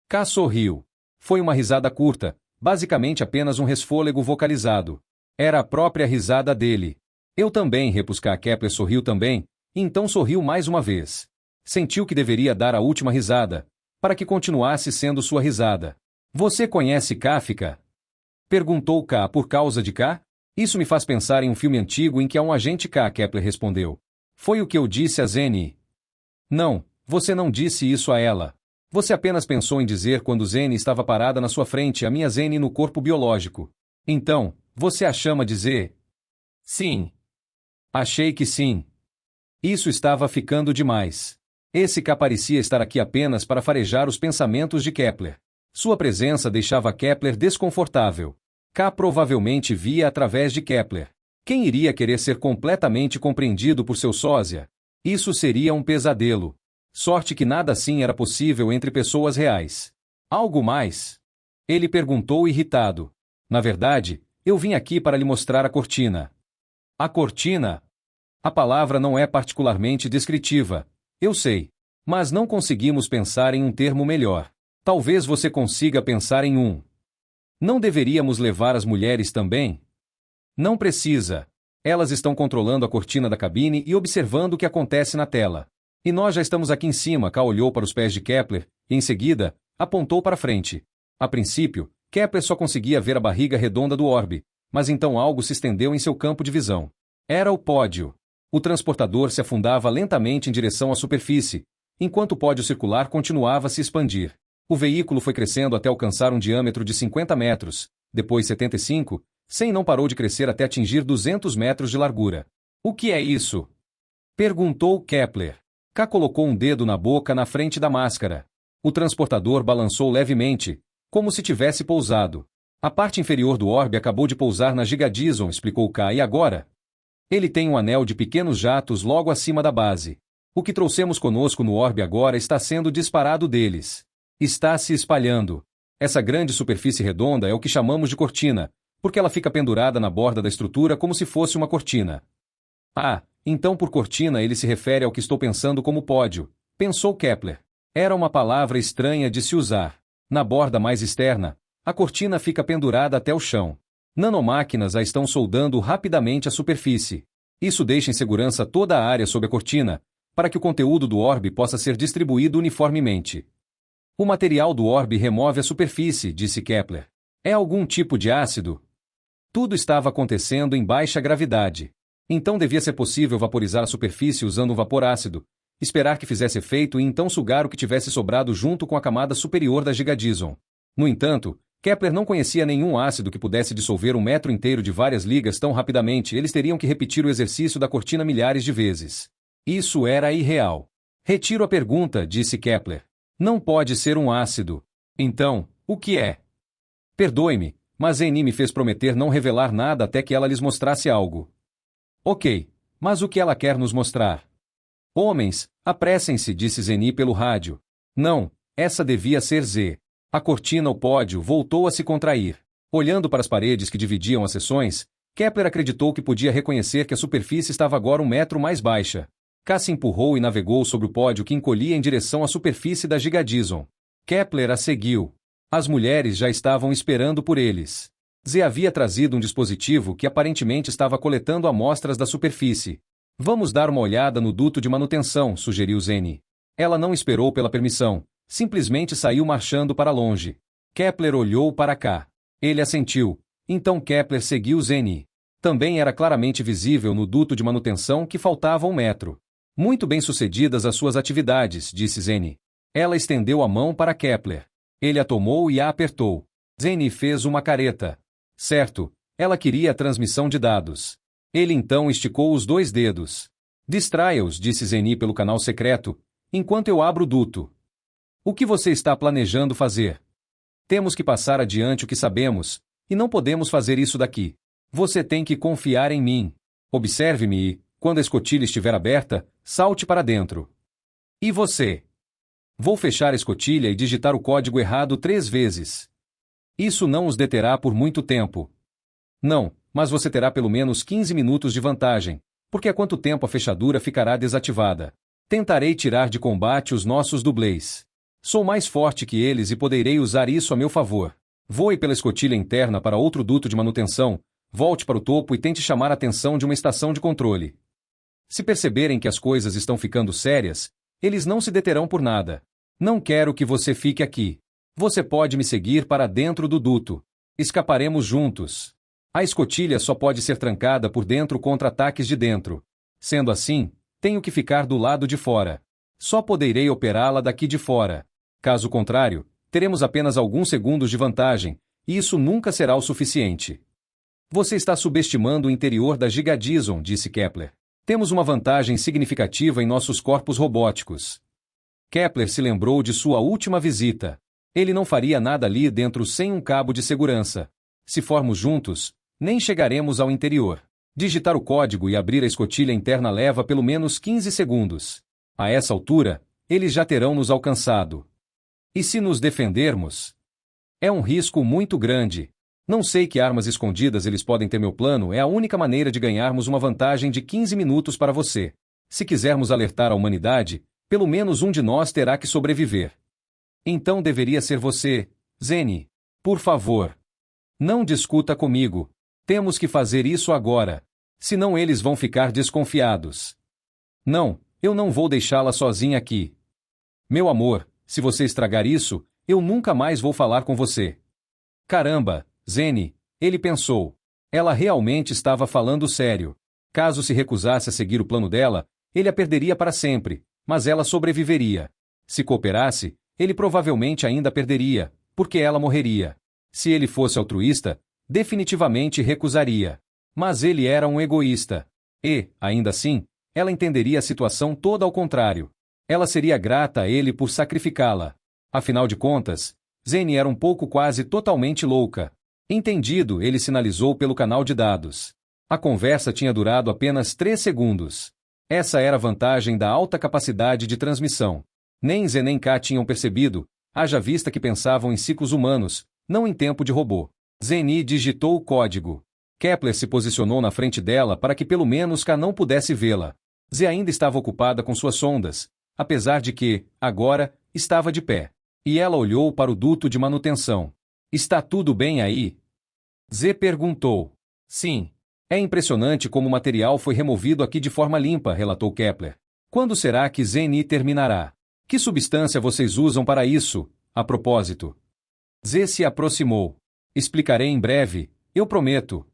K sorriu. Foi uma risada curta, basicamente apenas um resfôlego vocalizado. Era a própria risada dele. Eu também, repus K. Kepler sorriu também, e então sorriu mais uma vez. Sentiu que deveria dar a última risada, para que continuasse sendo sua risada. Você conhece Kafka? Perguntou K. Por causa de K? Isso me faz pensar em um filme antigo em que há um agente K. Kepler respondeu. Foi o que eu disse a Zene. Não, você não disse isso a ela. Você apenas pensou em dizer quando Zene estava parada na sua frente a minha Zene no corpo biológico. Então, você a chama de Z? Sim. Achei que sim. Isso estava ficando demais. Esse K parecia estar aqui apenas para farejar os pensamentos de Kepler. Sua presença deixava Kepler desconfortável. K provavelmente via através de Kepler. Quem iria querer ser completamente compreendido por seu sósia? Isso seria um pesadelo. Sorte que nada assim era possível entre pessoas reais. Algo mais? Ele perguntou irritado. Na verdade, eu vim aqui para lhe mostrar a cortina. A cortina? A palavra não é particularmente descritiva. Eu sei. Mas não conseguimos pensar em um termo melhor. Talvez você consiga pensar em um. Não deveríamos levar as mulheres também? Não precisa. Elas estão controlando a cortina da cabine e observando o que acontece na tela. E nós já estamos aqui em cima. K olhou para os pés de Kepler, e em seguida, apontou para frente. A princípio, Kepler só conseguia ver a barriga redonda do orbe, mas então algo se estendeu em seu campo de visão. Era o pódio. O transportador se afundava lentamente em direção à superfície, enquanto o pódio circular continuava a se expandir. O veículo foi crescendo até alcançar um diâmetro de 50 metros, depois 75, 100 não parou de crescer até atingir 200 metros de largura. O que é isso? Perguntou Kepler. K colocou um dedo na boca na frente da máscara. O transportador balançou levemente, como se tivesse pousado. A parte inferior do orbe acabou de pousar na Gigadison, explicou K. E agora? Ele tem um anel de pequenos jatos logo acima da base. O que trouxemos conosco no orbe agora está sendo disparado deles. Está se espalhando. Essa grande superfície redonda é o que chamamos de cortina, porque ela fica pendurada na borda da estrutura como se fosse uma cortina. Ah, então por cortina ele se refere ao que estou pensando como pódio, pensou Kepler. Era uma palavra estranha de se usar. Na borda mais externa, a cortina fica pendurada até o chão. Nanomáquinas a estão soldando rapidamente à superfície. Isso deixa em segurança toda a área sob a cortina, para que o conteúdo do orbe possa ser distribuído uniformemente. O material do orbe remove a superfície, disse Kepler. É algum tipo de ácido? Tudo estava acontecendo em baixa gravidade. Então devia ser possível vaporizar a superfície usando um vapor ácido, esperar que fizesse efeito e então sugar o que tivesse sobrado junto com a camada superior da gigadison. No entanto, Kepler não conhecia nenhum ácido que pudesse dissolver um metro inteiro de várias ligas tão rapidamente. Eles teriam que repetir o exercício da cortina milhares de vezes. Isso era irreal. Retiro a pergunta, disse Kepler. Não pode ser um ácido. Então, o que é? Perdoe-me, mas Eni me fez prometer não revelar nada até que ela lhes mostrasse algo. Ok, mas o que ela quer nos mostrar? Homens, apressem-se, disse Zeni pelo rádio. Não, essa devia ser Z. A cortina ou pódio voltou a se contrair. Olhando para as paredes que dividiam as seções, Kepler acreditou que podia reconhecer que a superfície estava agora 1 metro mais baixa. K se empurrou e navegou sobre o pódio que encolhia em direção à superfície da gigadison. Kepler a seguiu. As mulheres já estavam esperando por eles. Z havia trazido um dispositivo que aparentemente estava coletando amostras da superfície. Vamos dar uma olhada no duto de manutenção, sugeriu Zeni. Ela não esperou pela permissão, simplesmente saiu marchando para longe. Kepler olhou para cá. Ele assentiu. Então Kepler seguiu Zeni. Também era claramente visível no duto de manutenção que faltava 1 metro. Muito bem sucedidas as suas atividades, disse Zeni. Ela estendeu a mão para Kepler. Ele a tomou e a apertou. Zeni fez uma careta. Certo, ela queria a transmissão de dados. Ele então esticou os 2 dedos. Distraia-os, disse Zeni pelo canal secreto, enquanto eu abro o duto. O que você está planejando fazer? Temos que passar adiante o que sabemos, e não podemos fazer isso daqui. Você tem que confiar em mim. Observe-me e, quando a escotilha estiver aberta, salte para dentro. E você? Vou fechar a escotilha e digitar o código errado 3 vezes. Isso não os deterá por muito tempo. Não, mas você terá pelo menos 15 minutos de vantagem, porque há quanto tempo a fechadura ficará desativada? Tentarei tirar de combate os nossos dublês. Sou mais forte que eles e poderei usar isso a meu favor. Voe pela escotilha interna para outro duto de manutenção, volte para o topo e tente chamar a atenção de uma estação de controle. Se perceberem que as coisas estão ficando sérias, eles não se deterão por nada. Não quero que você fique aqui. Você pode me seguir para dentro do duto. Escaparemos juntos. A escotilha só pode ser trancada por dentro contra ataques de dentro. Sendo assim, tenho que ficar do lado de fora. Só poderei operá-la daqui de fora. Caso contrário, teremos apenas alguns segundos de vantagem, e isso nunca será o suficiente. Você está subestimando o interior da gigadison, disse Kepler. Temos uma vantagem significativa em nossos corpos robóticos. Kepler se lembrou de sua última visita. Ele não faria nada ali dentro sem um cabo de segurança. Se formos juntos, nem chegaremos ao interior. Digitar o código e abrir a escotilha interna leva pelo menos 15 segundos. A essa altura, eles já terão nos alcançado. E se nos defendermos? É um risco muito grande. Não sei que armas escondidas eles podem ter. Meu plano é a única maneira de ganharmos uma vantagem de 15 minutos para você. Se quisermos alertar a humanidade, pelo menos um de nós terá que sobreviver. Então deveria ser você, Zeni. Por favor. Não discuta comigo. Temos que fazer isso agora. Senão eles vão ficar desconfiados. Não, eu não vou deixá-la sozinha aqui. Meu amor, se você estragar isso, eu nunca mais vou falar com você. Caramba, Zeni, ele pensou. Ela realmente estava falando sério. Caso se recusasse a seguir o plano dela, ele a perderia para sempre, mas ela sobreviveria. Se cooperasse, ele provavelmente ainda perderia, porque ela morreria. Se ele fosse altruísta, definitivamente recusaria. Mas ele era um egoísta. E, ainda assim, ela entenderia a situação toda ao contrário. Ela seria grata a ele por sacrificá-la. Afinal de contas, Zeni era um pouco quase totalmente louca. Entendido, ele sinalizou pelo canal de dados. A conversa tinha durado apenas 3 segundos. Essa era a vantagem da alta capacidade de transmissão. Nem Z nem K tinham percebido, haja vista que pensavam em ciclos humanos, não em tempo de robô. Zeni digitou o código. Kepler se posicionou na frente dela para que pelo menos K não pudesse vê-la. Z ainda estava ocupada com suas sondas, apesar de que, agora, estava de pé. E ela olhou para o duto de manutenção. Está tudo bem aí? Z perguntou. Sim. É impressionante como o material foi removido aqui de forma limpa, relatou Kepler. Quando será que Zeni terminará? Que substância vocês usam para isso, a propósito? Z se aproximou. Explicarei em breve, eu prometo.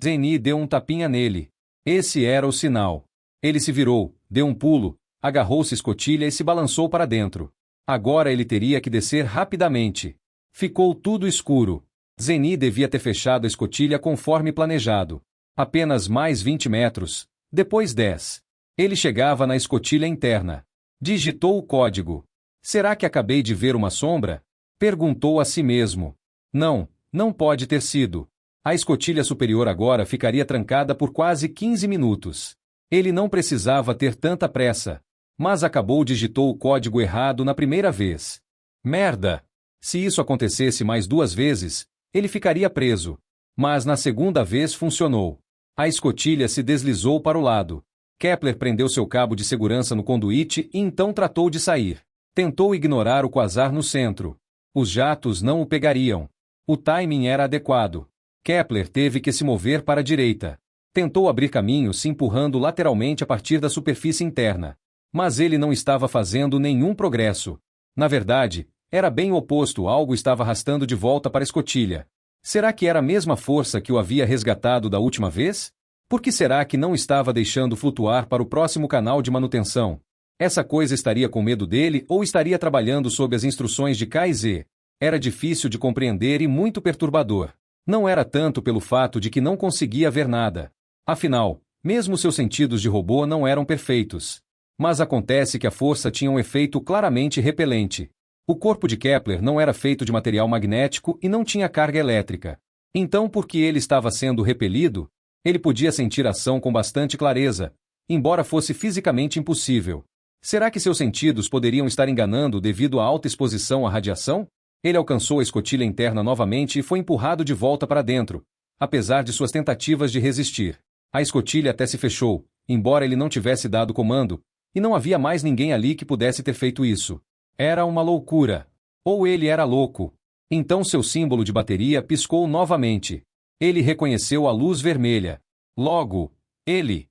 Zeni deu um tapinha nele. Esse era o sinal. Ele se virou, deu um pulo, agarrou-se escotilha e se balançou para dentro. Agora ele teria que descer rapidamente. Ficou tudo escuro. Zeni devia ter fechado a escotilha conforme planejado. Apenas mais 20 metros, depois 10. Ele chegava na escotilha interna. Digitou o código. Será que acabei de ver uma sombra? Perguntou a si mesmo. Não, não pode ter sido. A escotilha superior agora ficaria trancada por quase 15 minutos. Ele não precisava ter tanta pressa. Mas digitou o código errado na primeira vez. Merda! Se isso acontecesse mais 2 vezes, ele ficaria preso. Mas na segunda vez funcionou. A escotilha se deslizou para o lado. Kepler prendeu seu cabo de segurança no conduíte e então tratou de sair. Tentou ignorar o quasar no centro. Os jatos não o pegariam. O timing era adequado. Kepler teve que se mover para a direita. Tentou abrir caminho se empurrando lateralmente a partir da superfície interna. Mas ele não estava fazendo nenhum progresso. Na verdade, era bem o oposto, algo estava arrastando de volta para a escotilha. Será que era a mesma força que o havia resgatado da última vez? Por que será que não estava deixando flutuar para o próximo canal de manutenção? Essa coisa estaria com medo dele ou estaria trabalhando sob as instruções de K e Z? Era difícil de compreender e muito perturbador. Não era tanto pelo fato de que não conseguia ver nada. Afinal, mesmo seus sentidos de robô não eram perfeitos. Mas acontece que a força tinha um efeito claramente repelente. O corpo de Kepler não era feito de material magnético e não tinha carga elétrica. Então, porque ele estava sendo repelido, ele podia sentir a ação com bastante clareza, embora fosse fisicamente impossível. Será que seus sentidos poderiam estar enganando devido à alta exposição à radiação? Ele alcançou a escotilha interna novamente e foi empurrado de volta para dentro, apesar de suas tentativas de resistir. A escotilha até se fechou, embora ele não tivesse dado comando, e não havia mais ninguém ali que pudesse ter feito isso. Era uma loucura. Ou ele era louco. Então seu símbolo de bateria piscou novamente. Ele reconheceu a luz vermelha. Logo, ele